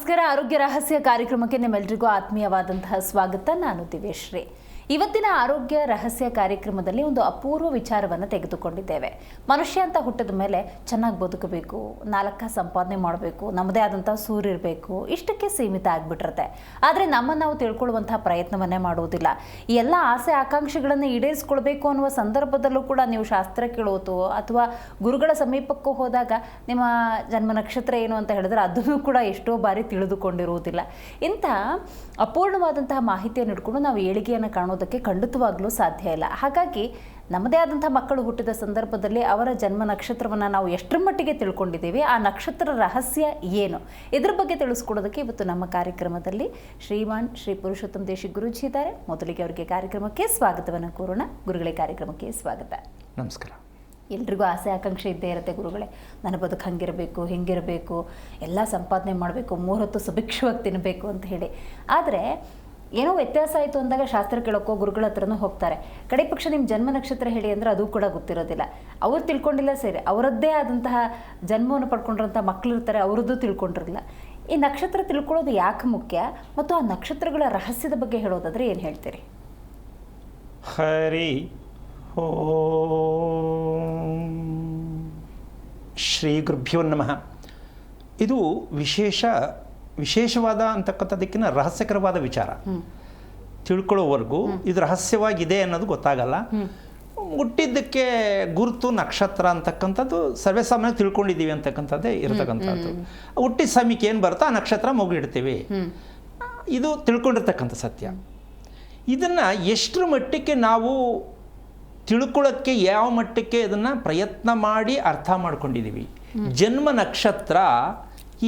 ನಮಸ್ಕಾರ. ಆರೋಗ್ಯ ರಹಸ್ಯ ಕಾರ್ಯಕ್ರಮಕ್ಕೆ ನಿಮ್ಮೆಲ್ಲರಿಗೂ ಆತ್ಮೀಯವಾದಂತಹ ಸ್ವಾಗತ. ನಾನು ದಿವ್ಯಶ್ರೀ. ಇವತ್ತಿನ ಆರೋಗ್ಯ ರಹಸ್ಯ ಕಾರ್ಯಕ್ರಮದಲ್ಲಿ ಒಂದು ಅಪೂರ್ವ ವಿಚಾರವನ್ನು ತೆಗೆದುಕೊಂಡಿದ್ದೇವೆ. ಮನುಷ್ಯ ಅಂತ ಹುಟ್ಟಿದ ಮೇಲೆ ಚೆನ್ನಾಗಿ ಬದುಕಬೇಕು, 4 ಸಂಪಾದನೆ ಮಾಡಬೇಕು, ನಮ್ಮದೇ ಆದಂಥ ಸೂರಿರಬೇಕು, ಇಷ್ಟಕ್ಕೆ ಸೀಮಿತ ಆಗಿಬಿಟ್ಟಿರುತ್ತೆ. ಆದರೆ ನಮ್ಮನ್ನು ನಾವು ತಿಳ್ಕೊಳ್ಳುವಂತಹ ಪ್ರಯತ್ನವನ್ನೇ ಮಾಡುವುದಿಲ್ಲ. ಈ ಎಲ್ಲ ಆಸೆ ಆಕಾಂಕ್ಷೆಗಳನ್ನು ಈಡೇರಿಸ್ಕೊಳ್ಬೇಕು ಅನ್ನುವ ಸಂದರ್ಭದಲ್ಲೂ ಕೂಡ ನೀವು ಶಾಸ್ತ್ರ ಕೇಳೋದು ಅಥವಾ ಗುರುಗಳ ಸಮೀಪಕ್ಕೂ ಹೋದಾಗ ನಿಮ್ಮ ಜನ್ಮ ನಕ್ಷತ್ರ ಏನು ಅಂತ ಹೇಳಿದ್ರೆ ಅದನ್ನು ಕೂಡ ಎಷ್ಟೋ ಬಾರಿ ತಿಳಿದುಕೊಂಡಿರುವುದಿಲ್ಲ. ಇಂಥ ಅಪೂರ್ಣವಾದಂತಹ ಮಾಹಿತಿಯನ್ನು ಹಿಡ್ಕೊಂಡು ನಾವು ಏಳಿಗೆಯನ್ನು ಕಾಣೋದಕ್ಕೆ ಖಂಡಿತವಾಗ್ಲೂ ಸಾಧ್ಯ ಇಲ್ಲ. ಹಾಗಾಗಿ ನಮ್ಮದೇ ಆದಂಥ ಮಕ್ಕಳು ಹುಟ್ಟಿದ ಸಂದರ್ಭದಲ್ಲಿ ಅವರ ಜನ್ಮ ನಕ್ಷತ್ರವನ್ನು ನಾವು ಎಷ್ಟರ ಮಟ್ಟಿಗೆ ತಿಳ್ಕೊಂಡಿದ್ದೀವಿ, ಆ ನಕ್ಷತ್ರ ರಹಸ್ಯ ಏನು, ಇದ್ರ ಬಗ್ಗೆ ತಿಳಿಸ್ಕೊಡೋದಕ್ಕೆ ಇವತ್ತು ನಮ್ಮ ಕಾರ್ಯಕ್ರಮದಲ್ಲಿ ಶ್ರೀಮಾನ್ ಶ್ರೀ ಪುರುಷೋತ್ತಮ ದೇಶಿ ಗುರೂಜಿ ಇದ್ದಾರೆ. ಮೊದಲಿಗೆ ಅವರಿಗೆ ಕಾರ್ಯಕ್ರಮಕ್ಕೆ ಸ್ವಾಗತವನ್ನು ಕೋರೋಣ. ಗುರುಗಳೇ, ಕಾರ್ಯಕ್ರಮಕ್ಕೆ ಸ್ವಾಗತ. ನಮಸ್ಕಾರ. ಎಲ್ರಿಗೂ ಆಸೆ ಆಕಾಂಕ್ಷೆ ಇದ್ದೇ ಇರುತ್ತೆ ಗುರುಗಳೇ. ನನ್ನ ಬದುಕು ಹಂಗಿರಬೇಕು, ಹಿಂಗಿರಬೇಕು, ಎಲ್ಲ ಸಂಪಾದನೆ ಮಾಡಬೇಕು, 3 ಹೊತ್ತು ಸುಭಿಕ್ಷವಾಗಿ ತಿನ್ನಬೇಕು ಅಂತ ಹೇಳಿ. ಆದರೆ ಏನೋ ವ್ಯತ್ಯಾಸ ಆಯಿತು ಅಂದಾಗ ಶಾಸ್ತ್ರ ಕೇಳೋಕ್ಕೋ ಗುರುಗಳ ಹತ್ರನೂ ಹೋಗ್ತಾರೆ. ಕಡೆ ಪಕ್ಷ ನಿಮ್ಮ ಜನ್ಮ ನಕ್ಷತ್ರ ಹೇಳಿ ಅಂದರೆ ಅದು ಕೂಡ ಗೊತ್ತಿರೋದಿಲ್ಲ. ಅವ್ರು ತಿಳ್ಕೊಂಡಿಲ್ಲ ಸೇರಿ, ಅವರದ್ದೇ ಆದಂತಹ ಜನ್ಮವನ್ನು ಪಡ್ಕೊಂಡಿರೋಂಥ ಮಕ್ಕಳು ಇರ್ತಾರೆ, ಅವ್ರದ್ದು ತಿಳ್ಕೊಂಡಿರಲಿಲ್ಲ. ಈ ನಕ್ಷತ್ರ ತಿಳ್ಕೊಳ್ಳೋದು ಯಾಕೆ ಮುಖ್ಯ ಮತ್ತು ಆ ನಕ್ಷತ್ರಗಳ ರಹಸ್ಯದ ಬಗ್ಗೆ ಹೇಳೋದಾದರೆ ಏನು ಹೇಳ್ತೀರಿ? ಹರಿ ಓಂ ಶ್ರೀ ಗುರುಭ್ಯೋ ನಮಃ. ಇದು ವಿಶೇಷವಾದ ಅಂತಕ್ಕಂಥದ್ದಕ್ಕಿಂತ ರಹಸ್ಯಕರವಾದ ವಿಚಾರ. ತಿಳ್ಕೊಳ್ಳೋವರೆಗೂ ಇದು ರಹಸ್ಯವಾಗಿದೆ ಅನ್ನೋದು ಗೊತ್ತಾಗಲ್ಲ. ಹುಟ್ಟಿದ್ದಕ್ಕೆ ಗುರುತು ನಕ್ಷತ್ರ ಅಂತಕ್ಕಂಥದ್ದು ಸರ್ವೇಸಾಮಾನ್ಯ ತಿಳ್ಕೊಂಡಿದ್ದೀವಿ ಅಂತಕ್ಕಂಥದ್ದೇ ಇರತಕ್ಕಂಥದ್ದು. ಹುಟ್ಟಿದ ಸಮಯಕ್ಕೆ ಏನು ಬರುತ್ತೋ ಆ ನಕ್ಷತ್ರ ಮುಗಿಡ್ತೀವಿ, ಇದು ತಿಳ್ಕೊಂಡಿರ್ತಕ್ಕಂಥ ಸತ್ಯ. ಇದನ್ನು ಎಷ್ಟರ ಮಟ್ಟಕ್ಕೆ ನಾವು ತಿಳ್ಕೊಳ್ಳೋಕ್ಕೆ, ಯಾವ ಮಟ್ಟಕ್ಕೆ ಇದನ್ನು ಪ್ರಯತ್ನ ಮಾಡಿ ಅರ್ಥ ಮಾಡ್ಕೊಂಡಿದ್ದೀವಿ. ಜನ್ಮ ನಕ್ಷತ್ರ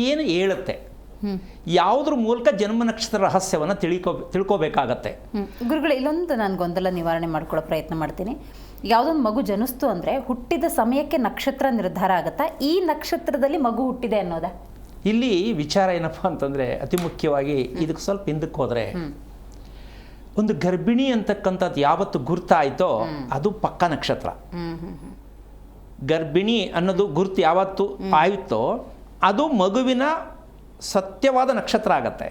ಏನು ಹೇಳುತ್ತೆ, ಯಾವುದ್ರ ಮೂಲಕ ಜನ್ಮ ನಕ್ಷತ್ರ ರಹಸ್ಯವನ್ನು ತಿಳ್ಕೋಬೇಕಾಗತ್ತೆ. ಗುರುಗಳು, ಇಲ್ಲೊಂದು ನಾನು ಗೊಂದಲ ನಿವಾರಣೆ ಮಾಡ್ಕೊಳ್ಳೋ ಪ್ರಯತ್ನ ಮಾಡ್ತೀನಿ. ಯಾವುದೊಂದು ಮಗು ಜನಿಸ್ತು ಅಂದರೆ ಹುಟ್ಟಿದ ಸಮಯಕ್ಕೆ ನಕ್ಷತ್ರ ನಿರ್ಧಾರ ಆಗುತ್ತಾ, ಈ ನಕ್ಷತ್ರದಲ್ಲಿ ಮಗು ಹುಟ್ಟಿದೆ ಅನ್ನೋದ? ಇಲ್ಲಿ ವಿಚಾರ ಏನಪ್ಪ ಅಂತಂದರೆ, ಅತಿ ಮುಖ್ಯವಾಗಿ ಇದಕ್ಕೆ ಸ್ವಲ್ಪ ಹಿಂದಕ್ಕೆ ಹೋದರೆ, ಒಂದು ಗರ್ಭಿಣಿ ಅಂತಕ್ಕಂಥದ್ದು ಯಾವತ್ತು ಗುರ್ತಾಯಿತೋ ಅದು ಪಕ್ಕ ನಕ್ಷತ್ರ. ಗರ್ಭಿಣಿ ಅನ್ನೋದು ಗುರ್ತು ಯಾವತ್ತು ಆಯಿತೋ ಅದು ಮಗುವಿನ ಸತ್ಯವಾದ ನಕ್ಷತ್ರ ಆಗತ್ತೆ.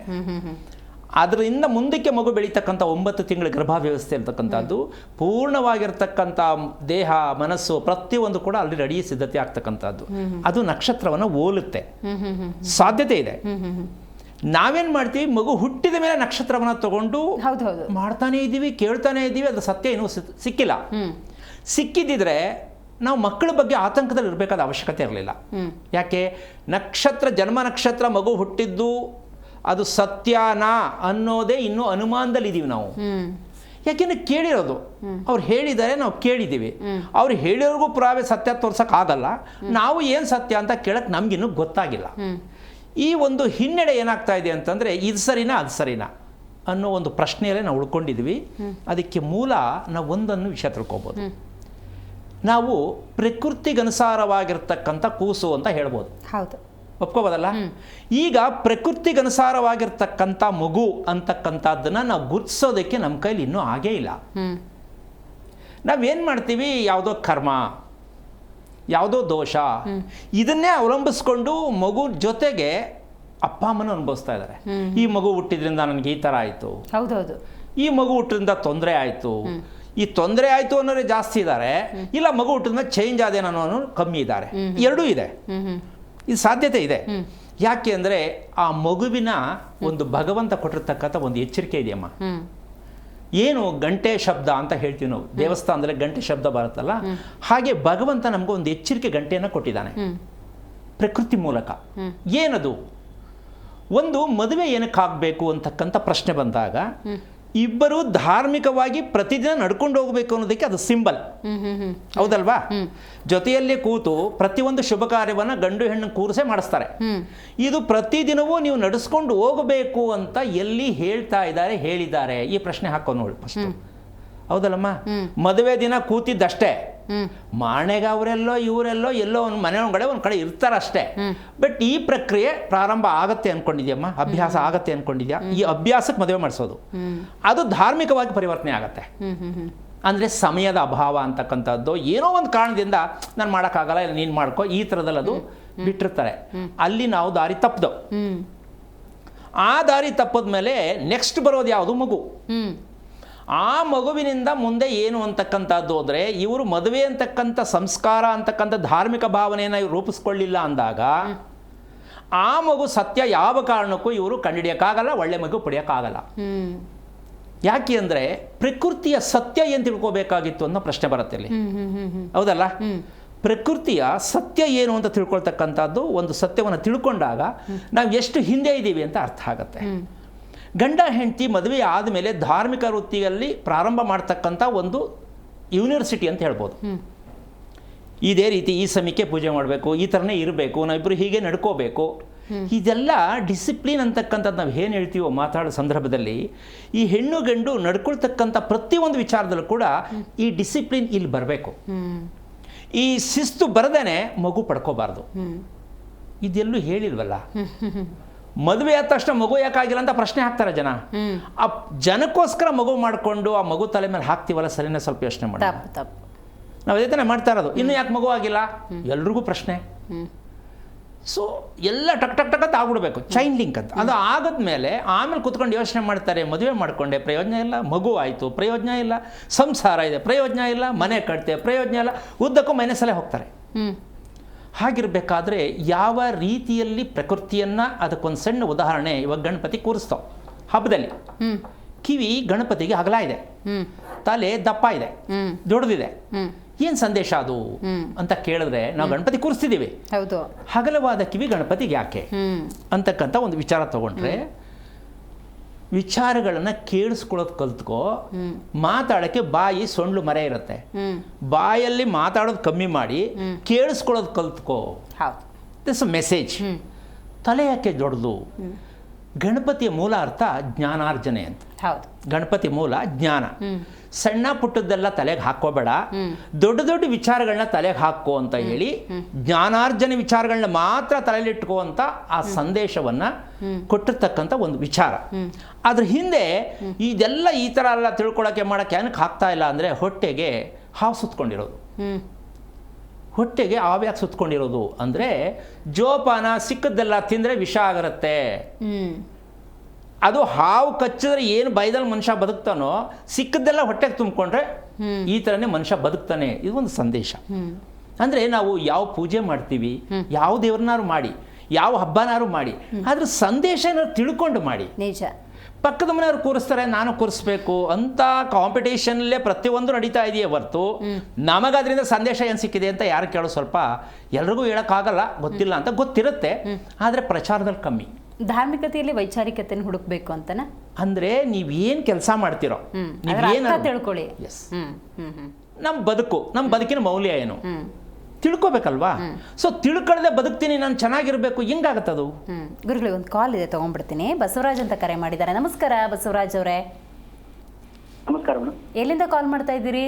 ಅದರಿಂದ ಮುಂದಕ್ಕೆ ಮಗು ಬೆಳೀತಕ್ಕಂಥ 9 ತಿಂಗಳ ಗರ್ಭಾವ್ಯವಸ್ಥೆ ಇರ್ತಕ್ಕಂಥದ್ದು, ಪೂರ್ಣವಾಗಿರ್ತಕ್ಕಂಥ ದೇಹ ಮನಸ್ಸು ಪ್ರತಿಯೊಂದು ಕೂಡ ಅಲ್ಲಿ ರೆಡಿ ಸಿದ್ಧತೆ ಆಗ್ತಕ್ಕಂಥದ್ದು. ಅದು ನಕ್ಷತ್ರವನ್ನು ಹೋಲುತ್ತೆ, ಸಾಧ್ಯತೆ ಇದೆ. ನಾವೇನು ಮಾಡ್ತೀವಿ, ಮಗು ಹುಟ್ಟಿದ ಮೇಲೆ ನಕ್ಷತ್ರವನ್ನು ತಗೊಂಡು ಮಾಡ್ತಾನೆ ಇದ್ದೀವಿ, ಕೇಳ್ತಾನೆ ಇದ್ದೀವಿ, ಅದು ಸತ್ಯ ಏನೂ ಸಿಕ್ಕಿಲ್ಲ. ಸಿಕ್ಕಿದ್ದಿದ್ರೆ ನಾವು ಮಕ್ಕಳ ಬಗ್ಗೆ ಆತಂಕದಲ್ಲಿ ಇರಬೇಕಾದ ಅವಶ್ಯಕತೆ ಇರಲಿಲ್ಲ. ಯಾಕೆ, ನಕ್ಷತ್ರ, ಜನ್ಮ ನಕ್ಷತ್ರ ಮಗು ಹುಟ್ಟಿದ್ದು ಅದು ಸತ್ಯನಾ ಅನ್ನೋದೇ ಇನ್ನೂ ಅನುಮಾನದಲ್ಲಿದ್ದೀವಿ ನಾವು. ಯಾಕೆಂದ್ರೆ ಕೇಳಿರೋದು, ಅವ್ರು ಹೇಳಿದ್ದಾರೆ, ನಾವು ಕೇಳಿದ್ದೀವಿ. ಅವ್ರು ಹೇಳಿರೋರ್ಗೂ ಪುರಾವೆ ಸತ್ಯ ತೋರ್ಸೋಕ್ಕಾಗಲ್ಲ. ನಾವು ಏನು ಸತ್ಯ ಅಂತ ಕೇಳಕ್ಕೆ ನಮಗಿನ್ನೂ ಗೊತ್ತಾಗಿಲ್ಲ. ಈ ಒಂದು ಹಿನ್ನಡೆ ಏನಾಗ್ತಾ ಇದೆ ಅಂತಂದರೆ, ಇದು ಸರಿನಾ ಅದು ಸರಿನಾ ಅನ್ನೋ ಒಂದು ಪ್ರಶ್ನೆಯಲ್ಲೇ ನಾವು ಉಳ್ಕೊಂಡಿದ್ವಿ. ಅದಕ್ಕೆ ಮೂಲ ನಾವು ಒಂದನ್ನು ವಿಷಯ ತಿಳ್ಕೊಬೋದು. ನಾವು ಪ್ರಕೃತಿಗನುಸಾರವಾಗಿರ್ತಕ್ಕಂಥ ಕೂಸು ಅಂತ ಹೇಳ್ಬೋದು. ಹೌದು, ಒಪ್ಕೋಬೋದಲ್ಲ? ಈಗ ಪ್ರಕೃತಿಗನುಸಾರವಾಗಿರ್ತಕ್ಕಂಥ ಮಗು ಅಂತಕ್ಕಂಥದ್ದನ್ನು ನಾವು ಗುರ್ತಿಸೋದಕ್ಕೆ ನಮ್ಮ ಕೈಲಿ ಇನ್ನೂ ಆಗೇ ಇಲ್ಲ. ನಾವೇನು ಮಾಡ್ತೀವಿ, ಯಾವುದೋ ಕರ್ಮ, ಯಾವುದೋ ದೋಷ, ಇದನ್ನೇ ಅವಲಂಬಿಸ್ಕೊಂಡು ಮಗು ಜೊತೆಗೆ ಅಪ್ಪ ಅಮ್ಮನೂ ಅನುಭವಿಸ್ತಾ ಇದ್ದಾರೆ. ಈ ಮಗು ಹುಟ್ಟಿದ್ರಿಂದ ನನಗೆ ಈ ಥರ ಆಯಿತು, ಹೌದೌದು, ಈ ಮಗು ಹುಟ್ಟಿದ್ರಿಂದ ತೊಂದರೆ ಆಯಿತು, ಈ ತೊಂದರೆ ಆಯಿತು ಅನ್ನೋರೇ ಜಾಸ್ತಿ ಇದ್ದಾರೆ, ಇಲ್ಲ ಮಗು ಹುಟ್ಟಿದ್ರಿಂದ ಚೇಂಜ್ ಆದೇನೋ ಅನ್ನೋನು ಕಮ್ಮಿ ಇದ್ದಾರೆ. ಎರಡೂ ಇದೆ, ಇದು ಸಾಧ್ಯತೆ ಇದೆ. ಯಾಕೆ ಅಂದರೆ ಆ ಮಗುವಿನ ಒಂದು ಭಗವಂತ ಕೊಟ್ಟಿರ್ತಕ್ಕಂಥ ಒಂದು ಎಚ್ಚರಿಕೆ ಇದೆಯಮ್ಮ. ಏನು ಗಂಟೆ ಶಬ್ದ ಅಂತ ಹೇಳ್ತೀವಿ ನಾವು, ದೇವಸ್ಥಾನದಲ್ಲಿ ಗಂಟೆ ಶಬ್ದ ಬರುತ್ತಲ್ಲ, ಹಾಗೆ ಭಗವಂತ ನಮಗೂ ಒಂದು ಎಚ್ಚರಿಕೆ ಗಂಟೆಯನ್ನು ಕೊಟ್ಟಿದ್ದಾನೆ ಪ್ರಕೃತಿ ಮೂಲಕ. ಏನದು? ಒಂದು ಮದುವೆ ಏನಕ್ಕಾಗಬೇಕು ಅಂತಕ್ಕಂಥ ಪ್ರಶ್ನೆ ಬಂದಾಗ ಇಬ್ಬರು ಧಾರ್ಮಿಕವಾಗಿ ಪ್ರತಿದಿನ ನಡ್ಕೊಂಡು ಹೋಗಬೇಕು ಅನ್ನೋದಕ್ಕೆ ಅದು ಸಿಂಬಲ್, ಹೌದಲ್ವಾ? ಜೊತೆಯಲ್ಲಿ ಕೂತು ಪ್ರತಿಯೊಂದು ಶುಭ ಕಾರ್ಯವನ್ನು ಗಂಡು ಹೆಣ್ಣು ಕೂರಿಸೇ ಮಾಡಿಸ್ತಾರೆ. ಇದು ಪ್ರತಿದಿನವೂ ನೀವು ನಡೆಸ್ಕೊಂಡು ಹೋಗಬೇಕು ಅಂತ ಎಲ್ಲಿ ಹೇಳ್ತಾ ಇದ್ದಾರೆ, ಹೇಳಿದ್ದಾರೆ? ಈ ಪ್ರಶ್ನೆ ಹಾಕೊಂಡು ನೋಡಿ ಫಸ್ಟ್, ಹೌದಲ್ಲಮ್ಮ? ಮದುವೆ ದಿನ ಕೂತಿದ್ದಷ್ಟೇ, ಮಾಣೆಗೆ ಅವರೆಲ್ಲೋ ಇವರೆಲ್ಲೋ ಎಲ್ಲೋ ಒಂದು ಮನೆ ಒಳಗಡೆ ಒಂದು ಕಡೆ ಇರ್ತಾರಷ್ಟೇ. ಬಟ್ ಈ ಪ್ರಕ್ರಿಯೆ ಪ್ರಾರಂಭ ಆಗತ್ತೆ ಅನ್ಕೊಂಡಿದ್ಯಮ್ಮ, ಅಭ್ಯಾಸ ಆಗತ್ತೆ ಅನ್ಕೊಂಡಿದ್ಯಾ? ಈ ಅಭ್ಯಾಸಕ್ಕೆ ಮದುವೆ ಮಾಡಿಸೋದು ಅದು ಧಾರ್ಮಿಕವಾಗಿ ಪರಿವರ್ತನೆ ಆಗತ್ತೆ. ಅಂದರೆ ಸಮಯದ ಅಭಾವ ಅಂತಕ್ಕಂಥದ್ದು ಏನೋ ಒಂದು ಕಾರಣದಿಂದ ನಾನು ಮಾಡೋಕ್ಕಾಗಲ್ಲ, ಇಲ್ಲ ನೀನು ಮಾಡ್ಕೋ, ಈ ಥರದಲ್ಲಿ ಅದು ಬಿಟ್ಟಿರ್ತಾರೆ. ಅಲ್ಲಿ ನಾವು ದಾರಿ ತಪ್ಪದು. ಆ ದಾರಿ ತಪ್ಪದ ಮೇಲೆ ನೆಕ್ಸ್ಟ್ ಬರೋದು ಯಾವುದು? ಮಗು. ಆ ಮಗುವಿನಿಂದ ಮುಂದೆ ಏನು ಅಂತಕ್ಕಂಥದ್ದು ಹೋದರೆ ಇವರು ಮದುವೆ ಅಂತಕ್ಕಂಥ ಸಂಸ್ಕಾರ ಅಂತಕ್ಕಂಥ ಧಾರ್ಮಿಕ ಭಾವನೆಯನ್ನು ರೂಪಿಸ್ಕೊಳ್ಳಿಲ್ಲ ಅಂದಾಗ ಆ ಮಗು ಸತ್ಯ ಯಾವ ಕಾರಣಕ್ಕೂ ಇವರು ಕಂಡುಹಿಡಿಯೋಕ್ಕಾಗಲ್ಲ, ಒಳ್ಳೆ ಮಗು ಪಡೆಯೋಕ್ಕಾಗಲ್ಲ. ಯಾಕೆ ಅಂದರೆ ಪ್ರಕೃತಿಯ ಸತ್ಯ ಏನು ತಿಳ್ಕೊಬೇಕಾಗಿತ್ತು ಅನ್ನೋ ಪ್ರಶ್ನೆ ಬರುತ್ತೆ ಇಲ್ಲಿ. ಹೌದಲ್ಲ? ಪ್ರಕೃತಿಯ ಸತ್ಯ ಏನು ಅಂತ ತಿಳ್ಕೊಳ್ತಕ್ಕಂಥದ್ದು, ಒಂದು ಸತ್ಯವನ್ನು ತಿಳ್ಕೊಂಡಾಗ ನಾವು ಎಷ್ಟು ಹಿಂದೆ ಇದ್ದೀವಿ ಅಂತ ಅರ್ಥ ಆಗುತ್ತೆ. ಗಂಡ ಹೆಂಡತಿ ಮದುವೆ ಆದಮೇಲೆ ಧಾರ್ಮಿಕ ವೃತ್ತಿಯಲ್ಲಿ ಪ್ರಾರಂಭ ಮಾಡ್ತಕ್ಕಂಥ ಒಂದು ಯೂನಿವರ್ಸಿಟಿ ಅಂತ ಹೇಳ್ಬೋದು. ಇದೇ ರೀತಿ ಈ ಸಮಯಕ್ಕೆ ಪೂಜೆ ಮಾಡಬೇಕು, ಈ ಥರನೇ ಇರಬೇಕು, ನಾವಿಬ್ಬರು ಹೀಗೆ ನಡ್ಕೋಬೇಕು, ಇದೆಲ್ಲ ಡಿಸಿಪ್ಲಿನ್ ಅಂತಕ್ಕಂಥದ್ದು ನಾವು ಏನು ಹೇಳ್ತೀವೋ ಮಾತಾಡೋ ಸಂದರ್ಭದಲ್ಲಿ ಈ ಹೆಣ್ಣು ಗಂಡು ನಡ್ಕೊಳ್ತಕ್ಕಂಥ ಪ್ರತಿಯೊಂದು ವಿಚಾರದಲ್ಲೂ ಕೂಡ ಈ ಡಿಸಿಪ್ಲಿನ್ ಇಲ್ಲಿ ಬರಬೇಕು. ಈ ಶಿಸ್ತು ಬರದೇನೆ ಮಗು ಪಡ್ಕೋಬಾರ್ದು. ಇದೆಲ್ಲೂ ಹೇಳಿಲ್ವಲ್ಲ. ಮದುವೆ ಆದ ತಕ್ಷಣ ಮಗು ಯಾಕಾಗಿಲ್ಲ ಅಂತ ಪ್ರಶ್ನೆ ಹಾಕ್ತಾರೆ ಜನ. ಆ ಜನಕ್ಕೋಸ್ಕರ ಮಗು ಮಾಡಿಕೊಂಡು ಆ ಮಗು ತಲೆ ಮೇಲೆ ಹಾಕ್ತೀವಲ್ಲ, ಸರಿನೇ ಸ್ವಲ್ಪ ಯೋಚನೆ ಮಾಡಿ. ನಾವು ಅದೇ ತಾನೇ ಮಾಡ್ತಾ ಇರೋದು. ಇನ್ನು ಯಾಕೆ ಮಗು ಆಗಿಲ್ಲ ಎಲ್ರಿಗೂ ಪ್ರಶ್ನೆ. ಸೊ ಎಲ್ಲ ಟಕ್ ಟಕ್ ಟಕ್ ಅಂತ ಆಗ್ಬಿಡ್ಬೇಕು, ಚೈನ್ ಲಿಂಕ್ ಅಂತ. ಅದು ಆಗೋದ್ಮೇಲೆ ಆಮೇಲೆ ಕುತ್ಕೊಂಡು ಯೋಚನೆ ಮಾಡ್ತಾರೆ, ಮದುವೆ ಮಾಡಿಕೊಂಡೆ ಪ್ರಯೋಜನ ಇಲ್ಲ, ಮಗು ಆಯಿತು ಪ್ರಯೋಜನ ಇಲ್ಲ, ಸಂಸಾರ ಇದೆ ಪ್ರಯೋಜನ ಇಲ್ಲ, ಮನೆ ಕಟ್ತೆ ಪ್ರಯೋಜನ ಇಲ್ಲ, ಉದ್ದಕ್ಕೂ ಮೈನಸಲ್ಲೇ ಹೋಗ್ತಾರೆ. ಹಾಗಿರಬೇಕಾದ್ರೆ ಯಾವ ರೀತಿಯಲ್ಲಿ ಪ್ರಕೃತಿಯನ್ನು, ಅದಕ್ಕೊಂದು ಸಣ್ಣ ಉದಾಹರಣೆ, ಇವಾಗ ಗಣಪತಿ ಕೂರಿಸ್ತಾವೆ ಹಬ್ಬದಲ್ಲಿ. ಕಿವಿ ಗಣಪತಿಗೆ ಅಗಲ ಇದೆ, ತಲೆ ದಪ್ಪ ಇದೆ, ದೊಡ್ಡದಿದೆ. ಏನು ಸಂದೇಶ ಅದು ಅಂತ ಕೇಳಿದ್ರೆ ನಾವು ಗಣಪತಿ ಕೂರಿಸ್ತಿದ್ದೀವಿ, ಹಗಲವಾದ ಕಿವಿ ಗಣಪತಿಗೆ ಯಾಕೆ ಅಂತಕ್ಕಂಥ ಒಂದು ವಿಚಾರ ತಗೊಂಡ್ರೆ, ವಿಚಾರಗಳನ್ನು ಕೇಳಿಸ್ಕೊಳ್ಳೋದು ಕಲ್ತ್ಕೋ. ಮಾತಾಡೋಕ್ಕೆ ಬಾಯಿ ಸೊಂಡ್ಲು ಮರೆ ಇರುತ್ತೆ, ಬಾಯಲ್ಲಿ ಮಾತಾಡೋದು ಕಮ್ಮಿ ಮಾಡಿ ಕೇಳಿಸ್ಕೊಳ್ಳೋದು ಕಲ್ತ್ಕೋ. This message. ತಲೆ ಯಾಕೆ ದೊಡ್ಡದು? ಗಣಪತಿಯ ಮೂಲ ಅರ್ಥ ಜ್ಞಾನಾರ್ಜನೆ ಅಂತ. ಗಣಪತಿ ಮೂಲ ಜ್ಞಾನ. ಸಣ್ಣ ಪುಟ್ಟದ್ದೆಲ್ಲ ತಲೆಗೆ ಹಾಕೋಬೇಡ, ದೊಡ್ಡ ದೊಡ್ಡ ವಿಚಾರಗಳನ್ನ ತಲೆಗೆ ಹಾಕೋ ಅಂತ ಹೇಳಿ ಜ್ಞಾನಾರ್ಜನೆ ವಿಚಾರಗಳನ್ನ ಮಾತ್ರ ತಲೆಯಲ್ಲಿಟ್ಕೋ ಅಂತ ಆ ಸಂದೇಶವನ್ನ ಕೊಟ್ಟಿರ್ತಕ್ಕಂಥ ಒಂದು ವಿಚಾರ. ಅದ್ರ ಹಿಂದೆ ಇದೆಲ್ಲ ಈ ಥರ ಎಲ್ಲ ತಿಳ್ಕೊಳಕ್ಕೆ ಮಾಡೋಕ್ಕೆ ಏನಕ್ಕೆ ಆಗ್ತಾ ಇಲ್ಲ ಅಂದರೆ, ಹೊಟ್ಟೆಗೆ ಹಾವು ಸುತ್ಕೊಂಡಿರೋದು. ಹೊಟ್ಟೆಗೆ ಹಾವ್ಯಾಕೆ ಸುತ್ಕೊಂಡಿರೋದು ಅಂದರೆ, ಜೋಪಾನ ಸಿಕ್ಕದ್ದೆಲ್ಲ ತಿಂದರೆ ವಿಷ ಆಗಿರುತ್ತೆ. ಅದು ಹಾವು ಕಚ್ಚಿದ್ರೆ ಏನು ಬೈದಲ್ಲಿ ಮನುಷ್ಯ ಬದುಕ್ತಾನೋ, ಸಿಕ್ಕದ್ದೆಲ್ಲ ಹೊಟ್ಟೆಗೆ ತುಂಬಿಕೊಂಡ್ರೆ ಈ ಥರನೇ ಮನುಷ್ಯ ಬದುಕ್ತಾನೆ. ಇದು ಒಂದು ಸಂದೇಶ. ಅಂದರೆ ನಾವು ಯಾವ ಪೂಜೆ ಮಾಡ್ತೀವಿ, ಯಾವ ದೇವ್ರನ್ನಾರು ಮಾಡಿ, ಯಾವ ಹಬ್ಬನಾರು ಮಾಡಿ, ಅದ್ರ ಸಂದೇಶ ಏನಾದ್ರು ತಿಳ್ಕೊಂಡು ಮಾಡಿ. ನಿಜ. ಪಕ್ಕದ ಮನೆಯವ್ರು ಕೂರಿಸ್ತಾರೆ, ನಾನು ಕೂರಿಸ್ಬೇಕು ಅಂತ ಕಾಂಪಿಟೇಷನ್ಲೇ ಪ್ರತಿಯೊಂದು ನಡೀತಾ ಇದೆಯೇ ಹೊರತು ನಮಗದ್ರಿಂದ ಸಂದೇಶ ಏನು ಸಿಕ್ಕಿದೆ ಅಂತ ಯಾರು ಕೇಳೋ, ಸ್ವಲ್ಪ ಎಲ್ರಿಗೂ ಹೇಳೋಕ್ಕಾಗಲ್ಲ, ಗೊತ್ತಿಲ್ಲ ಅಂತ ಗೊತ್ತಿರುತ್ತೆ, ಆದರೆ ಪ್ರಚಾರದಲ್ಲಿ ಕಮ್ಮಿ. ಧಾರ್ಮಿಕತೆಯಲ್ಲಿ ವೈಚಾರಿಕತೆಯನ್ನು ಹುಡುಕ್ಬೇಕು ಅಂತನಾ? ಅಂದರೆ ನೀವೇನು ಕೆಲಸ ಮಾಡ್ತಿರೋ, ನೀವೇನು ತಿಳ್ಕೊಳ್ಳಿ. ಎಸ್, ನಮ್ಮ ಬದುಕಿನ ಮೌಲ್ಯ ಏನು ತಿಳ್ಕೊಬೇಕಲ್ವಾ? ಸೊ ತಿಳ್ಕೊಳ್ಳದೆ ಬದುಕ್ತೀನಿ, ನಾನು ಚೆನ್ನಾಗಿರ್ಬೇಕು, ಹೆಂಗಾಗತ್ತದು? ಗುರುಗಳೇ, ಒಂದು ಕಾಲ್ ಇದೆ, ತಗೊಂಡ್ಬಿಡ್ತೀನಿ. ಬಸವರಾಜ್ ಅಂತ ಕರೆ ಮಾಡಿದ್ದಾರೆ. ನಮಸ್ಕಾರ ಬಸವರಾಜ್ ಅವರೇ. ನಮಸ್ಕಾರ ಮೇಡಮ್. ಎಲ್ಲಿಂದ ಕಾಲ್ ಮಾಡ್ತಾ ಇದ್ದೀರಿ?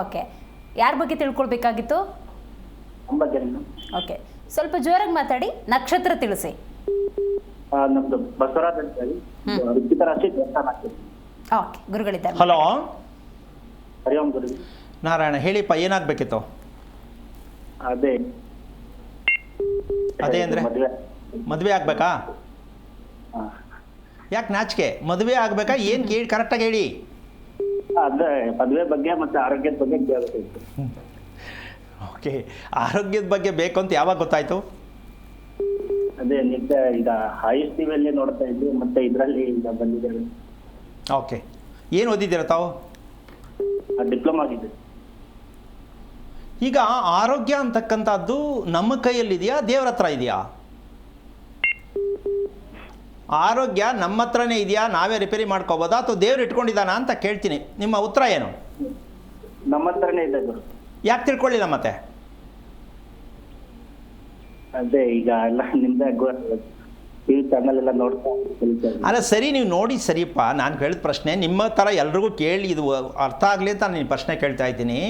ಓಕೆ, ಯಾರ ಬಗ್ಗೆ ತಿಳ್ಕೊಳ್ಬೇಕಾಗಿತ್ತು? ಓಕೆ, ಸ್ವಲ್ಪ ಜೋರಾಗಿ ಮಾತಾಡಿ, ನಕ್ಷತ್ರ ತಿಳಿಸಿ. ನಮ್ದು ಬಸವರಾಜ್ ಅಂತ ಹೇಳಿ, ಓಕೆ, ಗುರುಗಳಿದ್ದಾರೆ. ಹಲೋ, ಹರಿ ಓಂ ಗುರು. ನಾರಾಯಣ, ಹೇಳಿಪ್ಪ, ಏನಾಗಬೇಕಿತ್ತು? ಅದೇ ಅಂದರೆ ಮದುವೆ ಆಗ್ಬೇಕಾ? ಯಾಕೆ ನಾಚಿಕೆ? ಮದುವೆ ಆಗ್ಬೇಕಾ? ಏನು ಕೇಳಿ ಕರೆಕ್ಟಾಗಿ ಹೇಳಿ. ಅದೇ ಮದುವೆ ಬಗ್ಗೆ ಮತ್ತೆ ಆರೋಗ್ಯದ ಬಗ್ಗೆ ಕೇಳಬೇಕಿತ್ತು. ಓಕೆ, ಆರೋಗ್ಯದ ಬಗ್ಗೆ ಬೇಕು ಅಂತ ಯಾವಾಗ ಗೊತ್ತಾಯ್ತು? ಅದೇ ನಿದ್ದೆ ಈಗ ಆಯುಷ್ ಟಿವಿಯಲ್ಲಿ ನೋಡ್ತಾ ಇದ್ವಿ, ಮತ್ತೆ ಇದರಲ್ಲಿ ಈಗ ಬಂದಿದ್ದೇವೆ. ಓಕೆ, ಏನು ಓದಿದ್ದೀರ ತಾವು? ಡಿಪ್ಲೊಮಾ ಆಗಿದೆ. ಈಗ ಆರೋಗ್ಯ ಅಂತಕ್ಕಂಥದ್ದು ನಮ್ಮ ಕೈಯಲ್ಲಿದೆಯಾ, ದೇವ್ರ ಹತ್ರ ಇದೆಯಾ? ಆರೋಗ್ಯ ನಮ್ಮ ಹತ್ರನೇ ಇದೆಯಾ, ನಾವೇ ರಿಪೇರಿ ಮಾಡ್ಕೋಬೋದಾ, ಅಥವಾ ದೇವ್ರು ಇಟ್ಕೊಂಡಿದ್ದಾನ ಅಂತ ಕೇಳ್ತೀನಿ. ನಿಮ್ಮ ಉತ್ತರ ಏನು? ನಮ್ಮ ಹತ್ರನೇ ಇದೆ ಗುರು. ಯಾಕೆ ತಿಳ್ಕೊಳ್ಳಿಲ್ಲ ಮತ್ತೆ? ಅದೇ ಈಗ ಎಲ್ಲ ನಿಮ್ದೆ ಟಿವಿ ಚಾನಲ್ ಎಲ್ಲ ನೋಡ್ತಾ. ಅಲ್ಲ ಸರಿ, ನೀವು ನೋಡಿ ಸರಿಯಪ್ಪ. ನಾನು ಹೇಳಿದ ಪ್ರಶ್ನೆ ನಿಮ್ಮ ಥರ ಎಲ್ರಿಗೂ ಕೇಳಿ ಇದು ಅರ್ಥ ಆಗಲಿ ಅಂತ ನಾನು ಪ್ರಶ್ನೆ ಕೇಳ್ತಾ ಇದ್ದೀನಿ.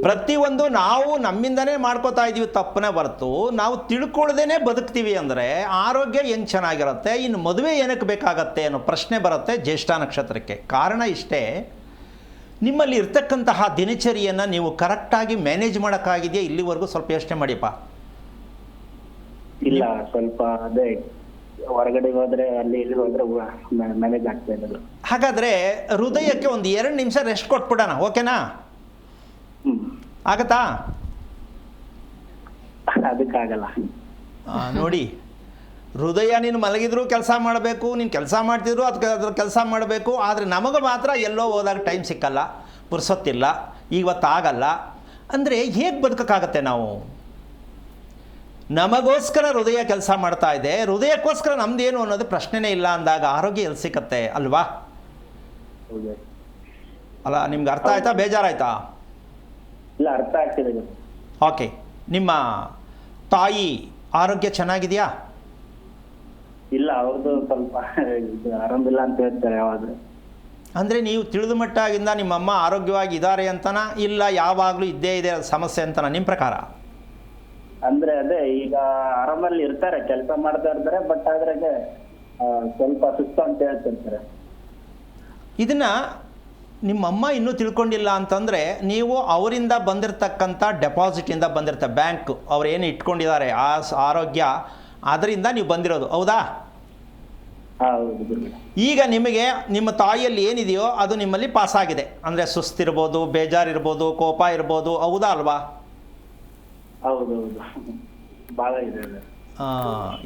ಪ್ರತಿಯೊಂದು ನಾವು ನಮ್ಮಿಂದನೇ ಮಾಡ್ಕೋತಾ ಇದ್ದೀವಿ ತಪ್ಪನೇ ಹೊರತು ನಾವು ತಿಳ್ಕೊಳ್ದೇನೆ ಬದುಕ್ತೀವಿ ಅಂದರೆ ಆರೋಗ್ಯ ಹೆಂಗೆ ಚೆನ್ನಾಗಿರುತ್ತೆ, ಇನ್ನು ಮದುವೆ ಏನಕ್ಕೆ ಬೇಕಾಗತ್ತೆ ಅನ್ನೋ ಪ್ರಶ್ನೆ ಬರುತ್ತೆ ಜ್ಯೇಷ್ಠ ನಕ್ಷತ್ರಕ್ಕೆ. ಕಾರಣ ಇಷ್ಟೇ, ನಿಮ್ಮಲ್ಲಿ ಇರ್ತಕ್ಕಂತಹ ದಿನಚರಿಯನ್ನು ನೀವು ಕರೆಕ್ಟಾಗಿ ಮ್ಯಾನೇಜ್ ಮಾಡೋಕ್ಕಾಗಿದೆಯಾ ಇಲ್ಲಿವರೆಗೂ ಸ್ವಲ್ಪ ಯೋಚನೆ ಮಾಡಿಪ್ಪ. ಇಲ್ಲ ಸ್ವಲ್ಪ ಅದೇ ಹೊರಗಡೆ ಹೋದ್ರೆ ಅಲ್ಲಿ ಇಲ್ಲಿ ಹೋದ್ರೆ ಮ್ಯಾನೇಜ್ ಆಗ್ತಾ ಇರೋದು. ಹಾಗಾದರೆ ಹೃದಯಕ್ಕೆ ಒಂದು 2 ನಿಮಿಷ ರೆಸ್ಟ್ ಕೊಟ್ಬಿಡೋಣ, ಓಕೆನಾ? ಆಗತ್ತಾ? ಅದಕ್ಕಾಗಲ್ಲ. ನೋಡಿ, ಹೃದಯ ನೀನು ಮಲಗಿದ್ರು ಕೆಲಸ ಮಾಡಬೇಕು, ನೀನು ಕೆಲಸ ಮಾಡ್ತಿದ್ರು ಅದ್ರ ಕೆಲಸ ಮಾಡಬೇಕು. ಆದರೆ ನಮಗೆ ಮಾತ್ರ ಎಲ್ಲೋ ಹೋದಾಗ ಟೈಮ್ ಸಿಕ್ಕಲ್ಲ, ಪುರ್ಸೊತ್ತಿಲ್ಲ, ಇವತ್ತಾಗಲ್ಲ ಅಂದರೆ ಹೇಗೆ ಬದುಕೋಕ್ಕಾಗತ್ತೆ ನಾವು? ನಮಗೋಸ್ಕರ ಹೃದಯ ಕೆಲಸ ಮಾಡ್ತಾ ಇದೆ, ಹೃದಯಕ್ಕೋಸ್ಕರ ನಮ್ದೇನು ಅನ್ನೋದು ಪ್ರಶ್ನೆನೇ ಇಲ್ಲ ಅಂದಾಗ ಆರೋಗ್ಯ ಎಲ್ಲಿ ಸಿಕ್ಕತ್ತೆ ಅಲ್ವಾ? ಅಲ್ಲ, ನಿಮ್ಗೆ ಅರ್ಥ ಆಯ್ತಾ, ಬೇಜಾರಾಯ್ತಾ? ಇಲ್ಲ, ಅರ್ಥ ಆಗ್ತಿದೆ. ಓಕೆ, ನಿಮ್ಮ ತಾಯಿ ಆರೋಗ್ಯ ಚೆನ್ನಾಗಿದೆಯಾ? ಇಲ್ಲ, ಅವ್ರದ್ದು ಸ್ವಲ್ಪ ಆರಾಮಿಲ್ಲ ಅಂತ ಹೇಳ್ತಾರೆ ಯಾವಾದ್ರು. ಅಂದರೆ ನೀವು ತಿಳಿದ ಮಟ್ಟಾಗಿಂದ ನಿಮ್ಮಮ್ಮ ಆರೋಗ್ಯವಾಗಿ ಇದ್ದಾರೆ ಅಂತನಾ, ಇಲ್ಲ ಯಾವಾಗಲೂ ಇದ್ದೇ ಇದೆ ಸಮಸ್ಯೆ ಅಂತನಾ ನಿಮ್ಮ ಪ್ರಕಾರ? ಅಂದ್ರೆ ಅದೇ ಈಗ ಆರಾಮಲ್ಲಿ ಇರ್ತಾರೆ, ಕೆಲಸ ಮಾಡ್ತಾ ಇರ್ತಾರೆ, ಬಟ್ ಆದ್ರಾಗೆ ಸ್ವಲ್ಪ ಸುಸ್ತು ಅಂತ ಹೇಳ್ತಿರ್ತಾರೆ. ಇದನ್ನು ನಿಮ್ಮಮ್ಮ ಇನ್ನೂ ತಿಳ್ಕೊಂಡಿಲ್ಲ ಅಂತಂದರೆ, ನೀವು ಅವರಿಂದ ಬಂದಿರತಕ್ಕಂಥ ಡೆಪಾಸಿಟಿಂದ ಬಂದಿರ್ತಾರೆ, ಬ್ಯಾಂಕ್ ಅವ್ರು ಏನು ಇಟ್ಕೊಂಡಿದ್ದಾರೆ ಆ ಆರೋಗ್ಯ, ಅದರಿಂದ ನೀವು ಬಂದಿರೋದು, ಹೌದಾ? ಹೌದು. ಈಗ ನಿಮಗೆ ನಿಮ್ಮ ತಾಯಿಯಲ್ಲಿ ಏನಿದೆಯೋ ಅದು ನಿಮ್ಮಲ್ಲಿ ಪಾಸಾಗಿದೆ. ಅಂದರೆ ಸುಸ್ತಿರ್ಬೋದು, ಬೇಜಾರಿರ್ಬೋದು, ಕೋಪ ಇರ್ಬೋದು, ಹೌದಾ ಅಲ್ವಾ? ಹೌದೌದು, ಭಾಳ ಇದೆ.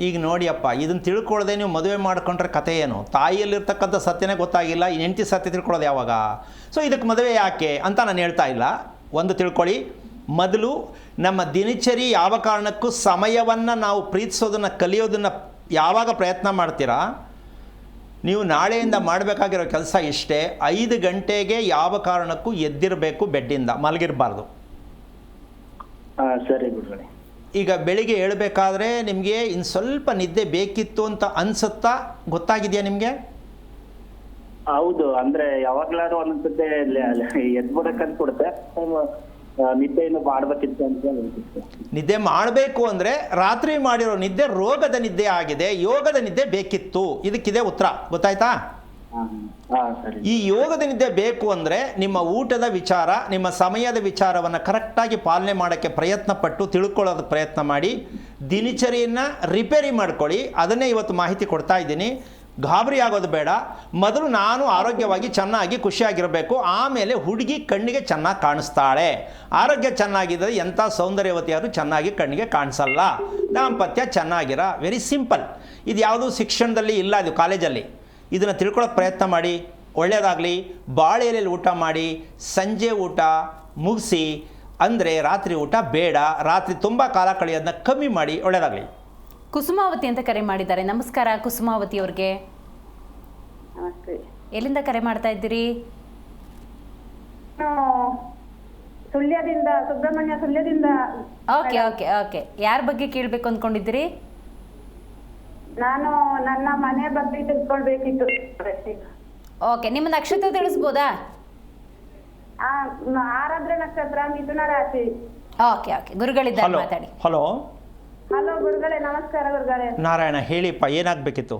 ಈಗ ನೋಡಿಯಪ್ಪ, ಇದನ್ನು ತಿಳ್ಕೊಳ್ಳದೆ ನೀವು ಮದುವೆ ಮಾಡ್ಕೊಂಡ್ರೆ ಕತೆ ಏನು? ತಾಯಿಯಲ್ಲಿರ್ತಕ್ಕಂಥ ಸತ್ಯನೇ ಗೊತ್ತಾಗಿಲ್ಲ, ಈ ಹೆಂಡತಿ ಸತ್ಯ ತಿಳ್ಕೊಳ್ಳೋದು ಯಾವಾಗ? ಸೊ ಇದಕ್ಕೆ ಮದುವೆ ಯಾಕೆ ಅಂತ ನಾನು ಹೇಳ್ತಾ ಇಲ್ಲ. ಒಂದು ತಿಳ್ಕೊಳ್ಳಿ, ಮೊದಲು ನಮ್ಮ ದಿನಚರಿ ಯಾವ ಕಾರಣಕ್ಕೂ ಸಮಯವನ್ನು ನಾವು ಪ್ರೀತಿಸೋದನ್ನು ಕಲಿಯೋದನ್ನು ಯಾವಾಗ ಪ್ರಯತ್ನ ಮಾಡ್ತೀರಾ, ನೀವು ನಾಳೆಯಿಂದ ಮಾಡಬೇಕಾಗಿರೋ ಕೆಲಸ ಇಷ್ಟೇ, 5 ಗಂಟೆಗೆ ಯಾವ ಕಾರಣಕ್ಕೂ ಎದ್ದಿರಬೇಕು, ಬೆಡ್ಡಿಂದ ಮಲಗಿರಬಾರ್ದು. ಸರಿ ಗುರುಗಳೇ. ಈಗ ಬೆಳಿಗ್ಗೆ ಹೇಳ್ಬೇಕಾದ್ರೆ ನಿಮಗೆ ಇನ್ನು ಸ್ವಲ್ಪ ನಿದ್ದೆ ಬೇಕಿತ್ತು ಅಂತ ಅನ್ಸುತ್ತಾ, ಗೊತ್ತಾಗಿದೆಯಾ ನಿಮಗೆ? ಹೌದು, ಅಂದ್ರೆ ಯಾವಾಗ್ಲಾದ್ರು ಒಂದೊಂದ್ಸತಿ ಎದ್ಬಿಡಕ್ಕಂತ ಕೊಡುತ್ತೆ, ನಿದ್ದೆ ಇನ್ನು ಮಾಡ್ಬೇಕಿತ್ತು ಅಂತ ಅನ್ಸುತ್ತೆ. ನಿದ್ದೆ ಮಾಡಬೇಕು ಅಂದರೆ ರಾತ್ರಿ ಮಾಡಿರೋ ನಿದ್ದೆ ರೋಗದ ನಿದ್ದೆ ಆಗಿದೆ, ಯೋಗದ ನಿದ್ದೆ ಬೇಕಿತ್ತು. ಇದಕ್ಕಿದೆ ಉತ್ತರ, ಗೊತ್ತಾಯ್ತಾ? ಸರಿ. ಈ ಯೋಗದ ನಿದ್ದೆ ಬೇಕು ಅಂದರೆ ನಿಮ್ಮ ಊಟದ ವಿಚಾರ, ನಿಮ್ಮ ಸಮಯದ ವಿಚಾರವನ್ನು ಕರೆಕ್ಟಾಗಿ ಪಾಲನೆ ಮಾಡೋಕ್ಕೆ ಪ್ರಯತ್ನ ಪಟ್ಟು ತಿಳ್ಕೊಳ್ಳೋದಕ್ಕೆ ಪ್ರಯತ್ನ ಮಾಡಿ, ದಿನಚರಿಯನ್ನು ರಿಪೇರಿ ಮಾಡ್ಕೊಳ್ಳಿ. ಅದನ್ನೇ ಇವತ್ತು ಮಾಹಿತಿ ಕೊಡ್ತಾ ಇದ್ದೀನಿ. ಗಾಬರಿ ಆಗೋದು ಬೇಡ. ಮೊದಲು ನಾನು ಆರೋಗ್ಯವಾಗಿ ಚೆನ್ನಾಗಿ ಖುಷಿಯಾಗಿರಬೇಕು, ಆಮೇಲೆ ಹುಡುಗಿ ಕಣ್ಣಿಗೆ ಚೆನ್ನಾಗಿ ಕಾಣಿಸ್ತಾಳೆ. ಆರೋಗ್ಯ ಚೆನ್ನಾಗಿದ್ದರೆ ಎಂಥ ಸೌಂದರ್ಯವತಿಯಾದರೂ ಚೆನ್ನಾಗಿ ಕಣ್ಣಿಗೆ ಕಾಣಿಸಲ್ಲ. ದಾಂಪತ್ಯ ಚೆನ್ನಾಗಿರ, ವೆರಿ ಸಿಂಪಲ್. ಇದು ಯಾವುದೂ ಶಿಕ್ಷಣದಲ್ಲಿ ಇಲ್ಲ, ಇದು ಕಾಲೇಜಲ್ಲಿ. ಇದನ್ನು ತಿಳ್ಕೊಳ್ಳೋಕೆ ಪ್ರಯತ್ನ ಮಾಡಿ, ಒಳ್ಳೆಯದಾಗಲಿ. ಬಾಳೆ ಎಲೆಯಲ್ಲಿ ಊಟ ಮಾಡಿ, ಸಂಜೆ ಊಟ ಮುಗಿಸಿ, ಅಂದರೆ ರಾತ್ರಿ ಊಟ ಬೇಡ, ರಾತ್ರಿ ತುಂಬ ಕಾಲ ಕಳೆಯೋದನ್ನ ಕಮ್ಮಿ ಮಾಡಿ, ಒಳ್ಳೆಯದಾಗಲಿ. ಕುಸುಮಾವತಿ ಅಂತ ಕರೆ ಮಾಡಿದ್ದಾರೆ. ನಮಸ್ಕಾರ ಕುಸುಮಾವತಿ ಅವ್ರಿಗೆ. ನಮಸ್ತೆ. ಎಲ್ಲಿಂದ ಕರೆ ಮಾಡ್ತಾ ಇದ್ದೀರಿ? ಸುಳ್ಯದಿಂದ, ಸುಬ್ರಹ್ಮಣ್ಯ ಸುಳ್ಯದಿಂದ. ಓಕೆ ಓಕೆ ಓಕೆ, ಯಾರ ಬಗ್ಗೆ ಕೇಳಬೇಕು ಅಂದ್ಕೊಂಡಿದ್ದೀರಿ? ನಾನು ನನ್ನ ಮನೆ ಬಗ್ಗೆ ತಿಳ್ಕೊಳ್ಬೇಕಿತ್ತು. ಓಕೆ, ನಿಮ್ಮ ನಕ್ಷತ್ರ ತಿಳಿಸ್ಬೋದಾ? ಆರಾಧ್ರ ನಕ್ಷತ್ರ, ಮಿಥುನ ರಾಶಿ. ಓಕೆ ಓಕೆ, ಗುರುಗಳಿದ್ದಾರೆ, ಮಾತಾಡಿ. ಹಲೋ ಹಲೋ ಗುರುಗಳೇ, ನಮಸ್ಕಾರ ಗುರುಗಳೇ. ನಾರಾಯಣ, ಹೇಳಿಪ್ಪ, ಏನಾಗಬೇಕಿತ್ತು?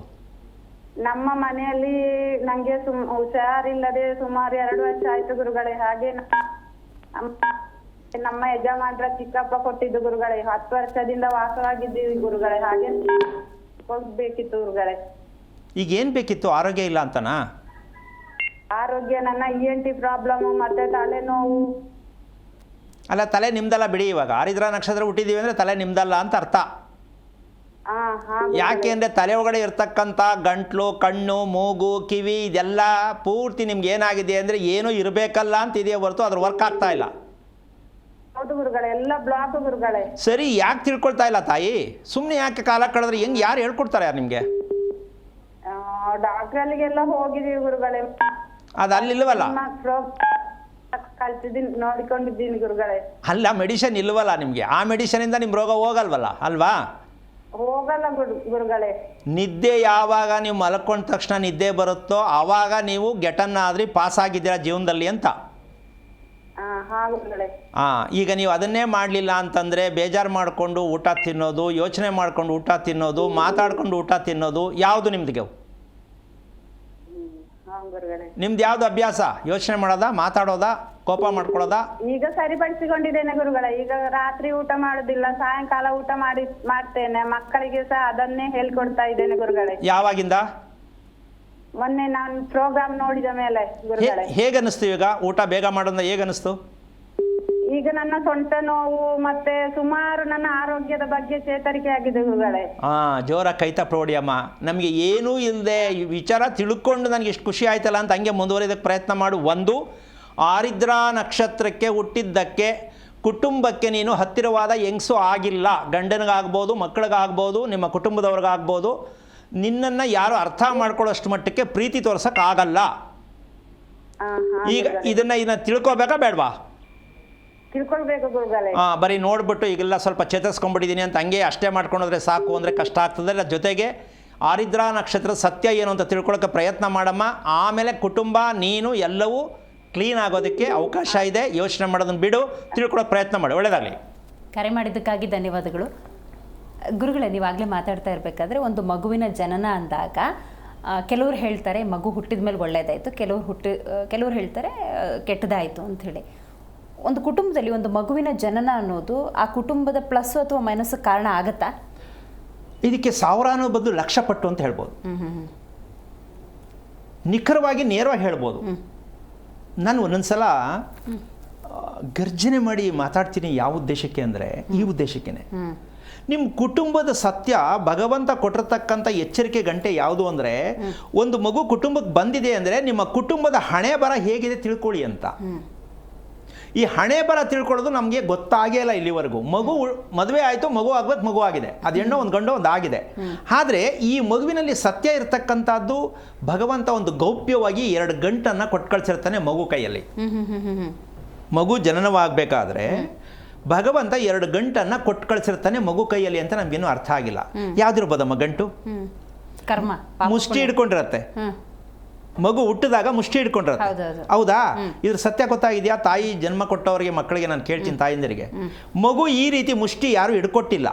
ನಮ್ಮ ಮನೆಯಲ್ಲಿ ನಂಗೆ ಹುಷಾರಿಲ್ಲದೆ ಸುಮಾರು 2 ವರ್ಷ ಆಯ್ತು ಗುರುಗಳೇ. ಹಾಗೆ ನಮ್ಮ ಯಜಮಾನ್ರ ಚಿಕ್ಕಪ್ಪ ಕೊಟ್ಟಿದ್ದು ಗುರುಗಳೇ. 10 ವರ್ಷದಿಂದ ವಾಸವಾಗಿದ್ದೀವಿ ಗುರುಗಳೇ. ಹಾಗೆ ಹೋಗ್ಬೇಕಿತ್ತು ಗುರುಗಳೇ. ಈಗ ಏನು ಬೇಕಿತ್ತು? ಆರೋಗ್ಯ ಇಲ್ಲ ಅಂತನಾ? ಆರೋಗ್ಯ, ನನ್ನ ENT ಪ್ರಾಬ್ಲಮ್ ಮತ್ತೆ ತಲೆನೋವು. ಅಲ್ಲ, ತಲೆ ನಿಮ್ದಲ್ಲ ಬಿಡಿ. ಇವಾಗ ಆರಿದ್ರ ನಕ್ಷತ್ರ ಹುಟ್ಟಿದೀವಿ ಅಂದರೆ ತಲೆ ನಿಮ್ದಲ್ಲ ಅಂತ ಅರ್ಥ. ಯಾಕೆ ಅಂದರೆ ತಲೆ ಒಳಗಡೆ ಇರ್ತಕ್ಕಂಥ ಗಂಟ್ಲು, ಕಣ್ಣು, ಮೂಗು, ಕಿವಿ ಇದೆಲ್ಲ ಪೂರ್ತಿ ನಿಮ್ಗೆ ಏನಾಗಿದೆ ಅಂದರೆ ಏನೂ ಇರಬೇಕಲ್ಲ ಅಂತ ಇದೆಯೇ ಹೊರತು ಅದ್ರ ವರ್ಕ್ ಆಗ್ತಾ ಇಲ್ಲ. ಹೌದು ಗುರುಗಳೇ, ಎಲ್ಲ ಬ್ಲಾಕ್ ಗುರುಗಳೇ. ಸರಿ, ಯಾಕೆ ತಿಳ್ಕೊಳ್ತಾ ಇಲ್ಲ ತಾಯಿ? ಸುಮ್ಮನೆ ಯಾಕೆ ಕಾಲ ಕಳೆದ್ರೆ ಹೆಂಗೆ? ಯಾರು ಹೇಳ್ಕೊಡ್ತಾರೆ ಯಾರು ನಿಮಗೆ? ಡಾಕ್ಟ್ರಲ್ಲಿಗೆಲ್ಲ ಹೋಗಿದೀವಿ ಗುರುಗಳೇ. ಅದು ಅಲ್ಲಿಲ್ವಲ್ಲ? ಕಲ್ತಿದ್ದೀನಿ, ನೋಡಿಕೊಂಡಿದ್ದೀನಿ ಗುರುಗಳೇ. ಅಲ್ಲ, ಮೆಡಿಸಿನ್ ಇಲ್ವಲ್ಲ ನಿಮಗೆ? ಆ ಮೆಡಿಸಿನಿಂದ ನಿಮ್ಮ ರೋಗ ಹೋಗಲ್ವಲ್ಲ ಅಲ್ವಾ? ಹೋಗಲ್ಲ ಗುರುಗಳೇ. ನಿದ್ದೆ ಯಾವಾಗ ನೀವು ಮಲ್ಕೊಂಡ ತಕ್ಷಣ ನಿದ್ದೆ ಬರುತ್ತೋ ಆವಾಗ ನೀವು ಗೆಟನ್ನಾದ್ರಿ ಪಾಸ್ ಆಗಿದ್ದೀರಾ ಜೀವನದಲ್ಲಿ ಅಂತ. ಈಗ ನೀವು ಅದನ್ನೇ ಮಾಡಲಿಲ್ಲ ಅಂತಂದರೆ ಬೇಜಾರು ಮಾಡಿಕೊಂಡು ಊಟ ತಿನ್ನೋದು, ಯೋಚನೆ ಮಾಡಿಕೊಂಡು ಊಟ ತಿನ್ನೋದು, ಮಾತಾಡ್ಕೊಂಡು ಊಟ ತಿನ್ನೋದು ಯಾವುದು ನಿಮ್ದಿಗೆ? ನಿಮ್ದು ಯಾವುದು ಅಭ್ಯಾಸ? ಯೋಚನೆ ಮಾಡೋದಾ, ಮಾತಾಡೋದಾ, ಕೋಪ ಮಾಡ್ಕೊಳ್ಳೋದಾ? ಈಗ ಸರಿಪಡಿಸಿಕೊಂಡಿದ್ದೇನೆ ಗುರುಗಳೇ. ಈಗ ರಾತ್ರಿ ಊಟ ಮಾಡುದಿಲ್ಲ, ಸಾಯಂಕಾಲ ಊಟ ಮಾಡ್ತೇನೆ. ಮಕ್ಕಳಿಗೆ ಸಹ ಅದನ್ನೇ ಹೇಳ್ಕೊಡ್ತಾ ಇದ್ದೇನೆ ಗುರುಗಳೇ. ಯಾವಾಗಿಂದ? ಮೊನ್ನೆ ನಾನು ಪ್ರೋಗ್ರಾಮ್ ನೋಡಿದ ಮೇಲೆ ಗುರುಗಳೇ. ಹೇಗನ್ನಿಸ್ತು ಈಗ ಊಟ ಬೇಗ ಮಾಡೋದ? ಹೇಗನ್ನಿಸ್ತು? ಈಗ ನನ್ನ ಸೊಂಟ ನೋವು ಮತ್ತೆ ಸುಮಾರು ನನ್ನ ಆರೋಗ್ಯದ ಬಗ್ಗೆ ಚೇತರಿಕೆ ಆಗಿದೆ ಗುರುಗಳೇ. ಜೋರ ಕೈತ ಪ್ರೌಢಿಯಮ್ಮ. ನಮಗೆ ಏನೂ ಇಲ್ಲದೆ ವಿಚಾರ ತಿಳ್ಕೊಂಡು ನನಗೆ ಎಷ್ಟು ಖುಷಿ ಆಯ್ತಲ್ಲ ಅಂತ ಹಂಗೆ ಮುಂದುವರಿಯೋದಕ್ಕೆ ಪ್ರಯತ್ನ ಮಾಡು. ಒಂದು, ಆರಿದ್ರಾ ನಕ್ಷತ್ರಕ್ಕೆ ಹುಟ್ಟಿದ್ದಕ್ಕೆ ಕುಟುಂಬಕ್ಕೆ ನೀನು ಹತ್ತಿರವಾದ ಹೆಂಗಸು ಆಗಿಲ್ಲ. ಗಂಡನಿಗಾಗ್ಬೋದು, ಮಕ್ಕಳಿಗಾಗ್ಬೋದು, ನಿಮ್ಮ ಕುಟುಂಬದವ್ರಿಗಾಗ್ಬೋದು. ನಿನ್ನನ್ನು ಯಾರು ಅರ್ಥ ಮಾಡ್ಕೊಳ್ಳೋಷ್ಟು ಮಟ್ಟಕ್ಕೆ ಪ್ರೀತಿ ತೋರ್ಸೋಕ್ಕಾಗಲ್ಲ. ಈಗ ಇದನ್ನು ತಿಳ್ಕೊಬೇಕಾ ಬೇಡವಾ? ತಿಳ್ಕೊಳ್ಬೇಕು ಗುರುಗಳೇ. ಬರೀ ನೋಡ್ಬಿಟ್ಟು ಈಗೆಲ್ಲ ಸ್ವಲ್ಪ ಚೇತರಿಸ್ಕೊಂಡ್ಬಿಟ್ಟಿದ್ದೀನಿ ಅಂತ ಹಂಗೆ ಅಷ್ಟೇ ಮಾಡ್ಕೊಂಡ್ರೆ ಸಾಕು ಅಂದರೆ ಕಷ್ಟ ಆಗ್ತದೆ. ಇಲ್ಲ, ಜೊತೆಗೆ ಆರಿದ್ರಾ ನಕ್ಷತ್ರದ ಸತ್ಯ ಏನು ಅಂತ ತಿಳ್ಕೊಳ್ಳೋಕ್ಕೆ ಪ್ರಯತ್ನ ಮಾಡಮ್ಮ. ಆಮೇಲೆ ಕುಟುಂಬ, ನೀನು ಎಲ್ಲವೂ ಕ್ಲೀನ್ ಆಗೋದಕ್ಕೆ ಅವಕಾಶ ಇದೆ. ಯೋಚನೆ ಮಾಡೋದನ್ನು ಬಿಡು, ತಿಳ್ಕೊಳ್ಳೋಕೆ ಪ್ರಯತ್ನ ಮಾಡಿ. ಒಳ್ಳೆಯದಾಗಲಿ. ಕರೆ ಮಾಡಿದ್ದಕ್ಕಾಗಿ ಧನ್ಯವಾದಗಳು ಗುರುಗಳೇ. ನೀವಾಗಲೇ ಮಾತಾಡ್ತಾ ಇರಬೇಕಾದ್ರೆ ಒಂದು ಮಗುವಿನ ಜನನ ಅಂದಾಗ ಕೆಲವರು ಹೇಳ್ತಾರೆ ಮಗು ಹುಟ್ಟಿದ ಮೇಲೆ ಒಳ್ಳೆಯದಾಯಿತು, ಕೆಲವರು ಹೇಳ್ತಾರೆ ಕೆಟ್ಟದಾಯಿತು ಅಂಥೇಳಿ. ಒಂದು ಕುಟುಂಬದಲ್ಲಿ ಒಂದು ಮಗುವಿನ ಜನನ ಅನ್ನೋದು ಆ ಕುಟುಂಬದ ಪ್ಲಸ್ ಅಥವಾ ಮೈನಸ್ ಕಾರಣ ಆಗತ್ತಾ? ಇದಕ್ಕೆ ಸಾವಿರಾನು ಬದಲು ಲಕ್ಷ ಪಟ್ಟು ಅಂತ ಹೇಳ್ಬೋದು. ನಿಖರವಾಗಿ ನೇರವಾಗಿ ಹೇಳ್ಬೋದು. ನಾನು ಒಂದೊಂದ್ಸಲ ಗರ್ಜನೆ ಮಾಡಿ ಮಾತಾಡ್ತೀನಿ. ಯಾವ ಉದ್ದೇಶಕ್ಕೆ ಅಂದರೆ ಈ ಉದ್ದೇಶಕ್ಕೇನೆ. ನಿಮ್ಮ ಕುಟುಂಬದ ಸತ್ಯ ಭಗವಂತ ಕೊಟ್ಟಿರ್ತಕ್ಕಂಥ ಎಚ್ಚರಿಕೆ ಗಂಟೆ ಯಾವುದು ಅಂದರೆ, ಒಂದು ಮಗು ಕುಟುಂಬಕ್ಕೆ ಬಂದಿದೆ ಅಂದರೆ ನಿಮ್ಮ ಕುಟುಂಬದ ಹಣೆ ಬರ ಹೇಗಿದೆ ತಿಳ್ಕೊಳ್ಳಿ ಅಂತ. ಈ ಹಣೆ ಬರ ತಿಳ್ಕೊಳ್ಳೋದು ನಮಗೆ ಗೊತ್ತಾಗೇ ಇಲ್ಲ ಇಲ್ಲಿವರೆಗೂ. ಮದುವೆ ಆಯಿತು, ಮಗು ಆಗ್ಬೇಕು, ಮಗು ಆಗಿದೆ. ಅದು ಹೆಣ್ಣು ಒಂದು ಗಂಡು ಒಂದು ಆಗಿದೆ. ಆದರೆ ಈ ಮಗುವಿನಲ್ಲಿ ಸತ್ಯ ಇರತಕ್ಕಂಥದ್ದು ಭಗವಂತ ಒಂದು ಗೌಪ್ಯವಾಗಿ 2 ಗಂಟನ್ನು ಕೊಟ್ಟು ಕಳಿಸಿರ್ತಾನೆ ಮಗು ಕೈಯಲ್ಲಿ. ಮಗು ಜನನವಾಗಬೇಕಾದ್ರೆ ಭಗವಂತ 2 ಗಂಟನ್ನು ಕೊಟ್ಟು ಕಳಿಸಿರ್ತಾನೆ ಮಗು ಕೈಯಲ್ಲಿ ಅಂತ ನಮಗೇನು ಅರ್ಥ ಆಗಿಲ್ಲ. ಯಾವ್ದಿರ್ಬೋದಮ್ಮ ಗಂಟು? ಕರ್ಮ. ಮುಷ್ಟಿ ಹಿಡ್ಕೊಂಡಿರತ್ತೆ. ಮಗು ಹುಟ್ಟಿದಾಗ ಮುಷ್ಟಿ ಹಿಡ್ಕೊಂಡಿರತ್ತೆ. ಹೌದಾ? ಇದ್ರ ಸತ್ಯ ಗೊತ್ತಾಗಿದೆಯಾ? ತಾಯಿ ಜನ್ಮ ಕೊಟ್ಟವರಿಗೆ ಮಕ್ಕಳಿಗೆ ನಾನು ಕೇಳ್ತೀನಿ, ತಾಯಿಂದರಿಗೆ, ಮಗು ಈ ರೀತಿ ಮುಷ್ಟಿ ಯಾರು ಹಿಡ್ಕೊಟ್ಟಿಲ್ಲ.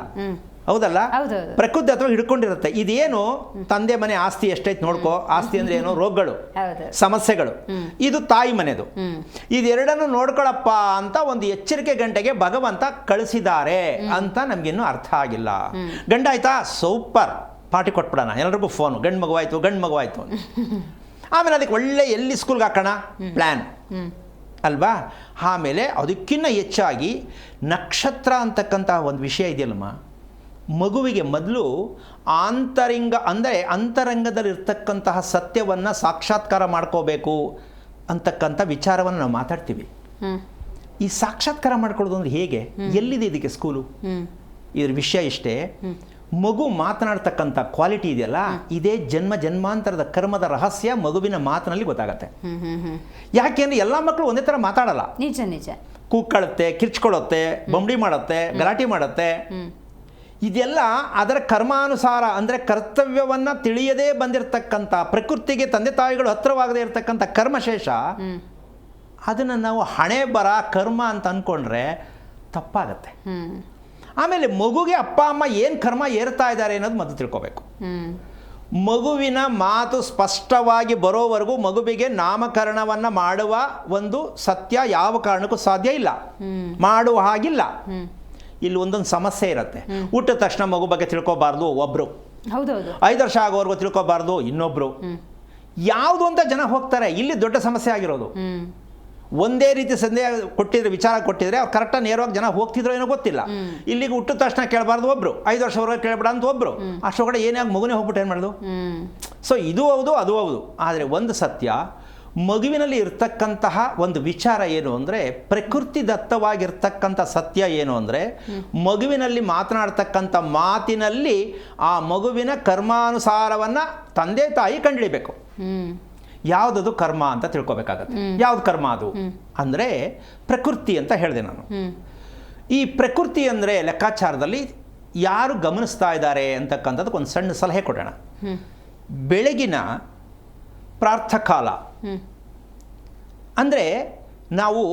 ಹೌದಲ್ಲ? ಪ್ರಕೃತಿ ಅಥವಾ ಹಿಡ್ಕೊಂಡಿರುತ್ತೆ. ಇದೇನು ತಂದೆ ಮನೆ ಆಸ್ತಿ ಎಷ್ಟೈತೆ ನೋಡ್ಕೋ. ಆಸ್ತಿ ಅಂದ್ರೆ ಏನು? ರೋಗಗಳು, ಸಮಸ್ಯೆಗಳು. ಇದು ತಾಯಿ ಮನೆದು. ಇದೆರಡನ್ನು ನೋಡ್ಕೊಳಪ್ಪ ಅಂತ ಒಂದು ಎಚ್ಚರಿಕೆ ಗಂಟೆಗೆ ಭಗವಂತ ಕಳಿಸಿದ್ದಾರೆ ಅಂತ ನಮ್ಗಿನ್ನೂ ಅರ್ಥ ಆಗಿಲ್ಲ. ಗಂಡ ಆಯ್ತಾ? ಸೂಪರ್, ಪಾರ್ಟಿ ಕೊಟ್ಬಿಡೋಣ, ಎಲ್ರಿಗೂ ಫೋನು, ಗಂಡು ಮಗುವಾಯ್ತು, ಗಂಡು ಮಗುವಾಯ್ತು. ಆಮೇಲೆ ಅದಕ್ಕೆ ಒಳ್ಳೆ ಎಲ್ಲಿ ಸ್ಕೂಲ್ಗೆ ಹಾಕೋಣ ಪ್ಲ್ಯಾನ್ ಅಲ್ವಾ? ಆಮೇಲೆ ಅದಕ್ಕಿಂತ ಹೆಚ್ಚಾಗಿ ನಕ್ಷತ್ರ ಅಂತಕ್ಕಂಥ ಒಂದು ವಿಷಯ ಇದೆಯಲ್ಲಮ್ಮ, ಮಗುವಿಗೆ ಮೊದಲು ಅಂತರಂಗದಲ್ಲಿರ್ತಕ್ಕಂತಹ ಸತ್ಯವನ್ನು ಸಾಕ್ಷಾತ್ಕಾರ ಮಾಡ್ಕೋಬೇಕು ಅಂತಕ್ಕಂಥ ವಿಚಾರವನ್ನು ನಾವು ಮಾತಾಡ್ತೀವಿ. ಈ ಸಾಕ್ಷಾತ್ಕಾರ ಮಾಡ್ಕೊಳ್ಳೋದು ಅಂದ್ರೆ ಹೇಗೆ? ಎಲ್ಲಿದೆ ಇದಕ್ಕೆ ಸ್ಕೂಲು? ಇದ್ರ ವಿಷಯ ಇಷ್ಟೇ. ಮಗು ಮಾತನಾಡ್ತಕ್ಕಂಥ ಕ್ವಾಲಿಟಿ ಇದೆಯಲ್ಲ, ಇದೇ ಜನ್ಮಾಂತರದ ಕರ್ಮದ ರಹಸ್ಯ ಮಗುವಿನ ಮಾತಿನಲ್ಲಿ ಗೊತ್ತಾಗತ್ತೆ. ಯಾಕೆಂದ್ರೆ ಎಲ್ಲ ಮಕ್ಕಳು ಒಂದೇ ಥರ ಮಾತಾಡಲ್ಲ. ನಿಜ ನಿಜ. ಕೂಕ್ಕಳುತ್ತೆ, ಕಿರ್ಚ್ಕೊಳ್ಳುತ್ತೆ, ಬೊಂಬಡಿ ಮಾಡುತ್ತೆ, ಗಲಾಟೆ ಮಾಡುತ್ತೆ. ಇದೆಲ್ಲ ಅದರ ಕರ್ಮಾನುಸಾರ, ಅಂದರೆ ಕರ್ತವ್ಯವನ್ನು ತಿಳಿಯದೇ ಬಂದಿರತಕ್ಕಂಥ, ಪ್ರಕೃತಿಗೆ ತಂದೆ ತಾಯಿಗಳು ಹತ್ತಿರವಾಗದೇ ಇರತಕ್ಕಂಥ ಕರ್ಮಶೇಷ. ಅದನ್ನು ನಾವು ಹಣೆ ಬರ ಕರ್ಮ ಅಂತ ಅಂದ್ಕೊಂಡ್ರೆ ತಪ್ಪಾಗತ್ತೆ. ಆಮೇಲೆ ಮಗುಗೆ ಅಪ್ಪ ಅಮ್ಮ ಏನು ಕರ್ಮ ಏರ್ತಾ ಇದ್ದಾರೆ ಅನ್ನೋದು ಮೊದಲು ತಿಳ್ಕೋಬೇಕು. ಮಗುವಿನ ಮಾತು ಸ್ಪಷ್ಟವಾಗಿ ಬರೋವರೆಗೂ ಮಗುವಿಗೆ ನಾಮಕರಣವನ್ನು ಮಾಡುವ ಒಂದು ಸತ್ಯ ಯಾವ ಕಾರಣಕ್ಕೂ ಸಾಧ್ಯ ಇಲ್ಲ, ಮಾಡುವ ಹಾಗಿಲ್ಲ. ಇಲ್ಲಿ ಒಂದೊಂದು ಸಮಸ್ಯೆ ಇರುತ್ತೆ. ಹುಟ್ಟಿದ ತಕ್ಷಣ ಮಗು ಬಗ್ಗೆ ತಿಳ್ಕೊಬಾರ್ದು ಒಬ್ರು, 5 ವರ್ಷ ಆಗೋವರೆಗೂ ತಿಳ್ಕೊಬಾರ್ದು ಇನ್ನೊಬ್ರು. ಯಾವುದು ಅಂತ ಜನ ಹೋಗ್ತಾರೆ. ಇಲ್ಲಿ ದೊಡ್ಡ ಸಮಸ್ಯೆ ಆಗಿರೋದು. ಒಂದೇ ರೀತಿ ಸಂದೇಹ ಕೊಟ್ಟಿದ್ರೆ, ವಿಚಾರ ಕೊಟ್ಟಿದ್ರೆ ಅವ್ರು ಕರೆಕ್ಟಾಗಿ ನೇರವಾಗಿ ಜನ ಹೋಗ್ತಿದ್ರು ಏನೋ ಗೊತ್ತಿಲ್ಲ. ಇಲ್ಲಿಗೆ ಹುಟ್ಟಿದ ತಕ್ಷಣ ಕೇಳಬಾರ್ದು ಒಬ್ರು, 5 ವರ್ಷವರೆಗೆ ಕೇಳಬೇಡ ಅಂತ ಒಬ್ರು, ಅಷ್ಟೊಳಗಡೆ ಏನಾಗ ಮಗುನೇ ಹೋಗ್ಬಿಟ್ಟು ಏನು ಮಾಡೋದು? ಸೊ ಇದು ಹೌದು, ಅದು ಹೌದು. ಆದರೆ ಒಂದು ಸತ್ಯ, ಮಗುವಿನಲ್ಲಿ ಇರ್ತಕ್ಕಂತಹ ಒಂದು ವಿಚಾರ ಏನು ಅಂದರೆ, ಪ್ರಕೃತಿ ದತ್ತವಾಗಿರ್ತಕ್ಕಂಥ ಸತ್ಯ ಏನು ಅಂದರೆ, ಮಗುವಿನಲ್ಲಿ ಮಾತನಾಡ್ತಕ್ಕಂಥ ಮಾತಿನಲ್ಲಿ ಆ ಮಗುವಿನ ಕರ್ಮಾನುಸಾರವನ್ನು ತಂದೆ ತಾಯಿ ಕಂಡುಹಿಡಿಬೇಕು. ಯಾವುದದು ಕರ್ಮ ಅಂತ ತಿಳ್ಕೊಬೇಕಾಗತ್ತೆ. ಯಾವ್ದು ಕರ್ಮ ಅದು ಅಂದರೆ ಪ್ರಕೃತಿ ಅಂತ ಹೇಳಿದೆ ನಾನು. ಈ ಪ್ರಕೃತಿ ಅಂದರೆ ಲೆಕ್ಕಾಚಾರದಲ್ಲಿ ಯಾರು ಗಮನಿಸ್ತಾ ಇದ್ದಾರೆ ಅಂತಕ್ಕಂಥದ್ದಕ್ಕೆ ಒಂದು ಸಣ್ಣ ಸಲಹೆ ಕೊಡೋಣ. ಬೆಳಗಿನ ಪ್ರಾರ್ಥಕಾಲ ಅಂದರೆ ನಾವು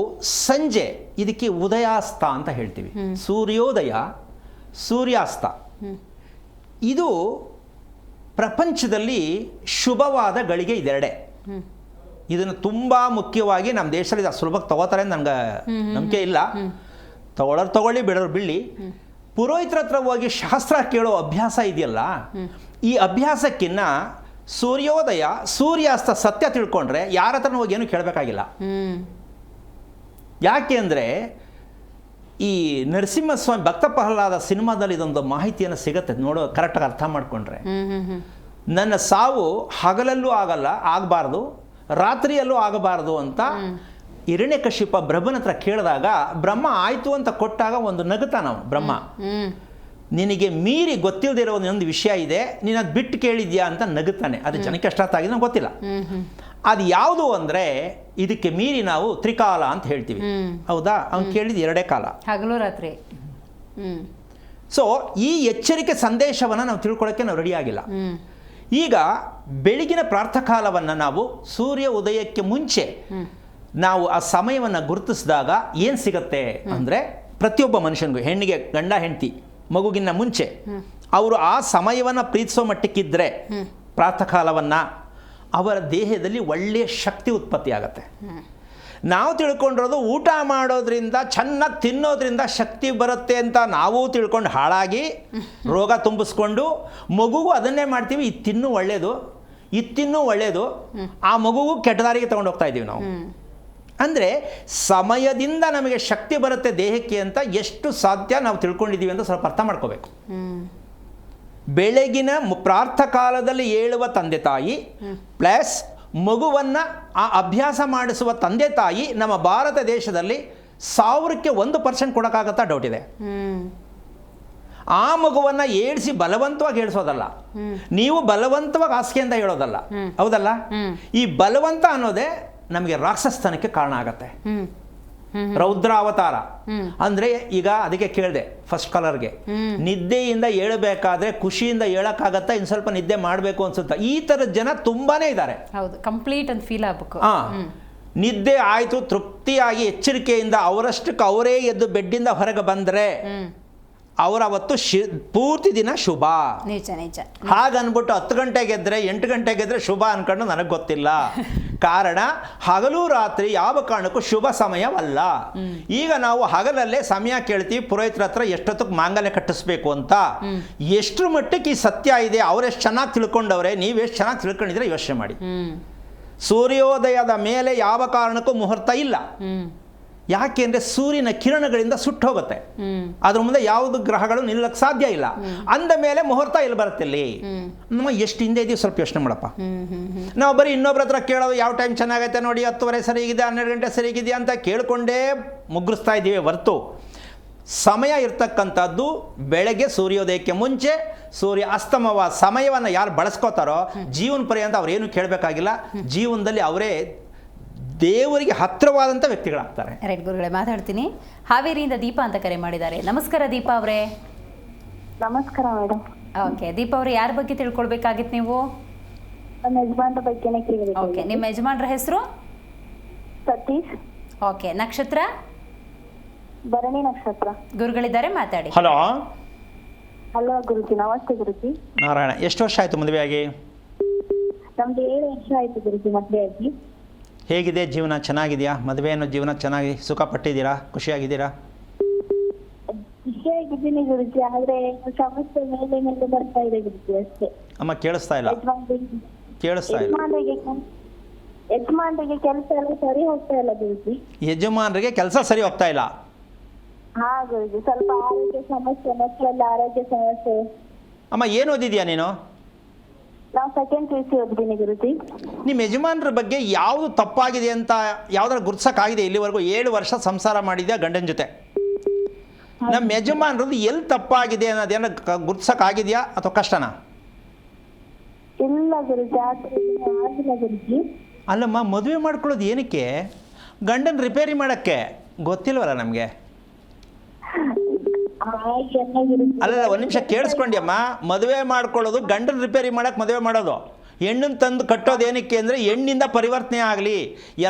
ಸಂಜೆ, ಇದಕ್ಕೆ ಉದಯಾಸ್ತ ಅಂತ ಹೇಳ್ತೀವಿ. ಸೂರ್ಯೋದಯ, ಸೂರ್ಯಾಸ್ತ. ಇದು ಪ್ರಪಂಚದಲ್ಲಿ ಶುಭವಾದ ಗಳಿಗೆ ಇದೆರಡೇ. ಇದನ್ನು ತುಂಬ ಮುಖ್ಯವಾಗಿ ನಮ್ಮ ದೇಶದಲ್ಲಿ ಸುಲಭಕ್ಕೆ ತಗೋತಾರೆ ಅಂತ ನನಗೆ ನಂಬಿಕೆ ಇಲ್ಲ. ತಗೊಳ್ಳೋರು ತಗೊಳ್ಳಿ, ಬಿಡೋರು ಬಿಡಲಿ. ಪುರೋಹಿತರ ಹತ್ರ ಹೋಗಿ ಶಾಸ್ತ್ರ ಕೇಳೋ ಅಭ್ಯಾಸ ಇದೆಯಲ್ಲ, ಈ ಅಭ್ಯಾಸಕ್ಕಿನ್ನ ಸೂರ್ಯೋದಯ ಸೂರ್ಯಾಸ್ತ ಸತ್ಯ ತಿಳ್ಕೊಂಡ್ರೆ ಯಾರ ಹತ್ರನೂ ಹೋಗಿ ಏನು ಕೇಳಬೇಕಾಗಿಲ್ಲ. ಯಾಕೆ ಅಂದರೆ ಈ ನರಸಿಂಹಸ್ವಾಮಿ ಭಕ್ತ ಪ್ರಹ್ಲಾದ ಸಿನಿಮಾದಲ್ಲಿ ಇದೊಂದು ಮಾಹಿತಿಯನ್ನು ಸಿಗುತ್ತೆ ನೋಡೋ, ಕರೆಕ್ಟಾಗಿ ಅರ್ಥ ಮಾಡಿಕೊಂಡ್ರೆ. ನನ್ನ ಸಾವು ಹಗಲಲ್ಲೂ ಆಗಬಾರ್ದು, ರಾತ್ರಿಯಲ್ಲೂ ಆಗಬಾರ್ದು ಅಂತ ಹಿರಣ್ಯಕಶಿಪ ಬ್ರಹ್ಮನ ಹತ್ರ ಕೇಳಿದಾಗ ಬ್ರಹ್ಮ ಆಯಿತು ಅಂತ ಕೊಟ್ಟಾಗ ಒಂದು ನಗುತ್ತಾನ ಬ್ರಹ್ಮ. ನಿನಗೆ ಮೀರಿ ಗೊತ್ತಿಲ್ಲದಿರೋ ಒಂದು ವಿಷಯ ಇದೆ, ನೀನು ಅದು ಬಿಟ್ಟು ಕೇಳಿದ್ಯಾ ಅಂತ ನಗುತ್ತಾನೆ. ಅದು ಜನಕ್ಕೆ ಅಷ್ಟಾಗಿದೆ ನಂಗೆ ಗೊತ್ತಿಲ್ಲ. ಅದು ಯಾವುದು ಅಂದರೆ ಇದಕ್ಕೆ ಮೀರಿ ನಾವು ತ್ರಿಕಾಲ ಅಂತ ಹೇಳ್ತೀವಿ, ಹೌದಾ? ಅವ್ನು ಕೇಳಿದ 2 ಕಾಲ, ಹಗಲು ರಾತ್ರಿ. ಸೊ ಈ ಎಚ್ಚರಿಕೆ ಸಂದೇಶವನ್ನು ನಾವು ತಿಳ್ಕೊಳ್ಳೋಕ್ಕೆ ನಾವು ರೆಡಿಯಾಗಿಲ್ಲ. ಈಗ ಬೆಳಗಿನ ಪ್ರಾತಃಕಾಲವನ್ನು ನಾವು ಸೂರ್ಯ ಉದಯಕ್ಕೆ ಮುಂಚೆ ನಾವು ಆ ಸಮಯವನ್ನು ಗುರುತಿಸಿದಾಗ ಏನು ಸಿಗತ್ತೆ ಅಂದರೆ, ಪ್ರತಿಯೊಬ್ಬ ಮನುಷ್ಯನಿಗೂ, ಹೆಣ್ಣಿಗೆ ಗಂಡ ಹೆಂಡತಿ ಮಗುಗಿನ್ನ ಮುಂಚೆ ಅವರು ಆ ಸಮಯವನ್ನು ಪ್ರೀತಿಸೋ ಮಟ್ಟಕ್ಕಿದ್ದರೆ ಪ್ರಾತಃಕಾಲವನ್ನು, ಅವರ ದೇಹದಲ್ಲಿ ಒಳ್ಳೆಯ ಶಕ್ತಿ ಉತ್ಪತ್ತಿ ಆಗುತ್ತೆ. ನಾವು ತಿಳ್ಕೊಂಡಿರೋದು ಊಟ ಮಾಡೋದ್ರಿಂದ, ಚೆನ್ನಾಗಿ ತಿನ್ನೋದ್ರಿಂದ ಶಕ್ತಿ ಬರುತ್ತೆ ಅಂತ ನಾವು ತಿಳ್ಕೊಂಡು ಹಾಳಾಗಿ ರೋಗ ತುಂಬಿಸ್ಕೊಂಡು ಮಗುಗೂ ಅದನ್ನೇ ಮಾಡ್ತೀವಿ. ಇದು ತಿನ್ನೂ ಒಳ್ಳೆಯದು, ಇದು ತಿನ್ನೂ ಒಳ್ಳೆಯದು, ಆ ಮಗುಗೂ ಕೆಟ್ಟ ದಾರಿಗೆ ತೊಗೊಂಡು ಹೋಗ್ತಾ ಇದ್ದೀವಿ ನಾವು. ಅಂದರೆ ಸಮಯದಿಂದ ನಮಗೆ ಶಕ್ತಿ ಬರುತ್ತೆ ದೇಹಕ್ಕೆ ಅಂತ ಎಷ್ಟು ಸಾಧ್ಯ ನಾವು ತಿಳ್ಕೊಂಡಿದ್ದೀವಿ ಅಂತ ಸ್ವಲ್ಪ ಅರ್ಥ ಮಾಡ್ಕೋಬೇಕು. ಬೆಳಗಿನ ಪ್ರಾತಃಕಾಲದಲ್ಲಿ ಏಳುವ ತಂದೆ ತಾಯಿ ಪ್ಲಸ್ ಮಗುವನ್ನು ಆ ಅಭ್ಯಾಸ ಮಾಡಿಸುವ ತಂದೆ ತಾಯಿ ನಮ್ಮ ಭಾರತ ದೇಶದಲ್ಲಿ 1,000ಕ್ಕೆ 1% ಕೊಡೋಕ್ಕಾಗತ್ತಾ ಡೌಟ್ ಇದೆ. ಆ ಮಗುವನ್ನು ಏಳಿಸಿ ಬಲವಂತವಾಗಿ ಏಳಿಸೋದಲ್ಲ, ನೀವು ಬಲವಂತವಾಗಿ ಹಾಸಿಗೆಯಿಂದ ಹೇಳೋದಲ್ಲ, ಹೌದಲ್ಲ? ಈ ಬಲವಂತ ಅನ್ನೋದೇ ನಮಗೆ ರಾಕ್ಷಸತನಕ್ಕೆ ಕಾರಣ ಆಗತ್ತೆ. ರೌದ್ರಾವತಾರ ಅಂದರೆ ಈಗ ಅದಕ್ಕೆ ಕೇಳಿದೆ ಫಸ್ಟ್ ಕಾಲರ್ಗೆ, ನಿದ್ದೆಯಿಂದ ಏಳಬೇಕಾದ್ರೆ ಖುಷಿಯಿಂದ ಹೇಳಕ್ಕಾಗತ್ತಾ, ಇನ್ನು ಸ್ವಲ್ಪ ನಿದ್ದೆ ಮಾಡಬೇಕು ಅನ್ಸುತ್ತಾ? ಈ ಥರದ ಜನ ತುಂಬಾನೇ ಇದ್ದಾರೆ. ಹೌದು, ಕಂಪ್ಲೀಟ್ ಅಂತ ಫೀಲ್ ಆಗಬೇಕು. ನಿದ್ದೆ ಆಯಿತು ತೃಪ್ತಿಯಾಗಿ ಎಚ್ಚರಿಕೆಯಿಂದ ಅವರಷ್ಟಕ್ಕೆ ಅವರೇ ಎದ್ದು ಬೆಡ್ಡಿಂದ ಹೊರಗೆ ಬಂದರೆ ಅವರವತ್ತು ಪೂರ್ತಿ ದಿನ ಶುಭ. ನಿಜ ನಿಜ. ಹಾಗನ್ಬಿಟ್ಟು 10 ಗಂಟೆಗೆ ಎದ್ರೆ 8 ಗಂಟೆಗೆ ಎದ್ರೆ ಶುಭ ಅನ್ಕೊಂಡು ನನಗೆ ಗೊತ್ತಿಲ್ಲ. ಕಾರಣ ಹಗಲು ರಾತ್ರಿ ಯಾವ ಕಾರಣಕ್ಕೂ ಶುಭ ಸಮಯವಲ್ಲ. ಈಗ ನಾವು ಹಗಲಲ್ಲೇ ಸಮಯ ಕೇಳ್ತೀವಿ ಪುರೋಹಿತರ ಹತ್ರ ಎಷ್ಟೊತ್ತಿಗೆ ಮಾಂಗಲ್ಯ ಕಟ್ಟಿಸ್ಬೇಕು ಅಂತ. ಎಷ್ಟು ಮಟ್ಟಕ್ಕೆ ಈ ಸತ್ಯ ಇದೆ, ಅವರೆಷ್ಟು ಚೆನ್ನಾಗಿ ತಿಳ್ಕೊಂಡವ್ರೆ, ನೀವೆಷ್ಟು ಚೆನ್ನಾಗಿ ತಿಳ್ಕೊಂಡಿದ್ರೆ ಯೋಚನೆ ಮಾಡಿ. ಸೂರ್ಯೋದಯದ ಮೇಲೆ ಯಾವ ಕಾರಣಕ್ಕೂ ಮುಹೂರ್ತ ಇಲ್ಲ. ಯಾಕೆಂದ್ರೆ ಸೂರ್ಯನ ಕಿರಣಗಳಿಂದ ಸುಟ್ಟು ಹೋಗುತ್ತೆ, ಅದ್ರ ಮುಂದೆ ಯಾವುದು ಗ್ರಹಗಳು ನಿಲ್ಲಕ್ಕೆ ಸಾಧ್ಯ ಇಲ್ಲ. ಅಂದ ಮೇಲೆ ಮುಹೂರ್ತ ಇಲ್ಲಿ ಬರುತ್ತೆ. ಇಲ್ಲಿ ನಮ್ಮ ಎಷ್ಟು ಹಿಂದೆ ಇದೀವಿ ಸ್ವಲ್ಪ ಯೋಚನೆ ಮಾಡಪ್ಪ. ನಾವು ಬರೀ ಇನ್ನೊಬ್ರ ಹತ್ರ ಕೇಳೋದು ಯಾವ ಟೈಮ್ ಚೆನ್ನಾಗೈತೆ ನೋಡಿ, 10:30 ಸರಿಗಿದೆ, 12 ಗಂಟೆ ಸರಿಗಿದೆಯಾ ಅಂತ ಕೇಳ್ಕೊಂಡೇ ಮುಗ್ರಿಸ್ತಾ ಇದ್ದೀವಿ ಹೊರತು ಸಮಯ ಇರ್ತಕ್ಕಂಥದ್ದು ಬೆಳಗ್ಗೆ ಸೂರ್ಯೋದಯಕ್ಕೆ ಮುಂಚೆ ಸೂರ್ಯ ಅಸ್ತಮವ ಸಮಯವನ್ನು ಯಾರು ಬಳಸ್ಕೋತಾರೋ ಜೀವನ ಪರ್ಯಂತ ಅವ್ರೇನು ಕೇಳಬೇಕಾಗಿಲ್ಲ. ಜೀವನದಲ್ಲಿ ಅವರೇ ದೇವರಿಗೆ ಹತ್ತಿರವಾದಂಥ ವ್ಯಕ್ತಿಗಳಾಗ್ತಾರೆ. ರೈಟ್ ಗುರುಗಳೇ, ಮಾತಾಡ್ತೀನಿ. ಹಾವೇರಿಯಿಂದ ದೀಪಾ ಅಂತ ಕರೆ ಮಾಡಿದ್ದಾರೆ. ನಮಸ್ಕಾರ ದೀಪಾ ಅವರೇ. ನಮಸ್ಕಾರ ಮೇಡಮ್. ಓಕೆ ದೀಪಾ ಅವರೇ, ಯಾರ ಬಗ್ಗೆ ತಿಳ್ಕೊಳ್ಬೇಕಾಗಿತ್ತು ನೀವು? ನಮ್ಮ ಯಜಮಾನ್ರ ಬಗ್ಗೆನೇ ಕೇಳಬೇಕು. ಓಕೆ, ನಿಮ್ಮ ಯಜಮಾನ್ರ ಹೆಸರು? ಸತೀಶ್. ಓಕೆ, ನಕ್ಷತ್ರ? ಭರಣಿ ನಕ್ಷತ್ರ. ಗುರುಗಳಿದ್ದಾರೆ, ಮಾತಾಡಿ. ಹಲೋ. ಹಲೋ ಗುರುಜಿ. ನಮಸ್ತೆ ಗುರುಜಿ. ನಾರಾಯಣ. ಎಷ್ಟು ವರ್ಷ ಆಯಿತು ಮದುವೆಯಾಗಿ? ನಮ್ದು 7 ವರ್ಷ ಆಯ್ತು ಗುರುಜಿ ಮದುವೆಯಾಗಿ. ಹೇಗಿದೆ ಜೀವನ? ಚೆನ್ನಾಗಿದೆಯಾ? ಮದುವೆ ಅನ್ನೋ ಜೀವನ ಚೆನ್ನಾಗಿ ಸುಖ ಪಟ್ಟಿದ್ದೀರಾ? ಖುಷಿಯಾಗಿದ್ದೀರಾ? ಖುಷಿಯಾಗಿದ್ದೀನಿ ಗುರುಜಿ, ಆದ್ರೆ ಸಮಸ್ಯೆ ಮೇಲೆ ಮೇಲೆ ಬರ್ತಾ ಇದೆ ಗುರುಜಿ ಅಷ್ಟೇ. ಅಮ್ಮ ಕೇಳಿಸ್ತಾ ಇಲ್ಲ, ಕೇಳಿಸ್ತಾ ಇಲ್ಲ. ಯಜಮಾನ್ರಿಗೆ ಕೆಲಸ ಎಲ್ಲ ಸರಿ ಹೋಗ್ತಾ ಇಲ್ಲ ಗುರುಜಿ. ಯಜಮಾನರಿಗೆ ಕೆಲಸ ಸರಿ ಹೋಗ್ತಾ ಇಲ್ಲ? ಹಾ ಗುರುಜಿ, ಸ್ವಲ್ಪ ಆರೋಗ್ಯ ಸಮಸ್ಯೆ, ಮಕ್ಕಳೆಲ್ಲ ಆರೋಗ್ಯ ಸಮಸ್ಯೆ. ಅಮ್ಮ ಏನು ಓದಿದ್ಯಾ ನೀನು? ನಾವು ಸೆಕೆಂಡ್ PUC ಓದಿದ್ದೀನಿ ಗುರುಜಿ. ನಿಮ್ಮ ಯಜಮಾನ್ರ ಬಗ್ಗೆ ಯಾವುದು ತಪ್ಪಾಗಿದೆ ಅಂತ ಯಾವ್ದಾರು ಗುರ್ಸಕ್ಕಾಗಿದೆ? ಇಲ್ಲಿವರೆಗೂ 7 ವರ್ಷ ಸಂಸಾರ ಮಾಡಿದ್ಯಾ ಗಂಡನ ಜೊತೆ. ನಮ್ಮ ಯಜಮಾನ್ರದ್ದು ಎಲ್ಲಿ ತಪ್ಪಾಗಿದೆ ಅನ್ನೋದೇನೋ ಗುರ್ಸಕ್ಕಾಗಿದೆಯಾ ಅಥವಾ ಕಷ್ಟನಾ? ಇಲ್ಲ ಗುರುಜಿ, ಆಗಿಲ್ಲ ಗುರುಜಿ. ಅಲ್ಲಮ್ಮ, ಮದುವೆ ಮಾಡ್ಕೊಳ್ಳೋದು ಏನಕ್ಕೆ? ಗಂಡನ ರಿಪೇರಿ ಮಾಡೋಕ್ಕೆ ಗೊತ್ತಿಲ್ವಲ್ಲ ನಮಗೆ. ಅಲ್ಲ, ಒಂದು ನಿಮಿಷ ಕೇಳಿಸ್ಕೊಂಡ್ಯಮ್ಮ. ಮದುವೆ ಮಾಡ್ಕೊಳ್ಳೋದು ಗಂಡನ ರಿಪೇರಿ ಮಾಡಕ್ಕೆ ಮದುವೆ ಮಾಡೋದು. ಹೆಣ್ಣನ್ನು ತಂದು ಕಟ್ಟೋದು ಏನಕ್ಕೆ ಅಂದರೆ ಹೆಣ್ಣಿಂದ ಪರಿವರ್ತನೆ ಆಗಲಿ,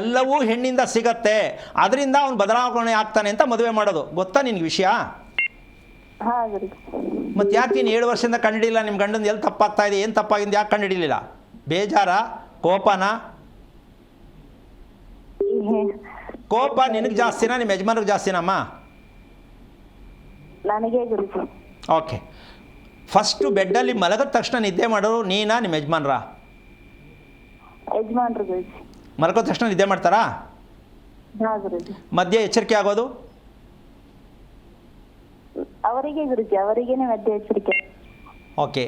ಎಲ್ಲವೂ ಹೆಣ್ಣಿಂದ ಸಿಗತ್ತೆ, ಅದರಿಂದ ಅವನು ಬದಲಾವಣೆ ಆಗ್ತಾನೆ ಅಂತ ಮದುವೆ ಮಾಡೋದು. ಗೊತ್ತಾ ನಿನ್ಗೆ ವಿಷಯ? ಮತ್ತು ಯಾಕೆ ನೀನು 7 ವರ್ಷದಿಂದ ಕಂಡಿಡಿಲ್ಲ ನಿಮ್ಮ ಗಂಡನ ಎಲ್ಲಿ ತಪ್ಪಾಗ್ತಾ ಇದೆ, ಏನು ತಪ್ಪಾಗಿದೆ, ಯಾಕೆ ಕಂಡಿಡಿಲಿಲ್ಲ? ಬೇಜಾರ, ಕೋಪನ? ಕೋಪ ನಿನಗೆ ಜಾಸ್ತಿನಾ ನಿಮ್ಮ ಯಜಮಾನ್ರಿಗೆ ಜಾಸ್ತಿನಮ್ಮ? ನನಗೆ ಗುರುಜಿ. ಓಕೆ, ಫಸ್ಟು ಬೆಡ್ಡಲ್ಲಿ ಮಲಗಿದ ತಕ್ಷಣ ನಿದ್ದೆ ಮಾಡೋರು ನೀನಾ ನಿಮ್ಮ ಯಜಮಾನ್ರಾ? ಯಜಮಾನ್ರು ಗುರುಜಿ. ಮಲಗೋದ ತಕ್ಷಣ ನಿದ್ದೆ ಮಾಡ್ತಾರಾ? ಹಾ ಗುರುಜಿ. ಮಧ್ಯೆ ಎಚ್ಚರಿಕೆ ಆಗೋದು? ಅವರಿಗೆ ಗುರುಜಿ, ಅವರಿಗೇನೆ ಮಧ್ಯೆ ಎಚ್ಚರಿಕೆ. ಓಕೆ,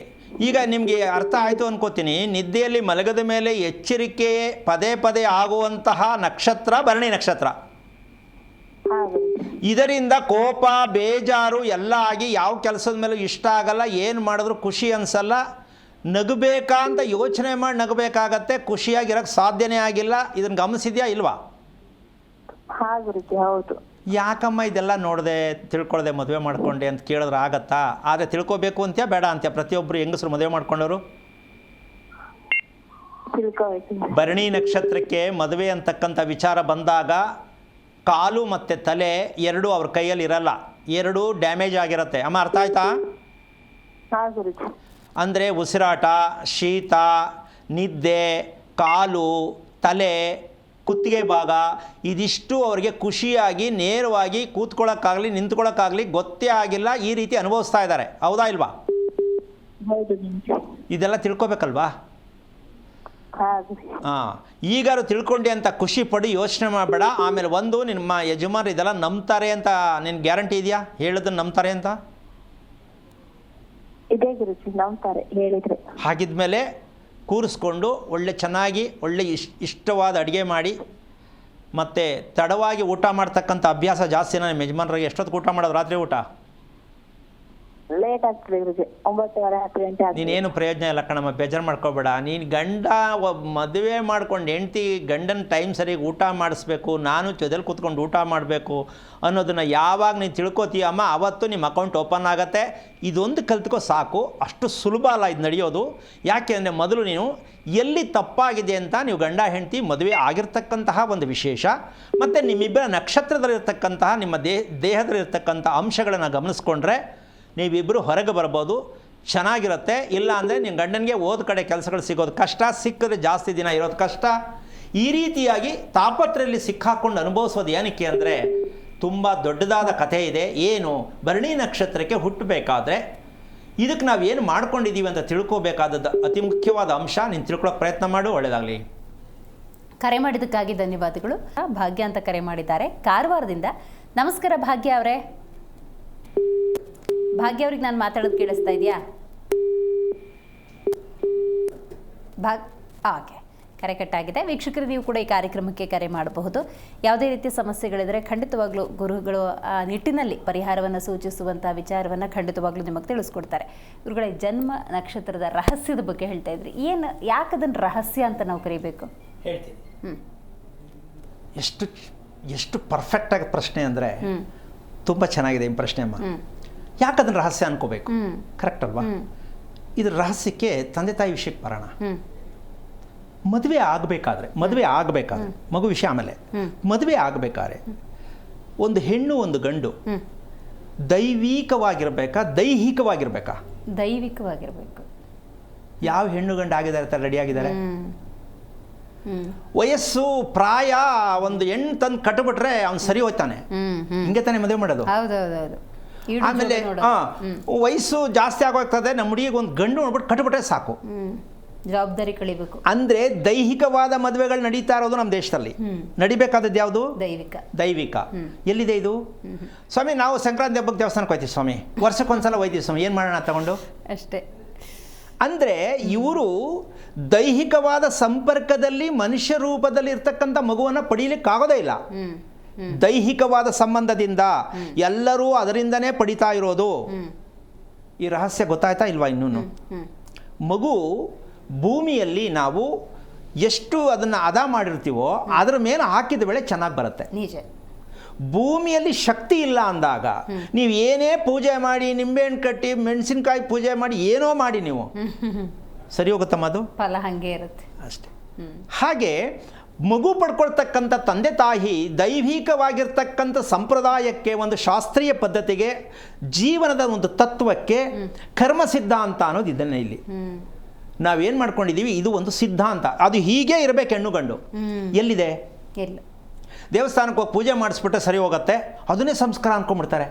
ಈಗ ನಿಮಗೆ ಅರ್ಥ ಆಯಿತು ಅನ್ಕೋತೀನಿ. ನಿದ್ದೆಯಲ್ಲಿ ಮಲಗದ ಮೇಲೆ ಎಚ್ಚರಿಕೆ ಪದೇ ಪದೇ ಆಗುವಂತಹ ನಕ್ಷತ್ರ ಭರಣಿ ನಕ್ಷತ್ರ. ಹಾ ಗುರುಜಿ. ಇದರಿಂದ ಕೋಪ ಬೇಜಾರು ಎಲ್ಲ ಆಗಿ ಯಾವ ಕೆಲಸದ ಮೇಲೂ ಇಷ್ಟ ಆಗಲ್ಲ, ಏನು ಮಾಡಿದ್ರು ಖುಷಿ ಅನಿಸಲ್ಲ, ನಗಬೇಕಾ ಅಂತ ಯೋಚನೆ ಮಾಡಿ ನಗಬೇಕಾಗತ್ತೆ, ಖುಷಿಯಾಗಿರೋಕ್ಕೆ ಸಾಧ್ಯನೇ ಆಗಿಲ್ಲ. ಇದನ್ನು ಗಮನಿಸಿದ್ಯಾ ಇಲ್ವಾ? ಹಾ ಗುರುಜಿ, ಹೌದು. ಯಾಕಮ್ಮ ಇದೆಲ್ಲ ನೋಡಿದೆ ತಿಳ್ಕೊಳ್ದೆ ಮದುವೆ ಮಾಡ್ಕೊಂಡೆ ಅಂತ ಕೇಳಿದ್ರೆ ಆಗತ್ತಾ? ಆದರೆ ತಿಳ್ಕೊಬೇಕು ಅಂತ್ಯಾ ಬೇಡ ಅಂತ್ಯಾ? ಪ್ರತಿಯೊಬ್ಬರು ಹೆಂಗಸರು ಮದುವೆ ಮಾಡ್ಕೊಂಡವರು ತಿಳ್ಕೋಬೇಕು. ಭರಣಿ ನಕ್ಷತ್ರಕ್ಕೆ ಮದುವೆ ಅಂತಕ್ಕಂಥ ವಿಚಾರ ಬಂದಾಗ ಕಾಲು ಮತ್ತು ತಲೆ ಎರಡೂ ಅವ್ರ ಕೈಯಲ್ಲಿ ಇರಲ್ಲ, ಎರಡೂ ಡ್ಯಾಮೇಜ್ ಆಗಿರುತ್ತೆ. ಅಮ್ಮ ಅರ್ಥ ಆಯ್ತಾ? ಹಾ ಗುರುಜಿ. ಅಂದರೆ ಉಸಿರಾಟ, ಶೀತ, ನಿದ್ದೆ, ಕಾಲು, ತಲೆ, ಕುತ್ತಿಗೆ ಭಾಗ ಇದಿಷ್ಟು ಅವರಿಗೆ ಖುಷಿಯಾಗಿ ನೇರವಾಗಿ ಕೂತ್ಕೊಳ್ಳೋಕ್ಕಾಗಲಿ ನಿಂತ್ಕೊಳ್ಳೋಕ್ಕಾಗಲಿ ಗೊತ್ತೇ ಆಗಿಲ್ಲ, ಈ ರೀತಿ ಅನುಭವಿಸ್ತಾ ಇದ್ದಾರೆ. ಹೌದಾ ಇಲ್ವಾ? ಹೌದು ಗುರುಜಿ. ಇದೆಲ್ಲ ತಿಳ್ಕೊಬೇಕಲ್ವಾ? ಹಾ ಗುರುಜಿ. ಹಾಂ, ಈಗಾರು ತಿಳ್ಕೊಂಡೆ ಅಂತ ಖುಷಿ ಪಡಿ, ಯೋಚನೆ ಮಾಡಬೇಡ. ಆಮೇಲೆ ಒಂದು, ನಿಮ್ಮ ಯಜಮಾನರು ಇದೆಲ್ಲ ನಂಬ್ತಾರೆ ಅಂತ ನಿನ್ನ ಗ್ಯಾರಂಟಿ ಇದೆಯಾ? ಹೇಳಿದ್ದನ್ನು ನಂಬ್ತಾರೆ ಅಂತ? ಇದೇ ಗುರುಜಿ, ನಂಬ್ತಾರೆ ಹೇಳಿದ್ರೆ. ಹಾಗಿದ್ಮೇಲೆ ಕೂರಿಸ್ಕೊಂಡು ಒಳ್ಳೆ ಚೆನ್ನಾಗಿ ಒಳ್ಳೆ ಇಷ್ಟವಾದ ಅಡುಗೆ ಮಾಡಿ, ಮತ್ತು ತಡವಾಗಿ ಊಟ ಮಾಡ್ತಕ್ಕಂಥ ಅಭ್ಯಾಸ ಜಾಸ್ತಿನ ನಿಮ್ಮ ಯಜಮಾನರಿಗೆ? ಎಷ್ಟೊತ್ತು ಊಟ ಮಾಡೋದು ರಾತ್ರಿ ಊಟ? ಲೇಟ್ ಆಗ್ತದೆ ಗುರುಜಿ, 9:30 10 ಗಂಟೆ ಆಗ್ತದೆ. ನೀನೇನು ಪ್ರಯೋಜನ ಇಲ್ಲ ಕಣಮ್ಮ, ಬೇಜಾರು ಮಾಡ್ಕೋಬೇಡ. ನೀನು ಗಂಡ ಮದುವೆ ಮಾಡ್ಕೊಂಡು ಹೆಂಡ್ತಿ ಗಂಡನ ಟೈಮ್ ಸರಿಗೆ ಊಟ ಮಾಡಿಸ್ಬೇಕು, ನಾನು ಜೊತೆಲಿ ಕೂತ್ಕೊಂಡು ಊಟ ಮಾಡಬೇಕು ಅನ್ನೋದನ್ನು ಯಾವಾಗ ನೀನು ತಿಳ್ಕೊತೀಯಮ್ಮ ಅವತ್ತು ನಿಮ್ಮ ಅಕೌಂಟ್ ಓಪನ್ ಆಗುತ್ತೆ. ಇದೊಂದು ಕಲ್ತ್ಕೋ ಸಾಕು, ಅಷ್ಟು ಸುಲಭ ಅಲ್ಲ ಇದು ನಡೆಯೋದು. ಯಾಕೆ ಅಂದರೆ ಮೊದಲು ನೀನು ಎಲ್ಲಿ ತಪ್ಪಾಗಿದೆ ಅಂತ ನೀವು ಗಂಡ ಹೆಂಡ್ತಿ ಮದುವೆ ಆಗಿರ್ತಕ್ಕಂತಹ ಒಂದು ವಿಶೇಷ, ಮತ್ತು ನಿಮ್ಮಿಬ್ಬರ ನಕ್ಷತ್ರದಲ್ಲಿರ್ತಕ್ಕಂತಹ ನಿಮ್ಮ ದೇಹದಲ್ಲಿರ್ತಕ್ಕಂಥ ಅಂಶಗಳನ್ನು ಗಮನಿಸ್ಕೊಂಡ್ರೆ ನೀವಿಬ್ಬರು ಹೊರಗೆ ಬರ್ಬೋದು, ಚೆನ್ನಾಗಿರುತ್ತೆ. ಇಲ್ಲ ಅಂದರೆ ನಿಮ್ಮ ಗಂಡನಿಗೆ ಓದ್ ಕಡೆ ಕೆಲಸಗಳು ಸಿಗೋದು ಕಷ್ಟ, ಸಿಕ್ಕಿದ್ರೆ ಜಾಸ್ತಿ ದಿನ ಇರೋದು ಕಷ್ಟ. ಈ ರೀತಿಯಾಗಿ ತಾಪತ್ರೆಯಲ್ಲಿ ಸಿಕ್ಕಾಕೊಂಡು ಅನುಭವಿಸೋದು ಏನಕ್ಕೆ ಅಂದರೆ ತುಂಬ ದೊಡ್ಡದಾದ ಕಥೆ ಇದೆ. ಏನು? ಭರಣಿ ನಕ್ಷತ್ರಕ್ಕೆ ಹುಟ್ಟಬೇಕಾದ್ರೆ ಇದಕ್ಕೆ ನಾವು ಏನು ಮಾಡ್ಕೊಂಡಿದ್ದೀವಿ ಅಂತ ತಿಳ್ಕೋಬೇಕಾದದ್ದು ಅತಿ ಮುಖ್ಯವಾದ ಅಂಶ. ನೀನು ತಿಳ್ಕೊಳ್ಳೋಕೆ ಪ್ರಯತ್ನ ಮಾಡು, ಒಳ್ಳೆಯದಾಗಲಿ. ಕರೆ ಮಾಡಿದ್ದಕ್ಕಾಗಿ ಧನ್ಯವಾದಗಳು. ಭಾಗ್ಯ ಅಂತ ಕರೆ ಮಾಡಿದ್ದಾರೆ ಕಾರವಾರದಿಂದ. ನಮಸ್ಕಾರ ಭಾಗ್ಯ ಅವರೇ. ಭಾಗ್ಯ ಅವ್ರಿಗೆ ನಾನು ಮಾತಾಡೋದು ಕೇಳಿಸ್ತಾ ಇದೆಯಾ? ಓಕೆ, ಕರೆ ಕಟ್ಟಾಗಿದೆ. ವೀಕ್ಷಕರು, ನೀವು ಕೂಡ ಈ ಕಾರ್ಯಕ್ರಮಕ್ಕೆ ಕರೆ ಮಾಡಬಹುದು. ಯಾವುದೇ ರೀತಿಯ ಸಮಸ್ಯೆಗಳಿದ್ರೆ ಖಂಡಿತವಾಗ್ಲೂ ಗುರುಗಳು ಆ ನಿಟ್ಟಿನಲ್ಲಿ ಪರಿಹಾರವನ್ನು ಸೂಚಿಸುವಂಥ ವಿಚಾರವನ್ನು ಖಂಡಿತವಾಗ್ಲೂ ನಿಮಗೆ ತಿಳಿಸ್ಕೊಡ್ತಾರೆ. ಗುರುಗಳ ಜನ್ಮ ನಕ್ಷತ್ರದ ರಹಸ್ಯದ ಬಗ್ಗೆ ಹೇಳ್ತಾ ಇದ್ರಿ, ಏನು ಯಾಕದನ್ನು ರಹಸ್ಯ ಅಂತ ನಾವು ಕರಿಬೇಕು? ಹೇಳ್ತೀನಿ. ಎಷ್ಟು ಪರ್ಫೆಕ್ಟಾಗಿ ಪ್ರಶ್ನೆ ಅಂದರೆ ತುಂಬ ಚೆನ್ನಾಗಿದೆ ಈ ಪ್ರಶ್ನೆ ಅಮ್ಮ. ಯಾಕದನ್ನು ರಹಸ್ಯ ಅನ್ಕೋಬೇಕು? ಕರೆಕ್ಟ್ ಅಲ್ವಾ? ಇದ್ರ ರಹಸ್ಯಕ್ಕೆ ತಂದೆ ತಾಯಿ ವಿಷಯಕ್ಕೆ ಬರೋಣ. ಮದುವೆ ಆಗಬೇಕಾದ್ರೆ ಮಗು ವಿಷಯ ಆಮೇಲೆ, ಮದುವೆ ಆಗಬೇಕಾದ್ರೆ ಒಂದು ಹೆಣ್ಣು ಒಂದು ಗಂಡು ದೈವಿಕವಾಗಿರ್ಬೇಕಾ ದೈಹಿಕವಾಗಿರ್ಬೇಕಾ? ದೈವಿಕವಾಗಿರ್ಬೇಕು. ಯಾವ ಹೆಣ್ಣು ಗಂಡು ಆಗಿದ್ದಾರೆ ರೆಡಿ ಆಗಿದ್ದಾರೆ? ವಯಸ್ಸು ಪ್ರಾಯ ಒಂದು ಹೆಣ್ಣು ತಂದು ಕಟ್ಟಿಬಿಟ್ರೆ ಅವ್ನು ಸರಿ ಹೋಗ್ತಾನೆ. ಹಿಂಗೆ ತಾನೇ ಮದುವೆ ಮಾಡೋದು. ಆಮೇಲೆ ವಯಸ್ಸು ಜಾಸ್ತಿ ಆಗೋಗ್ತದೆ, ನಮ್ಮ ಹುಡುಗಿಗೆ ಒಂದು ಗಂಡು ನೋಡ್ಬಿಟ್ಟು ಕಟ್ಟಿಬಿಟ್ರೆ ಸಾಕು, ಜವಾಬ್ದಾರಿ ಕಳಿಬೇಕು. ಅಂದ್ರೆ ದೈಹಿಕವಾದ ಮದುವೆಗಳು ನಡೀತಾ ಇರೋದು ನಮ್ಮ ದೇಶದಲ್ಲಿ. ನಡಿಬೇಕಾದದ್ದು ಯಾವುದು? ದೈವಿಕ. ಎಲ್ಲಿದೆ ಇದು? ಸ್ವಾಮಿ, ನಾವು ಸಂಕ್ರಾಂತಿ ಹಬ್ಬಕ್ಕೆ ದೇವಸ್ಥಾನಕ್ಕೆ ಹೋಗ್ತೀವಿ ಸ್ವಾಮಿ, ವರ್ಷಕ್ಕೊಂದ್ಸಲ ಹೋಗ್ತೀವಿ ಸ್ವಾಮಿ, ಏನು ಮಾಡೋಣ ತಗೊಂಡು ಅಷ್ಟೇ. ಅಂದರೆ ಇವರು ದೈಹಿಕವಾದ ಸಂಪರ್ಕದಲ್ಲಿ ಮನುಷ್ಯ ರೂಪದಲ್ಲಿ ಇರ್ತಕ್ಕಂಥ ಮಗುವನ್ನು ಪಡೀಲಿಕ್ಕಾಗೋದೇ ಇಲ್ಲ. ದೈಹಿಕವಾದ ಸಂಬಂಧದಿಂದ ಎಲ್ಲರೂ ಅದರಿಂದನೇ ಪಡಿತಾ ಇರೋದು. ಈ ರಹಸ್ಯ ಗೊತ್ತಾಯ್ತಾ ಇಲ್ವಾ? ಇನ್ನೂ ಮಗು ಭೂಮಿಯಲ್ಲಿ ನಾವು ಎಷ್ಟು ಅದನ್ನು ಹದ ಮಾಡಿರ್ತೀವೋ ಅದರ ಮೇಲೆ ಹಾಕಿದ ಬೆಳೆ ಚೆನ್ನಾಗಿ ಬರುತ್ತೆ. ನಿಜ. ಭೂಮಿಯಲ್ಲಿ ಶಕ್ತಿ ಇಲ್ಲ ಅಂದಾಗ ನೀವು ಏನೇ ಪೂಜೆ ಮಾಡಿ, ನಿಂಬೆಹಣ್ಣು ಕಟ್ಟಿ, ಮೆಣಸಿನ್ಕಾಯಿ ಪೂಜೆ ಮಾಡಿ, ಏನೋ ಮಾಡಿ ನೀವು ಸರಿ ಹೋಗುತ್ತಮ್ಮ, ಅದು ಫಲ ಹಾಗೆ ಇರುತ್ತೆ ಅಷ್ಟೇ. ಹಾಗೆ ಮಗು ಪಡ್ಕೊಳ್ತಕ್ಕಂಥ ತಂದೆ ತಾಯಿ ದೈವಿಕವಾಗಿರ್ತಕ್ಕಂಥ ಸಂಪ್ರದಾಯಕ್ಕೆ, ಒಂದು ಶಾಸ್ತ್ರೀಯ ಪದ್ಧತಿಗೆ, ಜೀವನದ ಒಂದು ತತ್ವಕ್ಕೆ ಕರ್ಮ ಸಿದ್ಧಾಂತ ಅನ್ನೋದು ಇದನ್ನೇ. ಇಲ್ಲಿ ನಾವೇನು ಮಾಡ್ಕೊಂಡಿದ್ದೀವಿ, ಇದು ಒಂದು ಸಿದ್ಧಾಂತ, ಅದು ಹೀಗೆ ಇರಬೇಕು ಹೆಣ್ಣು ಗಂಡು. ಎಲ್ಲಿದೆ? ಇಲ್ಲ. ದೇವಸ್ಥಾನಕ್ಕೆ ಹೋಗಿ ಪೂಜೆ ಮಾಡಿಸ್ಬಿಟ್ರೆ ಸರಿ ಹೋಗುತ್ತೆ, ಅದನ್ನೇ ಸಂಸ್ಕಾರ ಅಂದ್ಕೊಂಡ್ಬಿಡ್ತಾರೆ.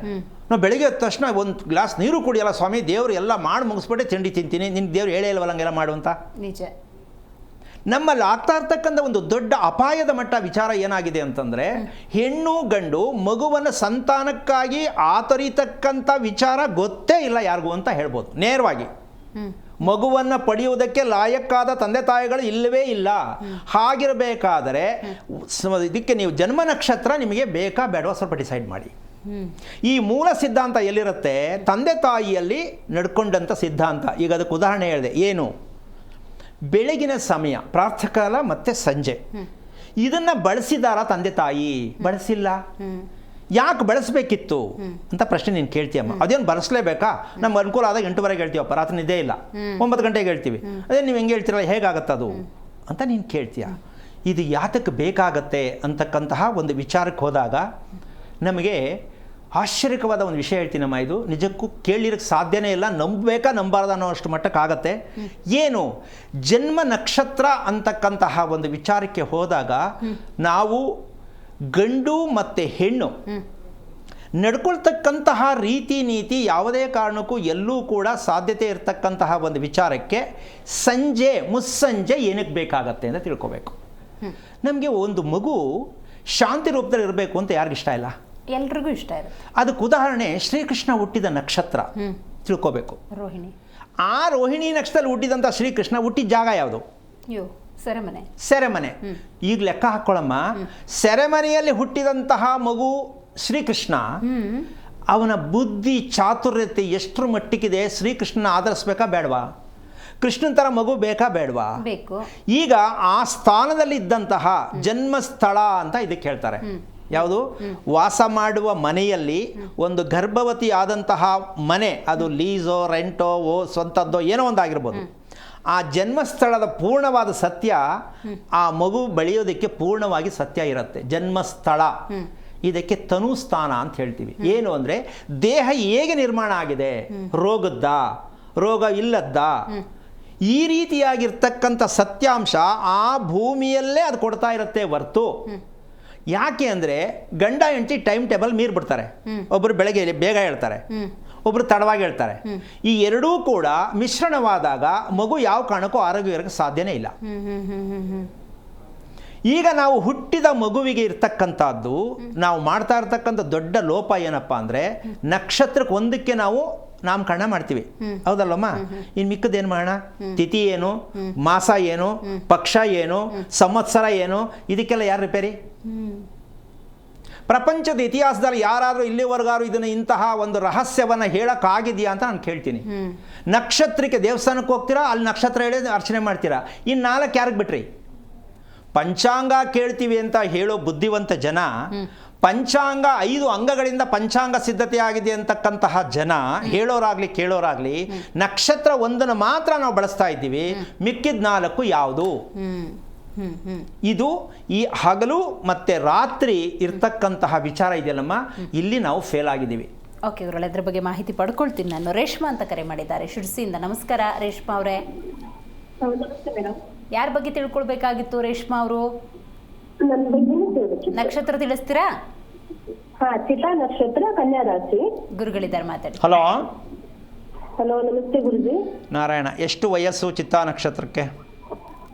ನಾವು ಬೆಳಿಗ್ಗೆ ಎದ್ದ ತಕ್ಷಣ ಒಂದು ಗ್ಲಾಸ್ ನೀರು ಕುಡಿಯಲ್ಲ ಸ್ವಾಮಿ, ದೇವರು ಎಲ್ಲ ಮಾಡಿ ಮುಗಿಸ್ಬಿಟ್ಟೆ ತಿಂಡಿ ತಿಂತೀನಿ, ನಿನ್ನ ದೇವ್ರು ಹೇಳೇ ಇಲ್ವಲ್ಲ ಹಂಗೆಲ್ಲ ಮಾಡುವಂತ. ನಿಜ. ನಮ್ಮಲ್ಲಿ ಆಗ್ತಾ ಇರ್ತಕ್ಕಂಥ ಒಂದು ದೊಡ್ಡ ಅಪಾಯದ ಮಟ್ಟ ವಿಚಾರ ಏನಾಗಿದೆ ಅಂತಂದರೆ, ಹೆಣ್ಣು ಗಂಡು ಮಗುವನ್ನು ಸಂತಾನಕ್ಕಾಗಿ ಆತರಿತಕ್ಕಂಥ ವಿಚಾರ ಗೊತ್ತೇ ಇಲ್ಲ ಯಾರಿಗೂ ಅಂತ ಹೇಳ್ಬೋದು ನೇರವಾಗಿ. ಮಗುವನ್ನು ಪಡೆಯುವುದಕ್ಕೆ ಲಾಯಕ್ಕಾದ ತಂದೆ ತಾಯಿಗಳು ಇಲ್ಲವೇ ಇಲ್ಲ. ಹಾಗಿರಬೇಕಾದರೆ ಇದಕ್ಕೆ ನೀವು ಜನ್ಮ ನಕ್ಷತ್ರ ನಿಮಗೆ ಬೇಕಾ ಬೇಡವಾ ಸ್ವಲ್ಪ ಡಿಸೈಡ್ ಮಾಡಿ. ಈ ಮೂಲ ಸಿದ್ಧಾಂತ ಎಲ್ಲಿರುತ್ತೆ? ತಂದೆ ತಾಯಿಯಲ್ಲಿ ನಡ್ಕೊಂಡಂಥ ಸಿದ್ಧಾಂತ. ಈಗ ಅದಕ್ಕೆ ಉದಾಹರಣೆ ಹೇಳಿದೆ. ಏನು? ಬೆಳಗಿನ ಸಮಯ ಪ್ರಾತಃಕಾಲ ಮತ್ತು ಸಂಜೆ ಇದನ್ನು ಬಳಸಿದಾರ ತಂದೆ ತಾಯಿ? ಬಳಸಿಲ್ಲ. ಯಾಕೆ ಬಳಸಬೇಕಿತ್ತು ಅಂತ ಪ್ರಶ್ನೆ ನೀನು ಕೇಳ್ತೀಯಮ್ಮ. ಅದೇನು ಬಳಸಲೇಬೇಕಾ? ನಮ್ಗೆ ಅನುಕೂಲ ಆದಾಗ 8:00ವರೆಗೆ ಹೇಳ್ತೀವಪ್ಪ, ರಾತ್ರಿ ನಿದ್ದೆ ಇಲ್ಲ, 9 ಗಂಟೆಗೆ ಹೇಳ್ತೀವಿ. ಅದೇ ನೀವು ಹೆಂಗೆ ಹೇಳ್ತೀರಲ್ಲ, ಹೇಗಾಗತ್ತದು ಅಂತ ನೀನು ಕೇಳ್ತೀಯ. ಇದು ಯಾತಕ್ಕೆ ಬೇಕಾಗತ್ತೆ ಅಂತಕ್ಕಂತಹ ಒಂದು ವಿಚಾರಕ್ಕೆ ಹೋದಾಗ ನಮಗೆ ಆಶ್ಚರ್ಯಕವಾದ ಒಂದು ವಿಷಯ ಹೇಳ್ತೀನಮ್ಮ. ಇದು ನಿಜಕ್ಕೂ ಕೇಳಿರೋಕ್ಕೆ ಸಾಧ್ಯನೇ ಇಲ್ಲ, ನಂಬಬೇಕಾ ನಂಬಾರ್ದ ಅನ್ನೋ ಅಷ್ಟು ಮಟ್ಟಕ್ಕಾಗತ್ತೆ. ಏನು? ಜನ್ಮ ನಕ್ಷತ್ರ ಅಂತಕ್ಕಂತಹ ಒಂದು ವಿಚಾರಕ್ಕೆ ಹೋದಾಗ ನಾವು ಗಂಡು ಮತ್ತು ಹೆಣ್ಣು ನಡ್ಕೊಳ್ತಕ್ಕಂತಹ ರೀತಿ ನೀತಿ ಯಾವುದೇ ಕಾರಣಕ್ಕೂ ಎಲ್ಲೂ ಕೂಡ ಸಾಧ್ಯತೆ ಇರತಕ್ಕಂತಹ ಒಂದು ವಿಚಾರಕ್ಕೆ ಮುಸ್ಸಂಜೆ ಏನಕ್ಕೆ ಬೇಕಾಗತ್ತೆ ಅಂತ ತಿಳ್ಕೊಬೇಕು. ನಮಗೆ ಒಂದು ಮಗು ಶಾಂತಿ ರೂಪದಲ್ಲಿ ಇರಬೇಕು ಅಂತ ಯಾರಿಗಿಷ್ಟ ಇಲ್ಲ? ಎಲ್ರಿಗೂ ಇಷ್ಟ ಇರುತ್ತೆ. ಅದಕ್ಕೆ ಉದಾಹರಣೆ ಶ್ರೀಕೃಷ್ಣ ಹುಟ್ಟಿದ ನಕ್ಷತ್ರ ತಿಳ್ಕೋಬೇಕು. ರೋಹಿಣಿ. ಆ ರೋಹಿಣಿ ನಕ್ಷತ್ರದಲ್ಲಿ ಹುಟ್ಟಿದಂಥ ಶ್ರೀಕೃಷ್ಣ ಹುಟ್ಟಿದ ಜಾಗ ಯಾವುದು? ಸೆರೆಮನೆ. ಈಗ ಲೆಕ್ಕ ಹಾಕ್ಕೊಳ್ಳಮ್ಮ, ಸೆರೆಮನೆಯಲ್ಲಿ ಹುಟ್ಟಿದಂತಹ ಮಗು ಶ್ರೀಕೃಷ್ಣ, ಅವನ ಬುದ್ಧಿ ಚಾತುರ್ಯತೆ ಎಷ್ಟರ ಮಟ್ಟಿಗಿದೆ? ಶ್ರೀಕೃಷ್ಣನ ಆಧರಿಸ್ಬೇಕಾ ಬೇಡವಾ? ಕೃಷ್ಣನ ಥರ ಮಗು ಬೇಕಾ ಬೇಡವಾ? ಬೇಕು. ಈಗ ಆ ಸ್ಥಾನದಲ್ಲಿ ಇದ್ದಂತಹ ಜನ್ಮಸ್ಥಳ ಅಂತ ಇದಕ್ಕೆ ಹೇಳ್ತಾರೆ. ಯಾವುದು? ವಾಸ ಮಾಡುವ ಮನೆಯಲ್ಲಿ ಒಂದು ಗರ್ಭವತಿ ಆದಂತಹ ಮನೆ, ಅದು ಲೀಸೋ ರೆಂಟೋ ಸ್ವಂತದ್ದೋ ಏನೋ ಒಂದು ಆಗಿರ್ಬೋದು. ಆ ಜನ್ಮಸ್ಥಳದ ಪೂರ್ಣವಾದ ಸತ್ಯ ಆ ಮಗು ಬೆಳೆಯೋದಕ್ಕೆ ಪೂರ್ಣವಾಗಿ ಸತ್ಯ ಇರುತ್ತೆ. ಜನ್ಮಸ್ಥಳ ಇದಕ್ಕೆ ತನುಸ್ಥಾನ ಅಂತ ಹೇಳ್ತೀವಿ. ಏನು ಅಂದರೆ ದೇಹ ಹೇಗೆ ನಿರ್ಮಾಣ ಆಗಿದೆ, ರೋಗ ಇಲ್ಲದ್ದ, ಈ ರೀತಿಯಾಗಿರ್ತಕ್ಕಂಥ ಸತ್ಯಾಂಶ ಆ ಭೂಮಿಯಲ್ಲೇ ಅದು ಕೊಡ್ತಾ ಇರುತ್ತೆ ಹೊರ್ತು. ಯಾಕೆ ಅಂದರೆ ಗಂಡ ಹೆಂಡತಿ ಟೈಮ್ ಟೇಬಲ್ ಮೀರ್ಬಿಡ್ತಾರೆ. ಒಬ್ಬರು ಬೆಳಗ್ಗೆ ಬೇಗ ಹೇಳ್ತಾರೆ, ಒಬ್ಬರು ತಡವಾಗಿ ಹೇಳ್ತಾರೆ. ಈ ಎರಡೂ ಕೂಡ ಮಿಶ್ರಣವಾದಾಗ ಮಗು ಯಾವ ಕಾರಣಕ್ಕೂ ಆರೋಗ್ಯ ಇರೋಕ್ಕೆ ಸಾಧ್ಯನೇ ಇಲ್ಲ. ಈಗ ನಾವು ಹುಟ್ಟಿದ ಮಗುವಿಗೆ ಇರ್ತಕ್ಕಂಥದ್ದು ನಾವು ಮಾಡ್ತಾ ಇರ್ತಕ್ಕಂಥ ದೊಡ್ಡ ಲೋಪ ಏನಪ್ಪ ಅಂದರೆ, ನಕ್ಷತ್ರಕ್ಕೆ ಒಂದಕ್ಕೆ ನಾವು ನಾಮಕರಣ ಮಾಡ್ತೀವಿ, ಹೌದಲ್ಲಮ್ಮ? ಇನ್ನು ಮಿಕ್ಕದೇನು ಮಾಡೋಣ? ತಿಥಿ ಏನು, ಮಾಸ ಏನು, ಪಕ್ಷ ಏನು, ಸಂವತ್ಸರ ಏನು, ಇದಕ್ಕೆಲ್ಲ ಯಾರು ರಿಪೇರಿ? ಪ್ರಪಂಚದ ಇತಿಹಾಸದಲ್ಲಿ ಯಾರಾದರೂ ಇಲ್ಲಿವರೆಗಾರು ಇದನ್ನು ಇಂತಹ ಒಂದು ರಹಸ್ಯವನ್ನು ಹೇಳೋಕ್ಕಾಗಿದೆಯಾ ಅಂತ ನಾನು ಕೇಳ್ತೀನಿ. ನಕ್ಷತ್ರಕ್ಕೆ ದೇವಸ್ಥಾನಕ್ಕೆ ಹೋಗ್ತೀರಾ, ಅಲ್ಲಿ ನಕ್ಷತ್ರ ಹೇಳಿ ಅರ್ಚನೆ ಮಾಡ್ತೀರಾ. ಇನ್ನು 4 ಯಾರಿಗೆ ಬಿಟ್ರಿ? ಪಂಚಾಂಗ ಕೇಳ್ತೀವಿ ಅಂತ ಹೇಳೋ ಬುದ್ಧಿವಂತ ಜನ, ಪಂಚಾಂಗ 5 ಅಂಗಗಳಿಂದ ಪಂಚಾಂಗ ಸಿದ್ಧತೆ ಆಗಿದೆ ಅಂತಕ್ಕಂತಹ ಜನ ಹೇಳೋರಾಗ್ಲಿ ಕೇಳೋರಾಗ್ಲಿ, ನಕ್ಷತ್ರ ಒಂದನ್ನು ಮಾತ್ರ ನಾವು ಬಳಸ್ತಾ ಇದ್ದೀವಿ, ಮಿಕ್ಕಿದ 4 ಯಾವುದು? ಇದು ಈ ಹಗಲು ಮತ್ತೆ ರಾತ್ರಿ ಇರ್ತಕ್ಕಂತಹ ವಿಚಾರ ಇದೆಯಲ್ಲಮ್ಮ, ಇಲ್ಲಿ ನಾವು ಫೇಲ್ ಆಗಿದ್ದೀವಿ. ಓಕೆ ಗುರುಗಳೇ, ಇದ್ರ ಬಗ್ಗೆ ಮಾಹಿತಿ ಪಡ್ಕೊಳ್ತೀನಿ ನಾನು. ರೇಷ್ಮಾ ಅಂತ ಕರೆ ಮಾಡಿದ್ದಾರೆ ಶಿರ್ಸಿಯಿಂದ. ನಮಸ್ಕಾರ ರೇಷ್ಮಾ ಅವರೇ. ಯಾರ ಬಗ್ಗೆ ತಿಳ್ಕೊಳ್ಬೇಕಾಗಿತ್ತು ರೇಷ್ಮಾ ಅವರು? ನಕ್ಷತ್ರ ತಿಳಿಸ್ತೀರಾ? ಚಿತಾ ನಕ್ಷತ್ರ, ಕನ್ಯಾ ರಾಶಿ. ಗುರುಗಳಿದ್ದಾರೆ, ಮಾತಾಡಿ. ಹಲೋ. ನಮಸ್ತೆ ಗುರುಜಿ. ನಾರಾಯಣ. ಎಷ್ಟು ವಯಸ್ಸು ಚಿತ್ತಾ ನಕ್ಷತ್ರಕ್ಕೆ?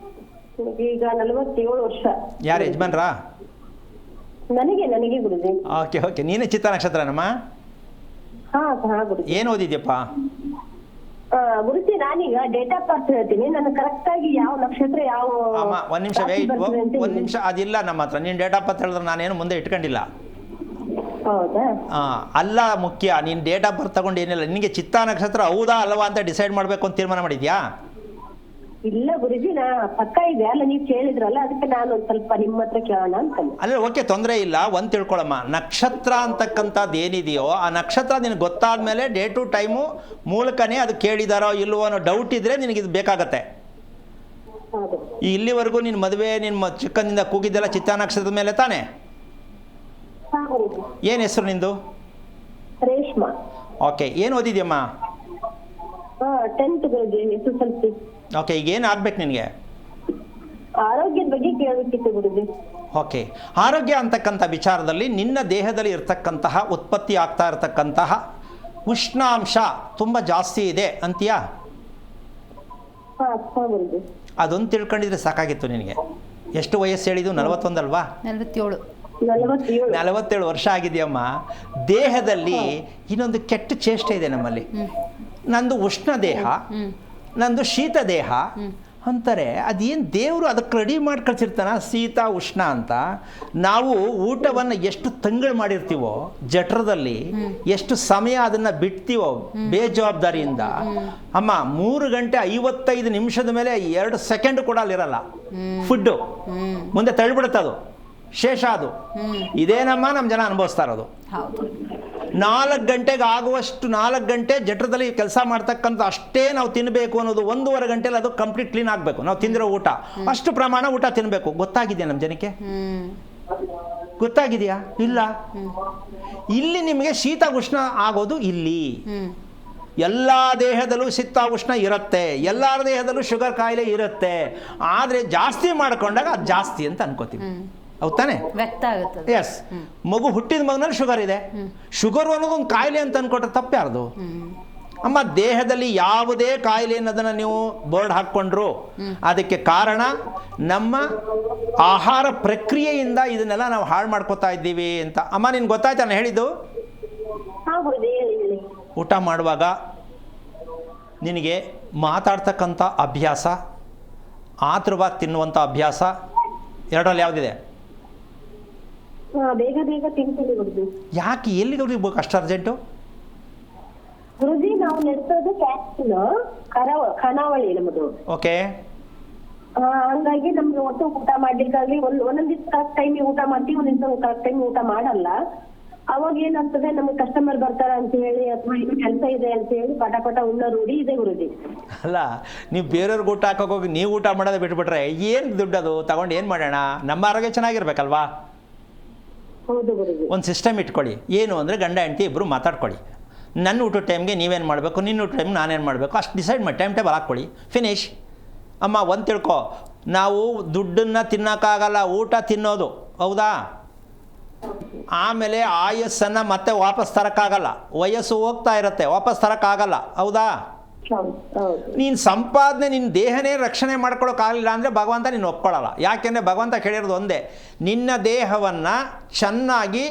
ಈಗ 47 ವರ್ಷ. ಯಾರು ಯಜಮಾನ್ರಾ? ನನಗೆ ಗುರುಜಿ. ಓಕೆ. ನೀನೇ ಚಿತ್ತಾ ನಕ್ಷತ್ರನಮ್ಮ? ಹಾ ಗುರುಜಿ. ಏನು ಓದಿದ್ಯಪ್ಪ? ಗುರುಜಿ, ನಾನೀಗ ಡೇಟ್ ಆಫ್ ಬರ್ತ್ ಹೇಳ್ತೀನಿ. ನಾನು ಕರೆಕ್ಟ್ ಆಗಿ ಯಾವ ನಕ್ಷತ್ರ ಯಾವ ಅಮ್ಮ ಒಂದ್ ನಿಮಿಷ ಅದಿಲ್ಲ ನಮ್ಮ ಹತ್ರ. ನೀನು ಡೇಟ್ ಆಫ್ ಬರ್ತ್ ಹೇಳಿದ್ರೆ ನಾನೇನು ಮುಂದೆ ಇಟ್ಕೊಂಡಿಲ್ಲ. ಹೌದಾ? ಅಲ್ಲ ಮುಖ್ಯ, ನೀನು ಡೇಟ್ ಆಫ್ ಬರ್ತ್ ತಗೊಂಡು ಏನಿಲ್ಲ. ನಿನಗೆ ಚಿತ್ತಾ ನಕ್ಷತ್ರ ಹೌದಾ ಅಲ್ವಾ ಅಂತ ಡಿಸೈಡ್ ಮಾಡಬೇಕು ಅಂತ ತೀರ್ಮಾನ ಮಾಡಿದ್ಯಾ? ಇಲ್ಲ ಗುರುಜಿ, ನಾ ಪಕ್ಕ ಇದೆ ಅಲ್ಲ, ನೀವು ಕೇಳಿದ್ರಲ್ಲ, ಅದಕ್ಕೆ ನಾನು ಒಂದ್ ಸ್ವಲ್ಪ ನಿಮ್ಮ ಹತ್ರ ಕೇಳೋಣ ಅಂತ. ಅಲ್ಲ, ಓಕೆ, ತೊಂದರೆ ಇಲ್ಲ. ಒಂದು ತಿಳ್ಕೊಳಮ್ಮ, ನಕ್ಷತ್ರ ಅಂತಕ್ಕಂಥದ್ದು ಏನಿದೆಯೋ ಆ ನಕ್ಷತ್ರ ನಿನಗೆ ಗೊತ್ತಾದ್ಮೇಲೆ ಡೇ ಟು ಟೈಮು ಮೂಲಕನೇ ಅದು ಕೇಳಿದಾರೋ ಇಲ್ವೋ ಅನ್ನೋ ಡೌಟ್ ಇದ್ರೆ ನಿನಗೆ ಇದು ಬೇಕಾಗತ್ತೆ. ಈ ಇಲ್ಲಿವರೆಗೂ ನಿನ್ನ ಮದುವೆ ನಿಮ್ಮ ಚಿಕ್ಕಂದಿಂದ ಕೂಗಿದ್ದೆಲ್ಲ ಚಿತ್ತಾ ನಕ್ಷತ್ರದ ಮೇಲೆ ತಾನೇ? ಏನು ಹೆಸರು ನಿಂದು? ರೇಷ್ಮಾ. ಓಕೆ. ಏನು ಓದಿದ್ಯಮ್ಮ? 10th ಗುರುಜಿ, SSLC. ಓಕೆ. ಈಗ ಏನು ಆಗ್ಬೇಕು ನಿನಗೆ? ಆರೋಗ್ಯದ ಬಗ್ಗೆ ಕೇಳಬೇಕಿತ್ತು ಗುರುಜಿ. ಓಕೆ, ಆರೋಗ್ಯ ಅಂತಕ್ಕಂಥ ವಿಚಾರದಲ್ಲಿ ನಿನ್ನ ದೇಹದಲ್ಲಿ ಇರ್ತಕ್ಕಂತಹ ಉತ್ಪತ್ತಿ ಆಗ್ತಾ ಇರತಕ್ಕಂತಹ ಉಷ್ಣಾಂಶ ತುಂಬ ಜಾಸ್ತಿ ಇದೆ ಅಂತೀಯಾ? ಹಾ ಗುರುಜಿ. ಅದೊಂದು ತಿಳ್ಕೊಂಡಿದ್ರೆ ಸಾಕಾಗಿತ್ತು ನಿನಗೆ. ಎಷ್ಟು ವಯಸ್ಸು ಹೇಳಿದ್ದು? 41 ಅಲ್ವಾ? 47. 47 ವರ್ಷ ಆಗಿದೆಯಮ್ಮ. ದೇಹದಲ್ಲಿ ಇನ್ನೊಂದು ಕೆಟ್ಟ ಚೇಷ್ಟೆ ಇದೆ ನಮ್ಮಲ್ಲಿ. ನಂದು ಉಷ್ಣ ದೇಹ, ನಂದು ಶೀತ ದೇಹ ಅಂತಾರೆ. ಅದೇನು ದೇವರು ಅದಕ್ಕೆ ರೆಡಿ ಮಾಡಿ ಕಳಿಸಿರ್ತಾನ, ಶೀತ ಉಷ್ಣ ಅಂತ. ನಾವು ಊಟವನ್ನು ಎಷ್ಟು ತಂಗಳು ಮಾಡಿರ್ತೀವೋ ಜಠರದಲ್ಲಿ, ಎಷ್ಟು ಸಮಯ ಅದನ್ನು ಬಿಡ್ತೀವೋ ಬೇಜವಾಬ್ದಾರಿಯಿಂದ, ಅಮ್ಮ 3 ಗಂಟೆ 55 ನಿಮಿಷದ ಮೇಲೆ 2 ಸೆಕೆಂಡ್ ಕೂಡ ಅಲ್ಲಿರಲ್ಲ ಫುಡ್ಡು. ಮುಂದೆ ತಳ್ಳಿಬಿಡುತ್ತೆ ಅದು, ಶೇಷ ಅದು. ಇದೇನಮ್ಮ ನಮ್ಮ ಜನ ಅನುಭವಿಸ್ತಾ ಇರೋದು. 4 ಗಂಟೆಗೆ ಆಗುವಷ್ಟು 4 ಗಂಟೆ ಜಠರದಲ್ಲಿ ಕೆಲಸ ಮಾಡ್ತಕ್ಕಂಥ ಅಷ್ಟೇ ನಾವು ತಿನ್ನಬೇಕು ಅನ್ನೋದು. 1.5 ಗಂಟೆಲಿ ಅದು ಕಂಪ್ಲೀಟ್ ಕ್ಲೀನ್ ಆಗಬೇಕು. ನಾವು ತಿಂದಿರೋ ಊಟ ಅಷ್ಟು ಪ್ರಮಾಣ ಊಟ ತಿನ್ನಬೇಕು. ಗೊತ್ತಾಗಿದೆಯಾ ನಮ್ಮ ಜನಕ್ಕೆ? ಗೊತ್ತಾಗಿದೆಯಾ? ಇಲ್ಲ. ಇಲ್ಲಿ ನಿಮಗೆ ಶೀತ ಉಷ್ಣ ಆಗೋದು ಇಲ್ಲಿ. ಎಲ್ಲ ದೇಹದಲ್ಲೂ ಶೀತ ಉಷ್ಣ ಇರುತ್ತೆ, ಎಲ್ಲರ ದೇಹದಲ್ಲೂ ಶುಗರ್ ಕಾಯಿಲೆ ಇರುತ್ತೆ. ಆದರೆ ಜಾಸ್ತಿ ಮಾಡ್ಕೊಂಡಾಗ ಅದು ಜಾಸ್ತಿ ಅಂತ ಅನ್ಕೋತೀವಿ. ಹೌದು ತಾನೆ? ವ್ಯಕ್ತ ಆಗುತ್ತೆ. ಎಸ್. ಮಗು ಹುಟ್ಟಿದ ಮಗುನಲ್ಲಿ ಶುಗರ್ ಇದೆ, ಶುಗರ್ ಅನ್ನೋದು ಒಂದು ಕಾಯಿಲೆ ಅಂತ ಅನ್ಕೊಟ್ರೆ ತಪ್ಪ್ಯಾರ್ದು? ಅಮ್ಮ, ದೇಹದಲ್ಲಿ ಯಾವುದೇ ಕಾಯಿಲೆ ಅನ್ನೋದನ್ನು ನೀವು ಬೋರ್ಡ್ ಹಾಕ್ಕೊಂಡ್ರು ಅದಕ್ಕೆ ಕಾರಣ ನಮ್ಮ ಆಹಾರ ಪ್ರಕ್ರಿಯೆಯಿಂದ ಇದನ್ನೆಲ್ಲ ನಾವು ಹಾಳು ಮಾಡ್ಕೋತಾ ಇದ್ದೀವಿ ಅಂತ. ಅಮ್ಮ, ನಿನ್ಗೆ ಗೊತ್ತಾಯ್ತು ನಾನು ಹೇಳಿದ್ದು? ಊಟ ಮಾಡುವಾಗ ನಿನಗೆ ಮಾತಾಡ್ತಕ್ಕಂಥ ಅಭ್ಯಾಸ, ಆತುರವಾಗಿ ತಿನ್ನುವಂಥ ಅಭ್ಯಾಸ, ಎರಡರಲ್ಲಿ ಯಾವುದಿದೆ? ಬೇಗ ಬೇಗ ತಿಂತೀನಿ ಗುರುಜಿ. ಯಾಕೆ? ಎಲ್ಲಿಗೆ ಹೋಗ್ಬೇಕು ಅಷ್ಟು ಅರ್ಜೆಂಟು? ಗುರುಜಿ, ನಾವು ನೆಡ್ಸೋದು ಕ್ಯಾಸ್ಟಿನ ಖಾನಾವಳಿ ನಮ್ಮದು. ಓಕೆ. ಹಂಗಾಗಿ ನಮ್ಗೆ ಒಟ್ಟು ಊಟ ಮಾಡ್ಲಿಕ್ಕಾಗ್ಲಿ ಒಂದೊಂದ್ ದಿವ್ಸ ಕರೆಕ್ಟ್ ಟೈಮಿಗೆ ಊಟ ಮಾಡ್ತೀವಿ, ಒಂದೊಂದ್ ದಿವಸ ಕರೆಕ್ಟ್ ಟೈಮಿಗೆ ಊಟ ಮಾಡಲ್ಲ. ಅವಾಗ ಏನಾಗ್ತದೆ, ನಮ್ಗೆ ಕಸ್ಟಮರ್ ಬರ್ತಾರ ಅಂತ ಹೇಳಿ ಅಥವಾ ಇದು ಕೆಲಸ ಇದೆ ಅಂತ ಹೇಳಿ ಪಟ ಉಣ್ಣ ರೂಢಿ ಇದೆ ಗುರುಜಿ. ಅಲ್ಲ, ನೀವು ಬೇರೆಯವ್ರಿಗೆ ಊಟ ಹಾಕೋಕೆ ಹೋಗಿ ನೀವು ಊಟ ಮಾಡೋದು ಬಿಟ್ಬಿಟ್ರೆ ಏನು ದುಡ್ಡದು ತಗೊಂಡು ಏನು ಮಾಡೋಣ? ನಮ್ಮ ಆರೋಗ್ಯ ಚೆನ್ನಾಗಿರ್ಬೇಕಲ್ವಾ? ಹೌದು ಗುರುಜಿ. ಒಂದು ಸಿಸ್ಟಮ್ ಇಟ್ಕೊಳ್ಳಿ. ಏನು ಅಂದರೆ ಗಂಡ ಹೆಂಡತಿ ಇಬ್ಬರು ಮಾತಾಡ್ಕೊಳ್ಳಿ. ನನ್ನ ಊಟದ ಟೈಮ್ಗೆ ನೀವೇನು ಮಾಡಬೇಕು, ನಿನ್ನ ಊಟ ಟೈಮ್ಗೆ ನಾನೇನು ಮಾಡಬೇಕು ಅಷ್ಟು ಡಿಸೈಡ್ ಮಾಡಿ ಟೈಮ್ ಟೇಬಲ್ ಹಾಕ್ಕೊಳ್ಳಿ. ಫಿನಿಶ್. ಅಮ್ಮ, ಒಂದು ತಿಳ್ಕೊ, ನಾವು ದುಡ್ಡನ್ನು ತಿನ್ನೋಕ್ಕಾಗಲ್ಲ, ಊಟ ತಿನ್ನೋದು. ಹೌದಾ? ಆಮೇಲೆ ಆಯಸ್ಸನ್ನು ಮತ್ತೆ ವಾಪಸ್ ತರೋಕ್ಕಾಗಲ್ಲ. ವಯಸ್ಸು ಹೋಗ್ತಾ ಇರುತ್ತೆ, ವಾಪಸ್ ತರೋಕ್ಕಾಗಲ್ಲ. ಹೌದಾ? ನೀನು ಸಂಪಾದನೆ, ನಿನ್ನ ದೇಹನೇ ರಕ್ಷಣೆ ಮಾಡ್ಕೊಳ್ಳೋಕ್ಕಾಗಲಿಲ್ಲ ಅಂದರೆ ಭಗವಂತ ನೀನು ಒಪ್ಕೊಳ್ಳಲ್ಲ. ಯಾಕೆಂದರೆ ಭಗವಂತ ಕೇಳಿರೋದು ಒಂದೇ, ನಿನ್ನ ದೇಹವನ್ನು ಚೆನ್ನಾಗಿ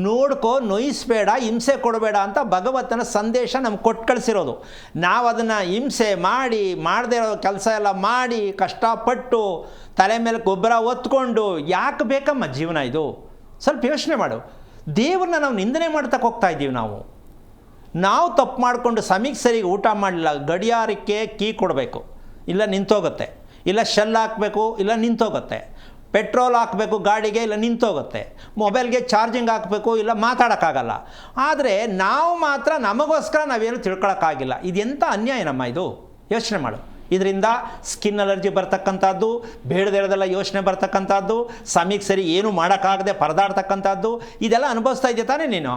ನೋಡ್ಕೋ, ನೋಯಿಸಬೇಡ, ಹಿಂಸೆ ಕೊಡಬೇಡ ಅಂತ ಭಗವಂತನ ಸಂದೇಶ ನಮ್ಗೆ ಕೊಟ್ಟು ಕಳಿಸಿರೋದು. ನಾವು ಅದನ್ನು ಹಿಂಸೆ ಮಾಡಿ, ಮಾಡದೇ ಇರೋ ಕೆಲಸ ಎಲ್ಲ ಮಾಡಿ, ಕಷ್ಟಪಟ್ಟು ತಲೆ ಮೇಲೆ ಗೊಬ್ಬರ ಒತ್ಕೊಂಡು ಯಾಕೆ ಬೇಕಮ್ಮ ಜೀವನ ಇದು? ಸ್ವಲ್ಪ ಯೋಚನೆ ಮಾಡು. ದೇವ್ರನ್ನ ನಾವು ನಿಂದನೆ ಮಾಡ್ತಕ್ಕೆ ಹೋಗ್ತಾ ಇದ್ದೀವಿ. ನಾವು ತಪ್ಪು ಮಾಡಿಕೊಂಡು ಸಮಯಕ್ಕೆ ಸರಿಗೆ ಊಟ ಮಾಡಲಿಲ್ಲ, ಗಡಿಯಾರಕ್ಕೆ ಕೀ ಕೊಡಬೇಕು, ಇಲ್ಲ ನಿಂತೋಗುತ್ತೆ. ಇಲ್ಲ ಶೆಲ್ ಹಾಕಬೇಕು, ಇಲ್ಲ ನಿಂತೋಗುತ್ತೆ. ಪೆಟ್ರೋಲ್ ಹಾಕಬೇಕು ಗಾಡಿಗೆ, ಇಲ್ಲ ನಿಂತೋಗುತ್ತೆ. ಮೊಬೈಲ್ಗೆ ಚಾರ್ಜಿಂಗ್ ಹಾಕಬೇಕು, ಇಲ್ಲ ಮಾತಾಡೋಕ್ಕಾಗಲ್ಲ. ಆದರೆ ನಾವು ಮಾತ್ರ ನಮಗೋಸ್ಕರ ನಾವೇನು ತಿಳ್ಕೊಳಕ್ಕಾಗಿಲ್ಲ. ಇದೆಂಥ ಅನ್ಯಾಯ ನಮ್ಮ ಇದು? ಯೋಚನೆ ಮಾಡು. ಇದರಿಂದ ಸ್ಕಿನ್ ಅಲರ್ಜಿ ಬರ್ತಕ್ಕಂಥದ್ದು, ಬೇಡದಿರೋದೆಲ್ಲ ಯೋಚನೆ ಬರ್ತಕ್ಕಂಥದ್ದು, ಸಮಯಕ್ಕೆ ಸರಿ ಏನು ಮಾಡೋಕ್ಕಾಗದೆ ಪರದಾಡ್ತಕ್ಕಂಥದ್ದು, ಇದೆಲ್ಲ ಅನುಭವಿಸ್ತಾ ಇದೆಯಾ ತಾನೇ ನೀನು?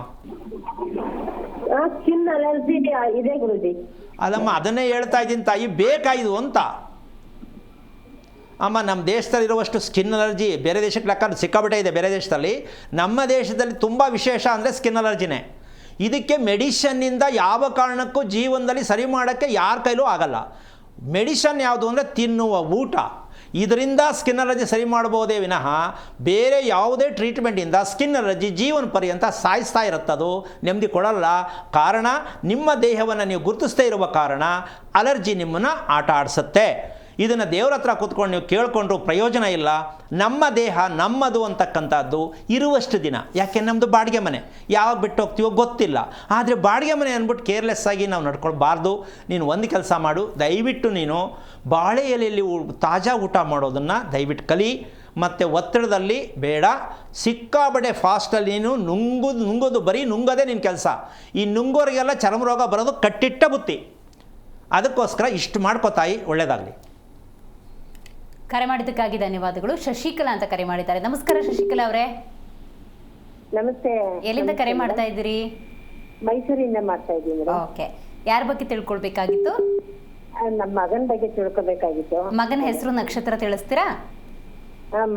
ಸ್ಕಿನ್ ಅಲರ್ಜಿ ಇದೆ ಗುರುಜಿ. ಅಲ್ಲಮ್ಮ, ಅದನ್ನೇ ಹೇಳ್ತಾ ಇದ್ದೀನಿ ತಾಯಿ, ಬೇಕಾಯಿದು ಅಂತ. ಅಮ್ಮ, ನಮ್ಮ ದೇಶದಲ್ಲಿರುವಷ್ಟು ಸ್ಕಿನ್ ಅಲರ್ಜಿ ಬೇರೆ ದೇಶಕ್ಕೆ ಲೆಕ್ಕ ಸಿಕ್ಕಾಬಿಟ್ಟೆ ಇದೆ ಬೇರೆ ದೇಶದಲ್ಲಿ. ನಮ್ಮ ದೇಶದಲ್ಲಿ ತುಂಬ ವಿಶೇಷ ಅಂದರೆ ಸ್ಕಿನ್ ಅಲರ್ಜಿನೇ. ಇದಕ್ಕೆ ಮೆಡಿಷನ್ನಿಂದ ಯಾವ ಕಾರಣಕ್ಕೂ ಜೀವನದಲ್ಲಿ ಸರಿ ಮಾಡೋಕ್ಕೆ ಯಾರ ಕೈಲೂ ಆಗಲ್ಲ. ಮೆಡಿಷನ್ ಯಾವುದು ಅಂದರೆ ತಿನ್ನುವ ಊಟ. ಇದರಿಂದ ಸ್ಕಿನ್ ಅಲರ್ಜಿ ಸರಿ ಮಾಡ್ಬೋದೇ ವಿನಃ ಬೇರೆ ಯಾವುದೇ ಟ್ರೀಟ್ಮೆಂಟಿಂದ ಸ್ಕಿನ್ ಅಲರ್ಜಿ ಜೀವನ ಪರ್ಯಂತ ಸಾಯಿಸ್ತಾ ಇರುತ್ತದು, ನೆಮ್ಮದಿ ಕೊಡಲ್ಲ. ಕಾರಣ, ನಿಮ್ಮ ದೇಹವನ್ನು ನೀವು ಗುರುತಿಸ್ದೇ ಇರುವ ಕಾರಣ ಅಲರ್ಜಿ ನಿಮ್ಮನ್ನು ಆಟ ಆಡಿಸುತ್ತೆ. ಇದನ್ನು ದೇವ್ರ ಹತ್ರ ಕೂತ್ಕೊಂಡು ನೀವು ಕೇಳಿಕೊಂಡ್ರೂ ಪ್ರಯೋಜನ ಇಲ್ಲ. ನಮ್ಮ ದೇಹ ನಮ್ಮದು ಅಂತಕ್ಕಂಥದ್ದು ಇರುವಷ್ಟು ದಿನ. ಯಾಕೆ? ನಮ್ಮದು ಬಾಡಿಗೆ ಮನೆ, ಯಾವಾಗ ಬಿಟ್ಟು ಹೋಗ್ತೀವೋ ಗೊತ್ತಿಲ್ಲ. ಆದರೆ ಬಾಡಿಗೆ ಮನೆ ಅಂದ್ಬಿಟ್ಟು ಕೇರ್ಲೆಸ್ ಆಗಿ ನಾವು ನಡ್ಕೊಳ್ಬಾರ್ದು. ನೀನು ಒಂದು ಕೆಲಸ ಮಾಡು, ದಯವಿಟ್ಟು ನೀನು ಬಾಳೆ ಎಲೆಯಲ್ಲಿ ತಾಜಾ ಊಟ ಮಾಡೋದನ್ನು ದಯವಿಟ್ಟು ಕಲಿ. ಮತ್ತು ಒತ್ತಡದಲ್ಲಿ ಬೇಡ, ಸಿಕ್ಕಾಬಡೆ ಫಾಸ್ಟಲ್ಲಿ ನೀನು ನುಂಗೋದು ಬರೀ ನುಂಗೋದೇ ನಿನ್ನ ಕೆಲಸ. ಈ ನುಂಗೋರಿಗೆಲ್ಲ ಚರ್ಮ ರೋಗ ಬರೋದು ಕಟ್ಟಿಟ್ಟ ಬುತ್ತಿ. ಅದಕ್ಕೋಸ್ಕರ ಇಷ್ಟು ಮಾಡ್ಕೋತಾಯಿ, ಒಳ್ಳೆಯದಾಗಲಿ. ಕರೆ ಮಾಡಿದ್ದಕ್ಕಾಗಿ ಧನ್ಯವಾದಗಳು. ಶಶಿಕಲಾ ಅಂತ ಕರೆ ಮಾಡಿದ್ದಾರೆ. ನಮಸ್ಕಾರ ಶಶಿಕಲಾ ಅವರೇ. ನಮಸ್ತೆ. ಎಲ್ಲಿಂದ ಕರೆ ಮಾಡ್ತಾ ಇದ್ದೀರಿ? ಮೈಸೂರಿಂದ ಮಾಡ್ತಾ ಇದ್ದೀನಿ. ಓಕೆ, ಯಾರ ಬಗ್ಗೆ ನಮ್ಮ ಮಗನ ಬಗ್ಗೆ ತಿಳ್ಕೊಬೇಕಾಗಿತ್ತು. ಮಗನ ಹೆಸರು, ನಕ್ಷತ್ರ ತಿಳಿಸ್ತೀರಾ?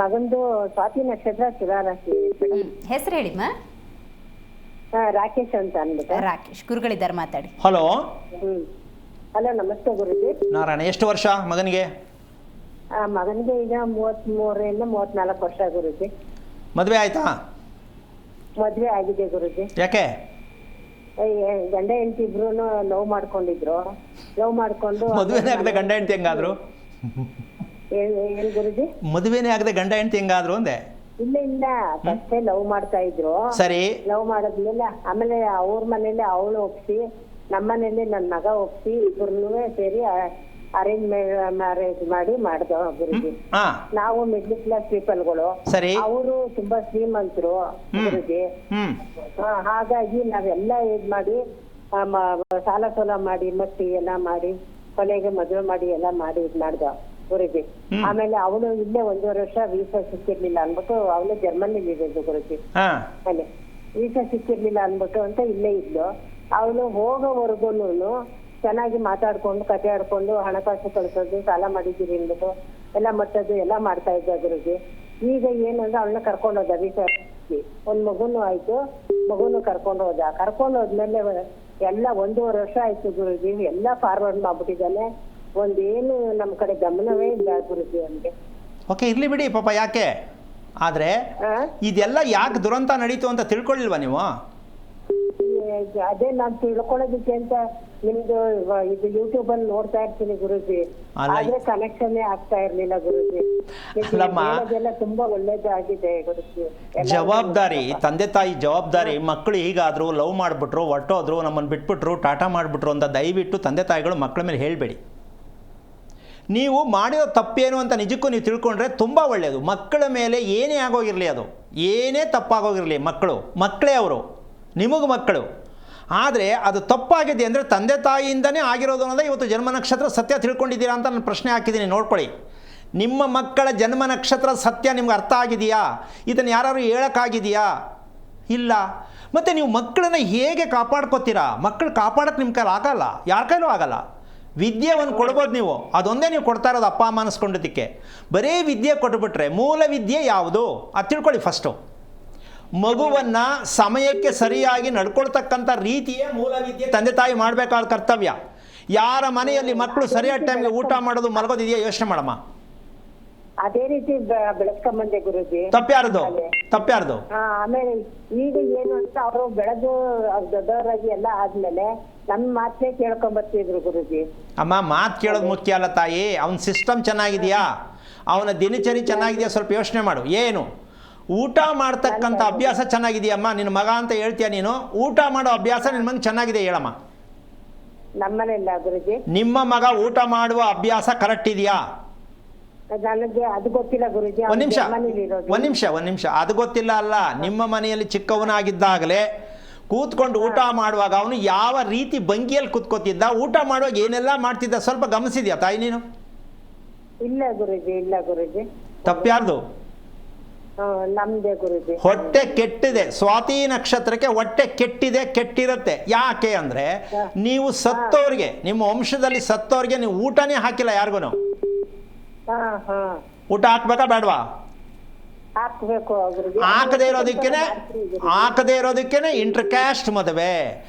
ಮಗಂದು ಸ್ವಾತಿ ನಕ್ಷತ್ರ ತುಲಾರಾಶಿ ಮೇಡಮ್. ಹೆಸರು ಹೇಳಿಮ್ಮ. ರಾಕೇಶ್ ಅಂತ ಅಂದ್ಬಿಟ್ಟು. ರಾಕೇಶ್, ಗುರುಗಳಿದ್ದಾರೆ, ಮಾತಾಡಿ. ಹಲೋ ಹಲೋ, ನಮಸ್ತೆ ಗುರುಜಿ. ನಾರಾಯಣ, ಎಷ್ಟು ವರ್ಷ ಮಗನಿಗೆ? ಮಗನಿಗೆ ಈಗ 33 34 ವರ್ಷ ಗುರುಜಿ. ಮದುವೆ ಆಯ್ತಾ? ಮದ್ವೆ ಆಗಿದೆ ಗುರುಜಿ. ಯಾಕೆ? ಗಂಡ ಹೆಂಡತಿ ಇಬ್ರು ಲವ್ ಮಾಡ್ಕೊಂಡಿದ್ರು. ಲವ್ ಮಾಡ್ಕೊಂಡು ಮದುವೆನೇ ಆಗದೆ ಗಂಡ ಹೆಂಡತಿ ಹೆಂಗಾದ್ರು? ಏನ್ ಗುರುಜಿ? ಮದುವೆನೇ ಆಗದೆ ಗಂಡ ಹೆಂಡತಿ ಹೆಂಗಾದ್ರು ಅಂದೆ. ಇಲ್ಲ ಫಸ್ಟೇ ಲವ್ ಮಾಡ್ತಾ ಇದ್ರು. ಸರಿ. ಲವ್ ಮಾಡಿದ್ಮೇಲೆ ಆಮೇಲೆ ಅವ್ರ ಮನೇಲಿ ಅವಳು ಒಪ್ಸಿ, ನಮ್ಮ ಮನೇಲಿ ನನ್ನ ಮಗ ಒಪ್ಸಿ, ಇಬ್ಬರನ್ನೂ ಸೇರಿ ಅರೇಂಜ್ ಮ್ಯಾರೇಜ್ ಮಾಡಿ ಮಾಡ್ದೋ ಗುರುಜಿ. ನಾವು ಮಿಡ್ಲ್ ಕ್ಲಾಸ್ ಪೀಪಲ್ಗಳು, ಸರಿ. ಅವರು ತುಂಬಾ ಶ್ರೀಮಂತರು ಗುರುಜಿ. ಹಾಗಾಗಿ ನಾವೆಲ್ಲ ಇದ್ ಮಾಡಿ ಸಾಲ ಸೋಲ ಮಾಡಿ ಮತ್ತೆ ಎಲ್ಲ ಮಾಡಿ ಕೊನೆಗೆ ಮದುವೆ ಮಾಡಿ ಎಲ್ಲ ಮಾಡಿ ಇದ್ ಮಾಡ್ದೋ ಗುರುಜಿ. ಆಮೇಲೆ ಅವಳು ಇಲ್ಲೇ 1.5 ವರ್ಷ ವೀಸಾ ಸಿಕ್ಕಿರ್ಲಿಲ್ಲ ಅನ್ಬಿಟ್ಟು ಅವಳು ಜರ್ಮನಿಲಿ ಇರೋದು ಗುರುಜಿ. ಅಲ್ಲಿ ವೀಸಾ ಸಿಕ್ಕಿರ್ಲಿಲ್ಲ ಅನ್ಬಿಟ್ಟು ಅಂತ ಇಲ್ಲೇ ಇದ್ಲು. ಅವಳು ಹೋಗೋವರೆಗೂನು ಚೆನ್ನಾಗಿ ಮಾತಾಡ್ಕೊಂಡು ಕತೆ ಆಡ್ಕೊಂಡು ಹಣಕಾಸು ಕಳ್ಸೋದು, ಸಾಲ ಮಾಡಿದ್ದೀರಿ ಅಂದ್ಬಿಟ್ಟು ಎಲ್ಲ ಮಟ್ಟದ್ದು ಎಲ್ಲ ಮಾಡ್ತಾ ಇದ್ದ ಗುರುಜಿ. ಈಗ ಏನಂದ್ರೆ ಅವಳನ್ನ ಕರ್ಕೊಂಡು ಹೋದ ವೀಸಾ, ಒಂದ್ ಮಗುನು ಆಯ್ತು, ಮಗುನು ಕರ್ಕೊಂಡು ಹೋದ್ಮೇಲೆ ಎಲ್ಲ 1.5 ವರ್ಷ ಆಯ್ತು ಗುರುಜಿ. ಎಲ್ಲ ಫಾರ್ವರ್ಡ್ ಮಾಡ್ಬಿಟ್ಟಿದ್ದಾನೆ. ಒಂದೇನು ನಮ್ ಕಡೆ ಗಮನವೇ ಇಲ್ಲ ಗುರುಜಿ ಅವ್ನಿಗೆ. ಓಕೆ, ಇರ್ಲಿ ಬಿಡಿ ಪಾಪ. ಯಾಕೆ ಆದ್ರೆ ಇದೆಲ್ಲ ಯಾಕೆ ದುರಂತ ನಡೀತು ಅಂತ ತಿಳ್ಕೊಳ್ಳಿಲ್ವಾ ನೀವು? ಅದೇ ನಾನ್ ತಿಳ್ಕೊಳ್ಳೋದಕ್ಕೆ ಅಂತ ನಿಮ್ದು ಇದು ಯೂಟ್ಯೂಬ್ ಅಲ್ಲಿ ನೋಡ್ತಾ ಇರ್ತೀನಿ ಗುರುಜಿ. ಆದ್ರೆ ಕನೆಕ್ಷನ್ ಆಗ್ತಾ ಇರ್ಲಿಲ್ಲ ಗುರುಜಿ. ಅದೆಲ್ಲ ತುಂಬಾ ಒಳ್ಳೇದಾಗಿದೆ ಗುರುಜಿ. ಜವಾಬ್ದಾರಿ, ತಂದೆ ತಾಯಿ ಜವಾಬ್ದಾರಿ. ಮಕ್ಕಳು ಹೀಗಾದ್ರು, ಲವ್ ಮಾಡ್ಬಿಟ್ರು, ಹೊಟ್ಟೋದ್ರು, ನಮ್ಮನ್ನು ಬಿಟ್ಬಿಟ್ರು, ಟಾಟಾ ಮಾಡಿಬಿಟ್ರು ಅಂತ ದಯವಿಟ್ಟು ತಂದೆ ತಾಯಿಗಳು ಮಕ್ಕಳ ಮೇಲೆ ಹೇಳಬೇಡಿ. ನೀವು ಮಾಡಿರೋ ತಪ್ಪೇನು ಅಂತ ನಿಜಕ್ಕೂ ನೀವು ತಿಳ್ಕೊಂಡ್ರೆ ತುಂಬ ಒಳ್ಳೆಯದು. ಮಕ್ಕಳ ಮೇಲೆ ಏನೇ ಆಗೋಗಿರಲಿ, ಅದು ಏನೇ ತಪ್ಪಾಗೋಗಿರಲಿ, ಮಕ್ಕಳೇ ಅವರು, ನಿಮಗೆ ಮಕ್ಕಳು. ಆದರೆ ಅದು ತಪ್ಪಾಗಿದೆ ಅಂದರೆ ತಂದೆ ತಾಯಿಯಿಂದನೇ ಆಗಿರೋದು ಅನ್ನೋದೇ ಇವತ್ತು ಜನ್ಮ ನಕ್ಷತ್ರ ಸತ್ಯ ತಿಳ್ಕೊಂಡಿದ್ದೀರಾ ಅಂತ ನಾನು ಪ್ರಶ್ನೆ ಹಾಕಿದ್ದೀನಿ. ನೋಡ್ಕೊಳ್ಳಿ, ನಿಮ್ಮ ಮಕ್ಕಳ ಜನ್ಮ ನಕ್ಷತ್ರ ಸತ್ಯ ನಿಮ್ಗೆ ಅರ್ಥ ಆಗಿದೆಯಾ? ಇದನ್ನು ಯಾರು ಹೇಳೋಕ್ಕಾಗಿದೆಯಾ? ಇಲ್ಲ. ಮತ್ತು ನೀವು ಮಕ್ಕಳನ್ನ ಹೇಗೆ ಕಾಪಾಡ್ಕೋತೀರಾ? ಮಕ್ಕಳು ಕಾಪಾಡೋಕ್ಕೆ ನಿಮ್ಮ ಕೈಲಿ ಆಗಲ್ಲ, ಯಾರ ಕೈಲೂ ಆಗಲ್ಲ. ವಿದ್ಯೆ ಒಂದು ಕೊಡ್ಬೋದು ನೀವು, ಅದೊಂದೇ ನೀವು ಕೊಡ್ತಾ ಇರೋದು ಅಪ್ಪ ಅಮ್ಮ ಅನಿಸ್ಕೊಂಡಿದ್ದಕ್ಕೆ. ಬರೀ ವಿದ್ಯೆ ಕೊಟ್ಬಿಟ್ರೆ ಮೂಲ ವಿದ್ಯೆ ಯಾವುದು ಅದು ತಿಳ್ಕೊಳ್ಳಿ ಫಸ್ಟು. ಮಗುವನ್ನು ಸಮಯಕ್ಕೆ ಸರಿಯಾಗಿ ನಡ್ಕೊಳ್ತಕ್ಕಂಥ ರೀತಿಯೇ ಮೂಲ ವಿದ್ಯೆ. ತಂದೆ ತಾಯಿ ಮಾಡಬೇಕಾದ ಕರ್ತವ್ಯ. ಯಾರ ಮನೆಯಲ್ಲಿ ಮಕ್ಕಳು ಸರಿಯಾದ ಟೈಮ್ಗೆ ಊಟ ಮಾಡೋದು ಮಲಗೋದಿದೆಯಾ ಯೋಚನೆ ಮಾಡಮ್ಮ. ಅದೇ ರೀತಿ ಬೆಳೆಸ್ಕೊಂಬಂದೆ ಗುರುಜಿ. ತಪ್ಪ್ಯಾರ್ದು? ಆಮೇಲೆ ಈಗ ಏನು ಅಂತ ಅವರು ಬೆಳೆದು ದೊಡ್ಡವರಾಗಿ ಎಲ್ಲ ಆದ್ಮೇಲೆ ನಮ್ಮ ಮಾತೇ ಕೇಳ್ಕೊಂಬರ್ತಿದ್ರು ಗುರುಜಿ. ಅಮ್ಮ, ಮಾತು ಕೇಳೋದು ಮುಖ್ಯ ಅಲ್ಲ ತಾಯಿ. ಅವನ ಸಿಸ್ಟಮ್ ಚೆನ್ನಾಗಿದೆಯಾ, ಅವನ ದಿನಚರಿ ಚೆನ್ನಾಗಿದೆಯಾ ಸ್ವಲ್ಪ ಯೋಚನೆ ಮಾಡು. ಏನು ಊಟ ಮಾಡ್ತಕ್ಕಂಥ ಅಭ್ಯಾಸ ಚೆನ್ನಾಗಿದೆಯಮ್ಮ? ನಿನ್ನ ಮಗ ಅಂತ ಹೇಳ್ತೀಯ ನೀನು, ಊಟ ಮಾಡೋ ಅಭ್ಯಾಸ ನಿನ್ನ ಮಗ ಚೆನ್ನಾಗಿದೆ ಹೇಳಮ್ಮ. ನಮ್ಮನೆಲ್ಲ ಗುರುಜಿ. ನಿಮ್ಮ ಮಗ ಊಟ ಮಾಡುವ ಅಭ್ಯಾಸ ಕರೆಕ್ಟ್ ಇದೆಯಾ? ನನಗೆ ಅದು ಗೊತ್ತಿಲ್ಲ ಗುರುಜಿ. ಒಂದ್ ನಿಮಿಷ ಅದು ಗೊತ್ತಿಲ್ಲ ಅಲ್ಲ. ನಿಮ್ಮ ಮನೆಯಲ್ಲಿ ಚಿಕ್ಕವನಾಗಿದ್ದಾಗಲೇ ಕೂತ್ಕೊಂಡು ಊಟ ಮಾಡುವಾಗ ಅವನು ಯಾವ ರೀತಿ ಭಂಗಿಯಲ್ಲಿ ಕೂತ್ಕೋತಿದ್ದ, ಊಟ ಮಾಡುವಾಗ ಏನೆಲ್ಲ ಮಾಡ್ತಿದ್ದ ಸ್ವಲ್ಪ ಗಮನಿಸಿದ್ಯಾ ತಾಯಿ ನೀನು? ಇಲ್ಲ ಗುರುಜಿ. ತಪ್ಪ್ಯಾರ್ದು? ನಮ್ದೇ ಗುರುಜಿ. ಹೊಟ್ಟೆ ಕೆಟ್ಟಿದೆ. ಸ್ವಾತಿ ನಕ್ಷತ್ರಕ್ಕೆ ಹೊಟ್ಟೆ ಕೆಟ್ಟಿರುತ್ತೆ. ಯಾಕೆ ಅಂದ್ರೆ ನೀವು ಸತ್ತೋರ್ಗೆ, ನಿಮ್ಮ ವಂಶದಲ್ಲಿ ಸತ್ತೋರ್ಗೆ ನೀವು ಊಟನೇ ಹಾಕಿಲ್ಲ ಯಾರಿಗೂ. ಊಟ ಹಾಕ್ಬೇಕಾ ಬೇಡವಾ? ಹಾಕದೇ ಇರೋದಕ್ಕೇನೆ ಇಂಟರ್ ಕ್ಯಾಸ್ಟ್ ಮದುವೆ.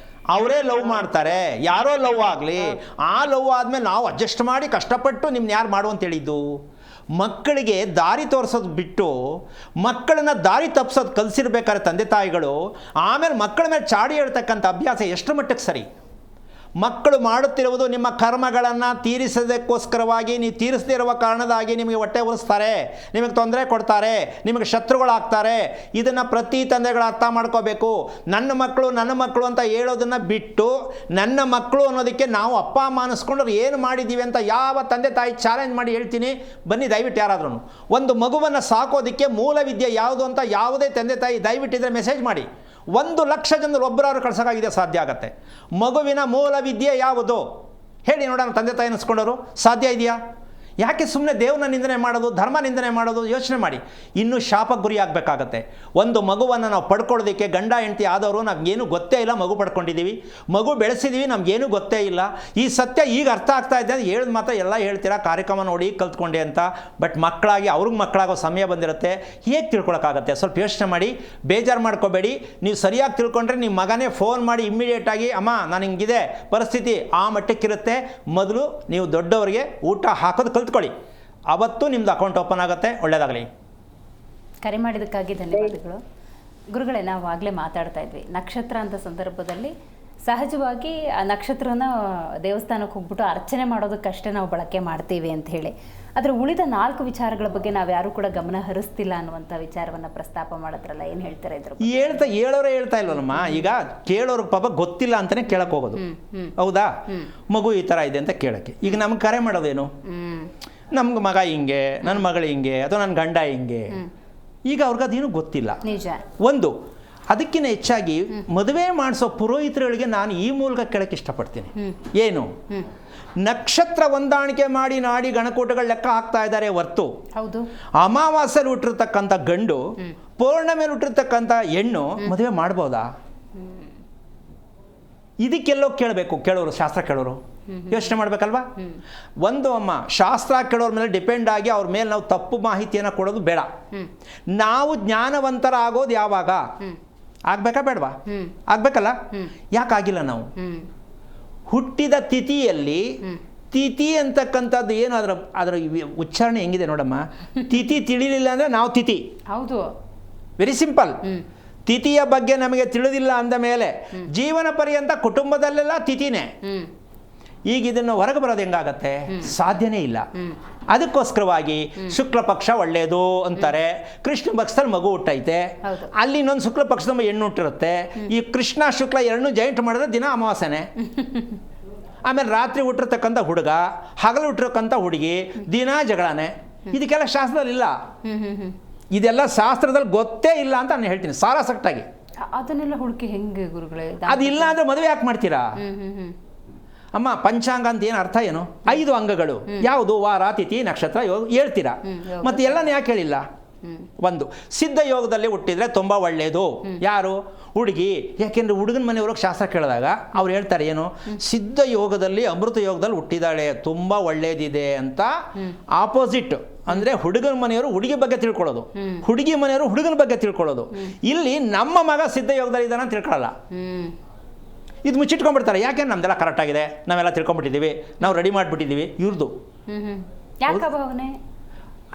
ಅವರೇ ಲವ್ ಮಾಡ್ತಾರೆ, ಯಾರೋ ಲವ್ ಆಗಲಿ, ಆ ಲವ್ ಆದಮೇಲೆ ನಾವು ಅಡ್ಜಸ್ಟ್ ಮಾಡಿ ಕಷ್ಟಪಟ್ಟು ನಿಮ್ನ ಯಾರು ಮಾಡು ಅಂತ ಹೇಳಿದ್ದು? ಮಕ್ಕಳಿಗೆ ದಾರಿ ತೋರಿಸೋದು ಬಿಟ್ಟು ಮಕ್ಕಳನ್ನ ದಾರಿ ತಪ್ಪಿಸೋದು ಕಲಿಸಿರ್ಬೇಕಾದ್ರೆ ತಂದೆ ತಾಯಿಗಳು, ಆಮೇಲೆ ಮಕ್ಕಳ ಮೇಲೆ ಚಾಡಿ ಹೇಳ್ತಕ್ಕಂಥ ಅಭ್ಯಾಸ ಎಷ್ಟು ಮಟ್ಟಕ್ಕೆ ಸರಿ? ಮಕ್ಕಳು ಮಾಡುತ್ತಿರುವುದು ನಿಮ್ಮ ಕರ್ಮಗಳನ್ನು ತೀರಿಸೋದಕ್ಕೋಸ್ಕರವಾಗಿ. ನೀವು ತೀರಿಸದೇ ಇರುವ ಕಾರಣದಾಗಿ ನಿಮಗೆ ಹೊಟ್ಟೆ ಉರಿಸ್ತಾರೆ, ನಿಮಗೆ ತೊಂದರೆ ಕೊಡ್ತಾರೆ, ನಿಮಗೆ ಶತ್ರುಗಳಾಗ್ತಾರೆ. ಇದನ್ನು ಪ್ರತಿ ತಂದೆಗಳು ಅರ್ಥ ಮಾಡ್ಕೋಬೇಕು. ನನ್ನ ಮಕ್ಕಳು ಅಂತ ಹೇಳೋದನ್ನು ಬಿಟ್ಟು ನನ್ನ ಮಕ್ಕಳು ಅನ್ನೋದಕ್ಕೆ ನಾವು ಅಪ್ಪ ಅಮ್ಮ ಅನ್ನಿಸ್ಕೊಂಡ್ರೆ ಏನು ಮಾಡಿದ್ದೀವಿ ಅಂತ ಯಾವ ತಂದೆ ತಾಯಿ ಚಾಲೆಂಜ್ ಮಾಡಿ ಹೇಳ್ತೀನಿ. ಬನ್ನಿ ದಯವಿಟ್ಟು ಯಾರಾದ್ರೂ ಒಂದು ಮಗುವನ್ನು ಸಾಕೋದಕ್ಕೆ ಮೂಲ ವಿದ್ಯೆ ಯಾವುದು ಅಂತ ಯಾವುದೇ ತಂದೆ ತಾಯಿ ದಯವಿಟ್ಟಿದ್ರೆ ಮೆಸೇಜ್ ಮಾಡಿ. 1,00,000 ಜನರು ಒಬ್ಬರಾದ್ರು ಕಳ್ಸೋಕ್ಕಾಗಿದೆ, ಸಾಧ್ಯ ಆಗತ್ತೆ. ಮಗುವಿನ ಮೂಲ ವಿದ್ಯೆ ಯಾವುದು ಹೇಳಿ ನೋಡೋಣ. ತಂದೆ ತಾಯಿ ಅನ್ನಿಸ್ಕೊಂಡವರು ಸಾಧ್ಯ ಇದೆಯಾ? ಯಾಕೆ ಸುಮ್ಮನೆ ದೇವ್ರನ್ನ ನಿಂದನೆ ಮಾಡೋದು, ಧರ್ಮ ನಿಂದನೆ ಮಾಡೋದು? ಯೋಚನೆ ಮಾಡಿ. ಇನ್ನೂ ಶಾಪಕ್ಕೆ ಗುರಿ ಆಗಬೇಕಾಗತ್ತೆ. ಒಂದು ಮಗುವನ್ನು ನಾವು ಪಡ್ಕೊಳ್ಳೋದಕ್ಕೆ ಗಂಡ ಹೆಂಡತಿ ಆದವರು ನಮಗೇನು ಗೊತ್ತೇ ಇಲ್ಲ, ಮಗು ಪಡ್ಕೊಂಡಿದ್ದೀವಿ, ಮಗು ಬೆಳೆಸಿದ್ದೀವಿ, ನಮಗೇನು ಗೊತ್ತೇ ಇಲ್ಲ. ಈ ಸತ್ಯ ಈಗ ಅರ್ಥ ಆಗ್ತಾ ಇದೆ ಅಂತ ಹೇಳಿದ ಮಾತ್ರ ಎಲ್ಲ ಹೇಳ್ತೀರಾ ಕಾರ್ಯಕ್ರಮ ನೋಡಿ ಕಲ್ತ್ಕೊಂಡೆ ಅಂತ. ಬಟ್ ಮಕ್ಕಳಾಗಿ ಅವ್ರಿಗೆ ಮಕ್ಕಳಾಗೋ ಸಮಯ ಬಂದಿರುತ್ತೆ. ಹೇಗೆ ತಿಳ್ಕೊಳಕ್ಕಾಗತ್ತೆ? ಸ್ವಲ್ಪ ಯೋಚನೆ ಮಾಡಿ, ಬೇಜಾರು ಮಾಡ್ಕೋಬೇಡಿ. ನೀವು ಸರಿಯಾಗಿ ತಿಳ್ಕೊಂಡ್ರೆ ನಿಮ್ಮ ಮಗನೇ ಫೋನ್ ಮಾಡಿ ಇಮ್ಮಿಡಿಯೇಟಾಗಿ ಅಮ್ಮ ನಾನು ಹಿಂಗಿದೆ ಪರಿಸ್ಥಿತಿ ಆ ಮಟ್ಟಕ್ಕಿರುತ್ತೆ, ಮೊದಲು ನೀವು ದೊಡ್ಡವರಿಗೆ ಊಟ ಹಾಕೋದು ಕಲ್ತ್ಕೊಳ್ಳಿ, ಅವತ್ತು ನಿಮ್ದು ಅಕೌಂಟ್ ಓಪನ್ ಆಗುತ್ತೆ. ಒಳ್ಳೆಯದಾಗಲಿ. ಕರೆ ಮಾಡಿದ್ದಕ್ಕಾಗಿ ಧನ್ಯವಾದಗಳು ಗುರುಗಳೇ. ನಾವು ಆಗಲೇ ಮಾತಾಡ್ತಾ ಇದ್ವಿ ನಕ್ಷತ್ರ ಅಂತ ಸಂದರ್ಭದಲ್ಲಿ ಸಹಜವಾಗಿ ಆ ನಕ್ಷತ್ರನ ದೇವಸ್ಥಾನಕ್ಕೆ ಹೋಗ್ಬಿಟ್ಟು ಅರ್ಚನೆ ಮಾಡೋದಕ್ಕಷ್ಟೇ ನಾವು ಬಳಕೆ ಮಾಡ್ತೀವಿ ಅಂತ ಹೇಳಿ, ಆದರೆ ಉಳಿದ 4 ವಿಚಾರಗಳ ಬಗ್ಗೆ ನಾವು ಯಾರು ಕೂಡ ಗಮನ ಹರಿಸ್ತಿಲ್ಲ ಅನ್ನುವಂಥ ವಿಚಾರವನ್ನು ಪ್ರಸ್ತಾಪ ಮಾಡಿದ್ರಲ್ಲ, ಏನು ಹೇಳ್ತಾರೆ ಇದ್ರ ಬಗ್ಗೆ? ಹೇಳೋರೇ ಹೇಳ್ತಾ ಇಲ್ವಲ್ಲಮ್ಮ. ಈಗ ಕೇಳೋರ್ಗೆ ಪಾಪ ಗೊತ್ತಿಲ್ಲ ಅಂತಲೇ ಕೇಳಕ್ಕೆ ಹೋಗೋದು. ಹೌದಾ? ಮಗು ಈ ಥರ ಇದೆ ಅಂತ ಕೇಳೋಕ್ಕೆ. ಈಗ ನಮ್ಗೆ ಕರೆ ಮಾಡೋದೇನು? ನಮ್ಗೆ ಮಗ ಹಿಂಗೆ, ನನ್ನ ಮಗಳು ಹಿಂಗೆ, ಅಥವಾ ನನ್ನ ಗಂಡ ಹಿಂಗೆ. ಈಗ ಅವ್ರಿಗೆ ಅದೇನು ಗೊತ್ತಿಲ್ಲ. ನಿಜ. ಒಂದು ಅದಕ್ಕಿಂತ ಹೆಚ್ಚಾಗಿ ಮದುವೆ ಮಾಡಿಸೋ ಪುರೋಹಿತರುಗಳಿಗೆ ನಾನು ಈ ಮೂಲಕ ಕೇಳಕ್ಕೆ ಇಷ್ಟಪಡ್ತೀನಿ. ಏನು? ನಕ್ಷತ್ರ ಹೊಂದಾಣಿಕೆ ಮಾಡಿ ನಾಡಿ ಗಣಕೂಟಗಳು ಲೆಕ್ಕ ಹಾಕ್ತಾ ಇದ್ದಾರೆ ಹೊರ್ತು ಹೌದು ಅಮಾವಾಸ್ಯಲ್ಲಿ ಹುಟ್ಟಿರ್ತಕ್ಕಂಥ ಗಂಡು ಪೌರ್ಣಮಿಯಲ್ಲಿ ಹುಟ್ಟಿರ್ತಕ್ಕಂಥ ಹೆಣ್ಣು ಮದುವೆ ಮಾಡ್ಬೋದಾ? ಇದಕ್ಕೆಲ್ಲೋ ಕೇಳಬೇಕು ಕೇಳೋರು, ಶಾಸ್ತ್ರ ಕೇಳೋರು ಯೋಚನೆ ಮಾಡ್ಬೇಕಲ್ವಾ? ಒಂದು ಅಮ್ಮ ಶಾಸ್ತ್ರ ಕೇಳೋರ ಮೇಲೆ ಡಿಪೆಂಡ್ ಆಗಿ ಅವ್ರ ಮೇಲೆ ನಾವು ತಪ್ಪು ಮಾಹಿತಿಯನ್ನು ಕೊಡೋದು ಬೇಡ. ನಾವು ಜ್ಞಾನವಂತರ ಆಗೋದು ಯಾವಾಗ? ಆಗ್ಬೇಕಾ ಬೇಡವಾ? ಆಗ್ಬೇಕಲ್ಲ? ಯಾಕಾಗಿಲ್ಲ ನಾವು? ಹುಟ್ಟಿದ ತಿಥಿಯಲ್ಲಿ ತಿಥಿ ಅಂತಕ್ಕಂಥದ್ದು ಏನು, ಅದರ ಉಚ್ಚಾರಣೆ ಹೆಂಗಿದೆ ನೋಡಮ್ಮ. ತಿಥಿ ತಿಳಿಲಿಲ್ಲ ಅಂದರೆ ನಾವು ತಿಥಿ. ಹೌದು, ವೆರಿ ಸಿಂಪಲ್. ತಿಥಿಯ ಬಗ್ಗೆ ನಮಗೆ ತಿಳಿದಿಲ್ಲ ಅಂದ ಮೇಲೆ ಜೀವನ ಪರ್ಯಂತ ಕುಟುಂಬದಲ್ಲೆಲ್ಲ ತಿಥಿನೇ. ಈಗ ಇದನ್ನು ಹೊರಗೆ ಬರೋದು ಹೆಂಗಾಗತ್ತೆ? ಸಾಧ್ಯನೇ ಇಲ್ಲ. ಅದಕ್ಕೋಸ್ಕರವಾಗಿ ಶುಕ್ಲ ಪಕ್ಷ ಒಳ್ಳೆಯದು ಅಂತಾರೆ. ಕೃಷ್ಣ ಪಕ್ಷದಲ್ಲಿ ಮಗು ಹುಟ್ಟೈತೆ, ಅಲ್ಲಿ ಇನ್ನೊಂದು ಶುಕ್ಲ ಪಕ್ಷದ ಹೆಣ್ಣು ಹುಟ್ಟಿರುತ್ತೆ. ಈ ಕೃಷ್ಣ ಶುಕ್ಲ ಎರಡನ್ನೂ ಜಾಯಿಂಟ್ ಮಾಡಿದ್ರೆ ದಿನ ಅಮಾವಾಸ್ಯೆನೆ. ಆಮೇಲೆ ರಾತ್ರಿ ಹುಟ್ಟಿರ್ತಕ್ಕಂಥ ಹುಡುಗ, ಹಗಲು ಹುಟ್ಟಿರ್ತಕ್ಕಂಥ ಹುಡುಗಿ, ದಿನ ಜಗಳನೆ. ಇದಕ್ಕೆಲ್ಲ ಶಾಸ್ತ್ರದಲ್ಲಿ ಇಲ್ಲ. ಇದೆಲ್ಲ ಶಾಸ್ತ್ರದಲ್ಲಿ ಗೊತ್ತೇ ಇಲ್ಲ ಅಂತ ನಾನು ಹೇಳ್ತೀನಿ ಸಾರಾಸಕ್ಟಾಗಿ. ಅದನ್ನೆಲ್ಲ ಹುಡುಕಿ ಹೆಂಗೆ ಗುರುಗಳೇ? ಅದಿಲ್ಲ ಅಂದ್ರೆ ಮದುವೆ ಯಾಕೆ ಮಾಡ್ತೀರಾ ಅಮ್ಮ? ಪಂಚಾಂಗ ಅಂತ ಏನು ಅರ್ಥ ಏನು? 5 ಅಂಗಗಳು ಯಾವುದು? ವಾರ, ತಿಥಿ, ನಕ್ಷತ್ರ, ಯೋಗ ಹೇಳ್ತೀರಾ. ಮತ್ತೆ ಎಲ್ಲನೂ ಯಾಕೆ ಹೇಳಿಲ್ಲ? ಒಂದು ಸಿದ್ಧ ಯೋಗದಲ್ಲಿ ಹುಟ್ಟಿದ್ರೆ ತುಂಬ ಒಳ್ಳೆಯದು. ಯಾರು? ಹುಡುಗಿ. ಯಾಕೆಂದ್ರೆ ಹುಡುಗನ ಮನೆಯವ್ರಿಗೆ ಶಾಸ್ತ್ರ ಕೇಳಿದಾಗ ಅವ್ರು ಹೇಳ್ತಾರೆ ಏನು? ಸಿದ್ಧ ಯೋಗದಲ್ಲಿ ಅಮೃತ ಯೋಗದಲ್ಲಿ ಹುಟ್ಟಿದಾಳೆ, ತುಂಬ ಒಳ್ಳೇದಿದೆ ಅಂತ. ಆಪೋಸಿಟ್ ಅಂದರೆ ಹುಡುಗನ ಮನೆಯವರು ಹುಡುಗಿ ಬಗ್ಗೆ ತಿಳ್ಕೊಳ್ಳೋದು, ಹುಡುಗಿ ಮನೆಯವರು ಹುಡುಗನ ಬಗ್ಗೆ ತಿಳ್ಕೊಳ್ಳೋದು. ಇಲ್ಲಿ ನಮ್ಮ ಮಗ ಸಿದ್ಧ ಯೋಗದಲ್ಲಿ ಇದ್ದಾನೆ ಅಂತ ತಿಳ್ಕೊಳ್ಳಲ್ಲ. ಇದು ಮುಚ್ಚಿಟ್ಕೊಂಡ್ಬಿಡ್ತಾರೆ. ಯಾಕೆ? ನಮ್ದೆಲ್ಲ ಕರೆಕ್ಟ್ ಆಗಿದೆ, ನಾವೆಲ್ಲ ತಿಳ್ಕೊಂಡ್ಬಿಟ್ಟಿದ್ದೀವಿ, ನಾವು ರೆಡಿ ಮಾಡಿಬಿಟ್ಟಿದ್ದೀವಿ. ಇವ್ರದ್ದು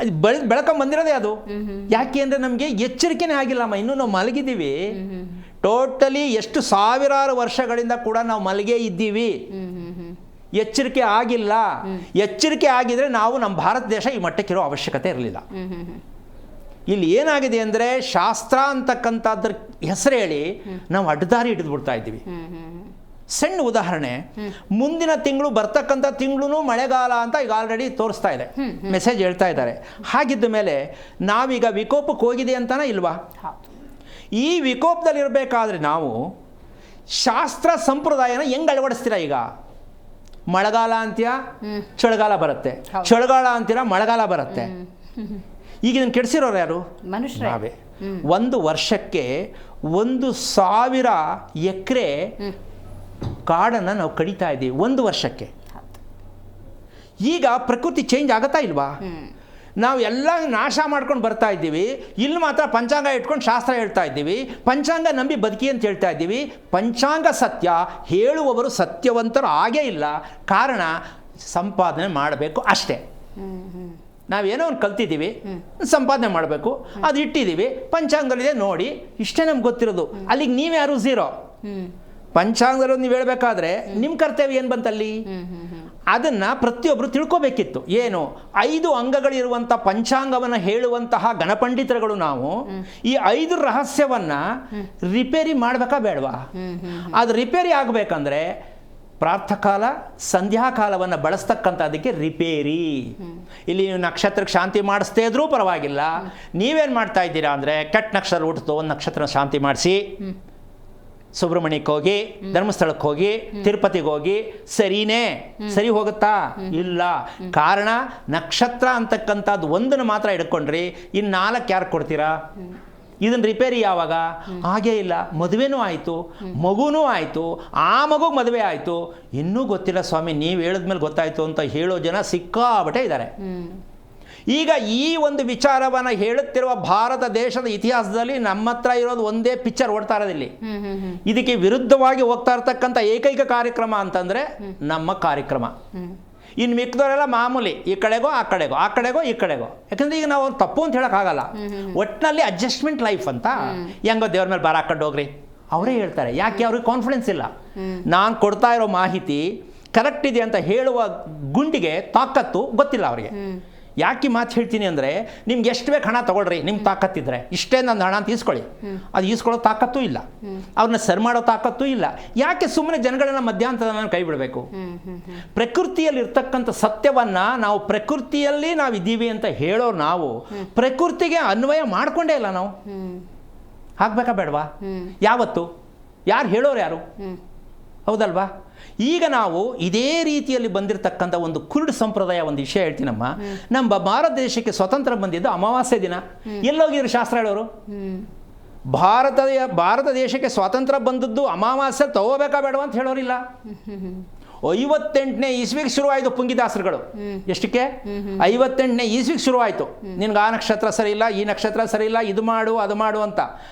ಅದು ಬೆಳಕೊಂಡ್ ಬಂದಿರೋದೇ ಅದು. ಯಾಕೆ ಅಂದರೆ ನಮಗೆ ಎಚ್ಚರಿಕೆನೇ ಆಗಿಲ್ಲಮ್ಮ. ಇನ್ನೂ ನಾವು ಮಲಗಿದ್ದೀವಿ. ಟೋಟಲಿ ಎಷ್ಟು ಸಾವಿರಾರು ವರ್ಷಗಳಿಂದ ಕೂಡ ನಾವು ಮಲಗೇ ಇದ್ದೀವಿ. ಎಚ್ಚರಿಕೆ ಆಗಿಲ್ಲ. ಎಚ್ಚರಿಕೆ ಆಗಿದ್ರೆ ನಾವು ನಮ್ಮ ಭಾರತ ದೇಶ ಈ ಮಟ್ಟಕ್ಕಿರೋ ಅವಶ್ಯಕತೆ ಇರಲಿಲ್ಲ. ಇಲ್ಲಿ ಏನಾಗಿದೆ ಅಂದರೆ ಶಾಸ್ತ್ರ ಅಂತಕ್ಕಂಥದ್ರ ಹೆಸರು ಹೇಳಿ ನಾವು ಅಡ್ಡದಾರಿ ಹಿಡಿದ್ಬಿಡ್ತಾ ಇದ್ದೀವಿ. ಸಣ್ಣ ಉದಾಹರಣೆ, ಮುಂದಿನ ತಿಂಗಳು ಬರ್ತಕ್ಕಂಥ ತಿಂಗಳು ಮಳೆಗಾಲ ಅಂತ ಈಗ ಆಲ್ರೆಡಿ ತೋರಿಸ್ತಾ ಇದೆ, ಮೆಸೇಜ್ ಹೇಳ್ತಾ ಇದ್ದಾರೆ. ಹಾಗಿದ್ದ ಮೇಲೆ ನಾವೀಗ ವಿಕೋಪಕ್ಕೆ ಹೋಗಿದೆ ಅಂತಾನೆ ಇಲ್ವಾ? ಈ ವಿಕೋಪದಲ್ಲಿರಬೇಕಾದ್ರೆ ನಾವು ಶಾಸ್ತ್ರ ಸಂಪ್ರದಾಯನ ಹೆಂಗೆ ಅಳವಡಿಸ್ತೀರಾ? ಈಗ ಮಳೆಗಾಲ ಅಂತೀಯ, ಚಳಿಗಾಲ ಬರುತ್ತೆ, ಚಳಿಗಾಲ ಅಂತೀರ, ಮಳೆಗಾಲ ಬರುತ್ತೆ. ಈಗ ಇದನ್ನು ಕೆಡಿಸಿರೋರು ಯಾರು? ಮನುಷ್ಯರೇ. ನಾವೇ. 1 ವರ್ಷಕ್ಕೆ 1,000 ಎಕರೆ ಕಾಡನ್ನು ನಾವು ಕಡಿತಾ ಇದ್ದೀವಿ 1 ವರ್ಷಕ್ಕೆ. ಈಗ ಪ್ರಕೃತಿ ಚೇಂಜ್ ಆಗತ್ತಾ ಇಲ್ವಾ? ನಾವು ಎಲ್ಲ ನಾಶ ಮಾಡ್ಕೊಂಡು ಬರ್ತಾ ಇದ್ದೀವಿ. ಇಲ್ಲಿ ಮಾತ್ರ ಪಂಚಾಂಗ ಇಟ್ಕೊಂಡು ಶಾಸ್ತ್ರ ಹೇಳ್ತಾ ಇದ್ದೀವಿ. ಪಂಚಾಂಗ ನಂಬಿ ಬದುಕಿ ಅಂತ ಹೇಳ್ತಾ ಇದ್ದೀವಿ. ಪಂಚಾಂಗ ಸತ್ಯ, ಹೇಳುವವರು ಸತ್ಯವಂತರು ಆಗೇ ಇಲ್ಲ. ಕಾರಣ ಸಂಪಾದನೆ ಮಾಡಬೇಕು ಅಷ್ಟೇ. ನಾವೇನೋ ಒಂದು ಕಲ್ತಿದ್ದೀವಿ, ಸಂಪಾದನೆ ಮಾಡಬೇಕು, ಅದು ಇಟ್ಟಿದ್ದೀವಿ, ಪಂಚಾಂಗದಲ್ಲಿದೆ ನೋಡಿ, ಇಷ್ಟೇ ನಮ್ಗೆ ಗೊತ್ತಿರೋದು. ಅಲ್ಲಿಗೆ ನೀವ್ಯಾರು ಝೀರೋ. ಪಂಚಾಂಗದಲ್ಲಿ ನೀವು ಹೇಳಬೇಕಾದ್ರೆ ನಿಮ್ಮ ಕರ್ತವ್ಯ ಏನು ಬಂತಲ್ಲಿ? ಅದನ್ನು ಪ್ರತಿಯೊಬ್ಬರು ತಿಳ್ಕೋಬೇಕಿತ್ತು. ಏನು? 5 ಅಂಗಗಳಿರುವಂಥ ಪಂಚಾಂಗವನ್ನು ಹೇಳುವಂತಹ ಗಣಪಂಡಿತರುಗಳು ನಾವು ಈ 5 ರಹಸ್ಯವನ್ನು ರಿಪೇರಿ ಮಾಡಬೇಕಾ ಬೇಡವಾ? ಅದು ರಿಪೇರಿ ಆಗಬೇಕಂದ್ರೆ ಪ್ರಾತಃಕಾಲ ಸಂಧ್ಯಾಕಾಲವನ್ನು ಬಳಸ್ತಕ್ಕಂಥದ್ದಕ್ಕೆ ರಿಪೇರಿ. ಇಲ್ಲಿ ನೀವು ನಕ್ಷತ್ರಕ್ಕೆ ಶಾಂತಿ ಮಾಡಿಸ್ತೇ ಇದ್ರೂ ಪರವಾಗಿಲ್ಲ. ನೀವೇನು ಮಾಡ್ತಾ ಇದ್ದೀರಾ ಅಂದರೆ ಕೆಟ್ಟ ನಕ್ಷತ್ರ ಹುಟ್ಟಿತು, ಒಂದು ನಕ್ಷತ್ರ ಶಾಂತಿ ಮಾಡಿಸಿ, ಸುಬ್ರಹ್ಮಣ್ಯಕ್ಕೆ ಹೋಗಿ, ಧರ್ಮಸ್ಥಳಕ್ಕೆ ಹೋಗಿ, ತಿರುಪತಿಗೆ ಹೋಗಿ, ಸರಿನೇ ಸರಿ ಹೋಗುತ್ತಾ? ಇಲ್ಲ. ಕಾರಣ ನಕ್ಷತ್ರ ಅಂತಕ್ಕಂಥದ್ದು ಒಂದನ್ನು ಮಾತ್ರ ಹಿಡ್ಕೊಂಡ್ರಿ, ಇನ್ನು 4 ಯಾರು ಕೊಡ್ತೀರಾ? ಇದನ್ನು ರಿಪೇರಿ ಯಾವಾಗ? ಹಾಗೇ ಇಲ್ಲ. ಮದುವೆನೂ ಆಯಿತು, ಮಗುನೂ ಆಯಿತು, ಆ ಮಗುಗೆ ಮದುವೆ ಆಯಿತು, ಇನ್ನೂ ಗೊತ್ತಿಲ್ಲ ಸ್ವಾಮಿ, ನೀವು ಹೇಳಿದ್ಮೇಲೆ ಗೊತ್ತಾಯಿತು ಅಂತ ಹೇಳೋ ಜನ ಸಿಕ್ಕಾಬಟ್ಟೆ ಇದ್ದಾರೆ. ಈಗ ಈ ಒಂದು ವಿಚಾರವನ್ನು ಹೇಳುತ್ತಿರುವ ಭಾರತ ದೇಶದ ಇತಿಹಾಸದಲ್ಲಿ ನಮ್ಮ ಹತ್ರ ಇರೋದು ಒಂದೇ ಪಿಕ್ಚರ್ ಓಡ್ತಾ ಇರೋದಿಲ್ಲಿ. ಇದಕ್ಕೆ ವಿರುದ್ಧವಾಗಿ ಹೋಗ್ತಾ ಇರ್ತಕ್ಕಂಥ ಏಕೈಕ ಕಾರ್ಯಕ್ರಮ ಅಂತಂದರೆ ನಮ್ಮ ಕಾರ್ಯಕ್ರಮ. ಇನ್ನು ಮಿಕ್ಕದವರೆಲ್ಲ ಮಾಮೂಲಿ, ಈ ಕಡೆಗೋ ಆ ಕಡೆಗೋ, ಆ ಕಡೆಗೋ ಈ ಕಡೆಗೋ. ಯಾಕಂದರೆ ಈಗ ನಾವು ತಪ್ಪು ಅಂತ ಹೇಳೋಕ್ಕಾಗಲ್ಲ. ಒಟ್ಟಿನಲ್ಲಿ ಅಡ್ಜಸ್ಟ್ಮೆಂಟ್ ಲೈಫ್ ಅಂತ, ಹೆಂಗೋ ದೇವ್ರ ಮೇಲೆ ಬಾರ ಹಾಕೊಂಡು ಹೋಗ್ರಿ ಅವರೇ ಹೇಳ್ತಾರೆ. ಯಾಕೆ? ಅವ್ರಿಗೆ ಕಾನ್ಫಿಡೆನ್ಸ್ ಇಲ್ಲ. ನಾನು ಕೊಡ್ತಾ ಇರೋ ಮಾಹಿತಿ ಕರೆಕ್ಟ್ ಇದೆ ಅಂತ ಹೇಳುವ ಗುಂಡಿಗೆ ತಾಕತ್ತು ಗೊತ್ತಿಲ್ಲ ಅವರಿಗೆ. ಯಾಕೆ ಮಾತು ಹೇಳ್ತೀನಿ ಅಂದರೆ, ನಿಮ್ಗೆ ಎಷ್ಟು ಬೇಕು ಹಣ ತೊಗೊಳ್ರಿ, ನಿಮ್ಗೆ ತಾಕತ್ತಿದ್ರೆ ಇಷ್ಟೇ ನನ್ನ ಹಣ ಅಂತ ಈಸ್ಕೊಳ್ಳಿ. ಅದು ಈಸ್ಕೊಳ್ಳೋ ತಾಕತ್ತೂ ಇಲ್ಲ, ಅವ್ರನ್ನ ಸರಿ ಮಾಡೋ ತಾಕತ್ತೂ ಇಲ್ಲ. ಯಾಕೆ ಸುಮ್ಮನೆ ಜನಗಳನ್ನ ಮಧ್ಯಾಂತರನ ಕೈ ಬಿಡಬೇಕು? ಪ್ರಕೃತಿಯಲ್ಲಿ ಇರ್ತಕ್ಕಂಥ ಸತ್ಯವನ್ನು ನಾವು ಪ್ರಕೃತಿಯಲ್ಲಿ ನಾವು ಇದ್ದೀವಿ ಅಂತ ಹೇಳೋ ನಾವು ಪ್ರಕೃತಿಗೆ ಅನ್ವಯ ಮಾಡಿಕೊಂಡೇ ಇಲ್ಲ. ನಾವು ಆಗ್ಬೇಕಾ ಬೇಡವಾ? ಯಾವತ್ತು? ಯಾರು ಹೇಳೋರು ಯಾರು? ಹೌದಲ್ವಾ? ಈಗ ನಾವು ಇದೇ ರೀತಿಯಲ್ಲಿ ಬಂದಿರತಕ್ಕಂಥ ಒಂದು ಕುರುಡು ಸಂಪ್ರದಾಯ, ಒಂದು ವಿಷಯ ಹೇಳ್ತೀನಮ್ಮ. ನಮ್ಮ ಭಾರತ ದೇಶಕ್ಕೆ ಸ್ವತಂತ್ರ ಬಂದಿದ್ದು ಅಮಾವಾಸ್ಯೆ ದಿನ. ಎಲ್ಲೋಗಿದ್ರು ಶಾಸ್ತ್ರ ಹೇಳೋರು? ಭಾರತ ದೇಶಕ್ಕೆ ಸ್ವಾತಂತ್ರ್ಯ ಬಂದದ್ದು ಅಮಾವಾಸ್ಯೆ ತಗೋಬೇಕಾ ಬೇಡವಾ ಅಂತ ಹೇಳೋರಿಲ್ಲ. 58ನೇ ಇಸ್ವಿಗೆ ಶುರುವಾಯಿತು ಪುಂಗಿದಾಸರುಗಳು. ಎಷ್ಟಕ್ಕೆ? 58ನೇ ಇಸ್ವಿಗೆ ಶುರುವಾಯಿತು. ನಿನ್ಗೆ ಆ ನಕ್ಷತ್ರ ಸರಿ ಇಲ್ಲ, ಈ ನಕ್ಷತ್ರ ಸರಿ ಇಲ್ಲ, ಇದು ಮಾಡು ಅದು ಮಾಡು ಅಂತ.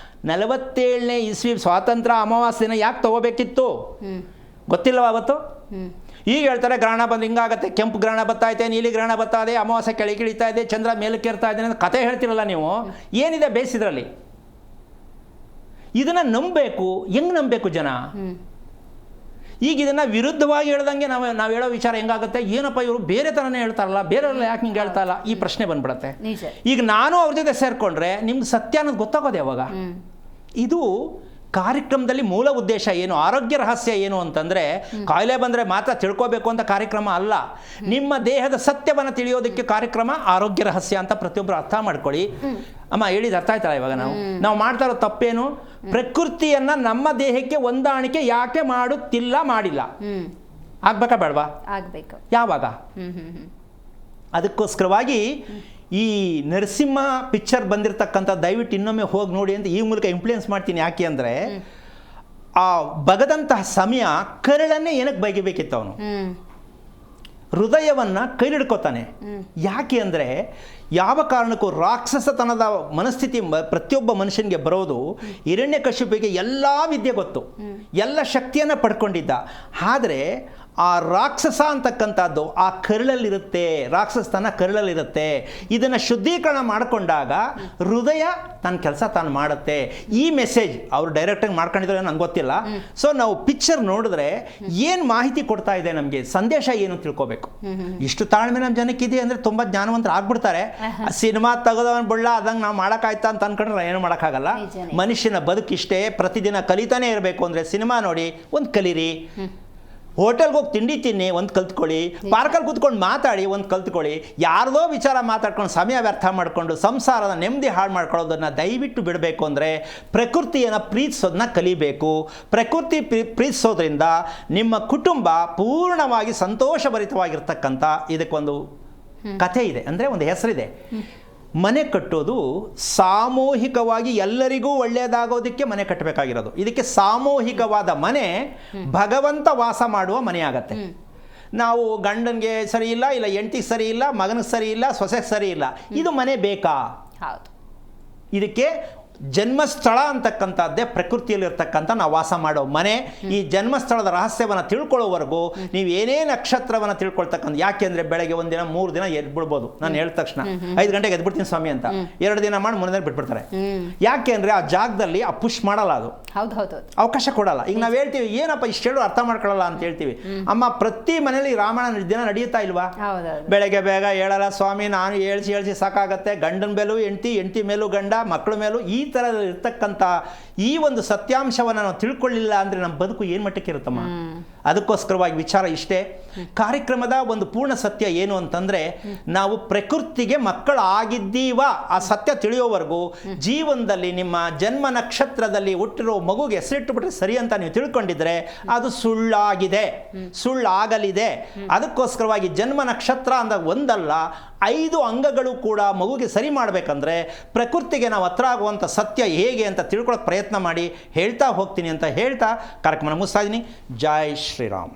47ನೇ ಇಸ್ವಿ ಸ್ವಾತಂತ್ರ್ಯ ಅಮಾವಾಸ್ಯೆ ದಿನ ಯಾಕೆ ತಗೋಬೇಕಿತ್ತು? ಗೊತ್ತಿಲ್ಲವ ಅವತ್ತು? ಈಗ ಹೇಳ್ತಾರೆ ಗ್ರಹಣ ಬಂದು ಹಿಂಗಾಗತ್ತೆ, ಕೆಂಪು ಗ್ರಹಣ ಬರ್ತಾ ಇದೆ, ನೀಲಿ ಗ್ರಹಣ ಬರ್ತಾ ಇದೆ, ಅಮಾವಾಸ್ಯೆ ಕೆಳಗಿಳಿತಾ ಇದೆ, ಚಂದ್ರ ಮೇಲಕ್ಕೆ ಇರ್ತಾ ಇದೆ ಅಂತ ಕತೆ ಹೇಳ್ತಿರಲ್ಲ ನೀವು. ಏನಿದೆ ಬೇಸಿದ್ರಲ್ಲಿ? ಇದನ್ನು ನಂಬಬೇಕು. ಹೆಂಗೆ ನಂಬಬೇಕು ಜನ? ಈಗ ಇದನ್ನು ವಿರುದ್ಧವಾಗಿ ಹೇಳ್ದಂಗೆ ನಾವು ಹೇಳೋ ವಿಚಾರ ಹೆಂಗಾಗುತ್ತೆ? ಏನಪ್ಪ ಇವರು ಬೇರೆ ಥರನೇ ಹೇಳ್ತಾರಲ್ಲ, ಬೇರೆಯವ್ರಲ್ಲ ಯಾಕೆ ಹಿಂಗೆ ಹೇಳ್ತಾ ಇಲ್ಲ? ಈ ಪ್ರಶ್ನೆ ಬಂದ್ಬಿಡತ್ತೆ. ಈಗ ನಾನು ಅವ್ರ ಜೊತೆ ಸೇರಿಕೊಂಡ್ರೆ ನಿಮ್ಗೆ ಸತ್ಯ ಅನ್ನೋದು ಗೊತ್ತಾಗೋದು ಯಾವಾಗ? ಇದು ಕಾರ್ಯಕ್ರಮದಲ್ಲಿ ಮೂಲ ಉದ್ದೇಶ ಏನು, ಆರೋಗ್ಯ ರಹಸ್ಯ ಏನು ಅಂತಂದರೆ, ಕಾಯಿಲೆ ಬಂದರೆ ಮಾತ್ರ ತಿಳ್ಕೋಬೇಕು ಅಂತ ಕಾರ್ಯಕ್ರಮ ಅಲ್ಲ. ನಿಮ್ಮ ದೇಹದ ಸತ್ಯವನ್ನು ತಿಳಿಯೋದಕ್ಕೆ ಕಾರ್ಯಕ್ರಮ ಆರೋಗ್ಯ ರಹಸ್ಯ ಅಂತ ಪ್ರತಿಯೊಬ್ಬರು ಅರ್ಥ ಮಾಡ್ಕೊಳ್ಳಿ. ಅಮ್ಮ ಹೇಳಿದ ಅರ್ಥ ಆಯ್ತಲ್ಲ? ಇವಾಗ ನಾವು ಮಾಡ್ತಾ ಇರೋ ತಪ್ಪೇನು? ಪ್ರಕೃತಿಯನ್ನು ನಮ್ಮ ದೇಹಕ್ಕೆ ಹೊಂದಾಣಿಕೆ ಯಾಕೆ ಮಾಡುತ್ತಿಲ್ಲ, ಮಾಡಿಲ್ಲ. ಆಗ್ಬೇಕಾ ಬೇಡವಾ? ಆಗಬೇಕು. ಯಾವಾಗ? ಅದಕ್ಕೋಸ್ಕರವಾಗಿ ಈ ನರಸಿಂಹ ಪಿಕ್ಚರ್ ಬಂದಿರತಕ್ಕಂಥ ದಯವಿಟ್ಟು ಇನ್ನೊಮ್ಮೆ ಹೋಗಿ ನೋಡಿ ಅಂತ ಈ ಮೂಲಕ ಇಂಪ್ಲೂಯೆನ್ಸ್ ಮಾಡ್ತೀನಿ. ಯಾಕೆ ಅಂದರೆ, ಆ ಬಗದಂತಹ ಸಮಯ ಕರಳನ್ನೇ ಏನಕ್ಕೆ ಬಗೆಬೇಕಿತ್ತು? ಅವನು ಹೃದಯವನ್ನು ಕೈಲಿಡ್ಕೋತಾನೆ. ಯಾಕೆ ಅಂದರೆ, ಯಾವ ಕಾರಣಕ್ಕೂ ರಾಕ್ಷಸತನದ ಮನಸ್ಥಿತಿ ಪ್ರತಿಯೊಬ್ಬ ಮನುಷ್ಯನಿಗೆ ಬರೋದು, ಹಿರಣ್ಯಕಶಿಪಿಗೆ ಎಲ್ಲ ವಿದ್ಯೆ ಗೊತ್ತು, ಎಲ್ಲ ಶಕ್ತಿಯನ್ನು ಪಡ್ಕೊಂಡಿದ್ದ. ಆದರೆ ಆ ರಾಕ್ಷಸ ಅಂತಕ್ಕಂಥದ್ದು ಆ ಕರಳಲ್ಲಿರುತ್ತೆ, ರಾಕ್ಷಸತನ ಕರಳಲ್ಲಿರುತ್ತೆ. ಇದನ್ನು ಶುದ್ಧೀಕರಣ ಮಾಡಿಕೊಂಡಾಗ ಹೃದಯ ತನ್ನ ಕೆಲಸ ತಾನು ಮಾಡುತ್ತೆ. ಈ ಮೆಸೇಜ್ ಅವರು ಡೈರೆಕ್ಟಾಗಿ ಮಾಡ್ಕೊಂಡಿದ್ರೆ ನಂಗೆ ಗೊತ್ತಿಲ್ಲ. ಸೊ ನಾವು ಪಿಕ್ಚರ್ ನೋಡಿದ್ರೆ ಏನು ಮಾಹಿತಿ ಕೊಡ್ತಾ ಇದೆ, ನಮಗೆ ಸಂದೇಶ ಏನು ತಿಳ್ಕೋಬೇಕು. ಇಷ್ಟು ತಾಳ್ಮೆ ನಮ್ಮ ಜನಕ್ಕಿದೆ ಅಂದರೆ ತುಂಬ ಜ್ಞಾನವಂತರು ಆಗ್ಬಿಡ್ತಾರೆ. ಸಿನಿಮಾ ತೆಗೆದವನ್ ಬುಳ್ಳ ಅದಂಗೆ ನಾವು ಮಾಡೋಕ್ಕಾಯ್ತಾ ಅಂತ ಅಂದ್ಕೊಂಡ್ರೆ ಏನು ಮಾಡೋಕ್ಕಾಗಲ್ಲ. ಮನುಷ್ಯನ ಬದುಕಿಷ್ಟೇ, ಪ್ರತಿದಿನ ಕಲಿತಾನೇ ಇರಬೇಕು. ಅಂದರೆ ಸಿನಿಮಾ ನೋಡಿ ಒಂದು ಕಲೀರಿ, ಹೋಟೆಲ್ಗೆ ಹೋಗಿ ತಿಂಡಿ ತಿನ್ನಿ ಒಂದು ಕಲ್ತ್ಕೊಳ್ಳಿ, ಪಾರ್ಕಲ್ಲಿ ಕೂತ್ಕೊಂಡು ಮಾತಾಡಿ ಒಂದು ಕಲ್ತ್ಕೊಳ್ಳಿ. ಯಾರ್ದೋ ವಿಚಾರ ಮಾತಾಡ್ಕೊಂಡು ಸಮಯ ವ್ಯರ್ಥ ಮಾಡಿಕೊಂಡು ಸಂಸಾರದ ನೆಮ್ಮದಿ ಹಾಳು ಮಾಡ್ಕೊಳ್ಳೋದನ್ನು ದಯವಿಟ್ಟು ಬಿಡಬೇಕು. ಅಂದರೆ ಪ್ರಕೃತಿಯನ್ನು ಪ್ರೀತಿಸೋದನ್ನ ಕಲಿಬೇಕು. ಪ್ರಕೃತಿ ಪ್ರೀತಿಸೋದ್ರಿಂದ ನಿಮ್ಮ ಕುಟುಂಬ ಪೂರ್ಣವಾಗಿ ಸಂತೋಷಭರಿತವಾಗಿರ್ತಕ್ಕಂಥ ಇದಕ್ಕೊಂದು ಕಥೆ ಇದೆ, ಅಂದರೆ ಒಂದು ಹೆಸರಿದೆ. ಮನೆ ಕಟ್ಟೋದು ಸಾಮೂಹಿಕವಾಗಿ ಎಲ್ಲರಿಗೂ ಒಳ್ಳೆಯದಾಗೋದಕ್ಕೆ ಮನೆ ಕಟ್ಟಬೇಕಾಗಿರೋದು. ಇದಕ್ಕೆ ಸಾಮೂಹಿಕವಾದ ಮನೆ ಭಗವಂತ ವಾಸ ಮಾಡುವ ಮನೆ ಆಗತ್ತೆ. ನಾವು ಗಂಡನಿಗೆ ಸರಿ ಇಲ್ಲ, ಇಲ್ಲ ಹೆಂಡತಿಗೆ ಸರಿ ಇಲ್ಲ, ಮಗನಿಗೆ ಸರಿ ಇಲ್ಲ, ಸೊಸೆಗೆ ಸರಿ ಇಲ್ಲ, ಇದು ಮನೆ ಬೇಕಾ? ಹೌದು. ಇದಕ್ಕೆ ಜನ್ಮಸ್ಥಳ ಅಂತಕ್ಕಂಥದ್ದೇ ಪ್ರಕೃತಿಯಲ್ಲಿರ್ತಕ್ಕಂಥ ನಾವು ವಾಸ ಮಾಡೋ ಮನೆ. ಈ ಜನ್ಮಸ್ಥಳದ ರಹಸ್ಯವನ್ನು ತಿಳ್ಕೊಳ್ಳೋವರೆಗೂ ನೀವು ಏನೇ ನಕ್ಷತ್ರವನ್ನು ತಿಳ್ಕೊಳ್ತಕ್ಕಂಥ. ಯಾಕೆಂದರೆ ಬೆಳಗ್ಗೆ ಒಂದಿನ 3 ದಿನ ಎದ್ಬಿಡ್ಬೋದು. ನಾನು ಹೇಳಿದ ತಕ್ಷಣ 5 ಗಂಟೆಗೆ ಎದ್ಬಿಡ್ತೀನಿ ಸ್ವಾಮಿ ಅಂತ 2 ದಿನ ಮಾಡಿ 3 ದಿನ ಬಿಟ್ಬಿಡ್ತಾರೆ. ಯಾಕೆ ಅಂದರೆ ಆ ಜಾಗದಲ್ಲಿ ಆ ಪುಷ್ ಮಾಡಲ್ಲ, ಅದು ಅವಕಾಶ ಕೊಡಲ್ಲ. ಈಗ ನಾವು ಹೇಳ್ತೀವಿ ಏನಪ್ಪ ಇಷ್ಟು ಹೇಳು ಅರ್ಥ ಮಾಡ್ಕೊಳ್ಳಲ್ಲ ಅಂತ ಹೇಳ್ತೀವಿ. ಅಮ್ಮ ಪ್ರತಿ ಮನೇಲಿ ರಾಮಾಯಣ ದಿನ ನಡೆಯುತ್ತಾ ಇಲ್ವಾ? ಬೆಳಗ್ಗೆ ಬೇಗ ಹೇಳಲ್ಲ ಸ್ವಾಮಿ, ನಾನು ಹೇಳ್ಸಿ ಸಾಕಾಗತ್ತೆ. ಗಂಡನ ಮೇಲೂ ಹೆಂಡತಿ ಮೇಲೂ ಗಂಡ, ಮಕ್ಕಳ ಮೇಲೂ ಈ ಥರ ಇರ್ತಕ್ಕಂಥ ಈ ಒಂದು ಸತ್ಯಾಂಶವನ್ನು ನಾವು ತಿಳ್ಕೊಳ್ಳಿಲ್ಲ ಅಂದರೆ ನಮ್ಮ ಬದುಕು ಏನು ಮಟ್ಟಕ್ಕೆ ಇರುತ್ತಮ್ಮ? ಅದಕ್ಕೋಸ್ಕರವಾಗಿ ವಿಚಾರ ಇಷ್ಟೇ. ಕಾರ್ಯಕ್ರಮದ ಒಂದು ಪೂರ್ಣ ಸತ್ಯ ಏನು ಅಂತಂದರೆ, ನಾವು ಪ್ರಕೃತಿಗೆ ಮಕ್ಕಳಾಗಿದ್ದೀವ ಆ ಸತ್ಯ ತಿಳಿಯೋವರೆಗೂ ಜೀವನದಲ್ಲಿ ನಿಮ್ಮ ಜನ್ಮ ನಕ್ಷತ್ರದಲ್ಲಿ ಹುಟ್ಟಿರೋ ಮಗುಗೆ ಹೆಸರಿಟ್ಟುಬಿಟ್ರೆ ಸರಿ ಅಂತ ನೀವು ತಿಳ್ಕೊಂಡಿದ್ರೆ ಅದು ಸುಳ್ಳಾಗಿದೆ, ಸುಳ್ಳಾಗಲಿದೆ. ಅದಕ್ಕೋಸ್ಕರವಾಗಿ ಜನ್ಮ ನಕ್ಷತ್ರ ಅಂದಾಗ ಒಂದಲ್ಲ 5 ಅಂಗಗಳು ಕೂಡ ಮಗುಗೆ ಸರಿ ಮಾಡಬೇಕಂದ್ರೆ ಪ್ರಕೃತಿಗೆ ನಾವು ಹತ್ರ ಆಗುವಂಥ ಸತ್ಯ ಹೇಗೆ ಅಂತ ತಿಳ್ಕೊಳ್ಳೋಕೆ ಪ್ರಯತ್ನ ಮಾಡಿ ಹೇಳ್ತಾ ಹೋಗ್ತೀನಿ ಅಂತ ಹೇಳ್ತಾ ಕಾರ್ಯಕ್ರಮ ಮುಗಿಸ್ತಾ ಇದ್ದೀನಿ. ಜೈ ಶ್ರೀರಾಮ್.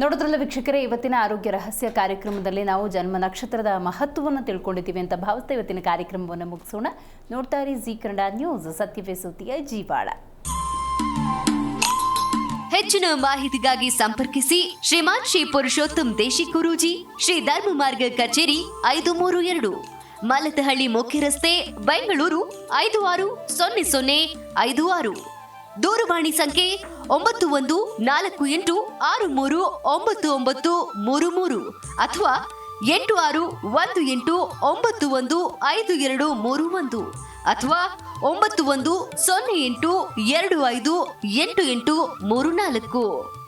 ನೋಡಿದ್ರಲ್ಲ ವೀಕ್ಷಕರೇ, ಇವತ್ತಿನ ಆರೋಗ್ಯ ರಹಸ್ಯ ಕಾರ್ಯಕ್ರಮದಲ್ಲಿ ನಾವು ಜನ್ಮ ನಕ್ಷತ್ರದ ಮಹತ್ವವನ್ನು ತಿಳ್ಕೊಂಡಿದ್ದೀವಿ ಅಂತ ಭಾವಿಸ್ತಾ ಇವತ್ತಿನ ಕಾರ್ಯಕ್ರಮವನ್ನು ಮುಗಿಸೋಣ. ನೋಡ್ತಾ ಇರಿ ಜಿ ಕನ್ನಡ ನ್ಯೂಸ್, ಸತ್ಯವೇ ಸುದ್ದಿಯ ಜೀವಾಳ. ಹೆಚ್ಚಿನ ಮಾಹಿತಿಗಾಗಿ ಸಂಪರ್ಕಿಸಿ ಶ್ರೀಮಾನ್ ಶ್ರೀ ಪುರುಷೋತ್ತಮ್ ದೇಶಿ ಗುರೂಜಿ, ಶ್ರೀ ಧರ್ಮ ಮಾರ್ಗ ಕಚೇರಿ 532, ಮಲತಹಳ್ಳಿ ಮುಖ್ಯ ರಸ್ತೆ, ಬೆಂಗಳೂರು 560056. ದೂರವಾಣಿ ಸಂಖ್ಯೆ 9148639933 ಅಥವಾ 8618915231 ಅಥವಾ 9108258834.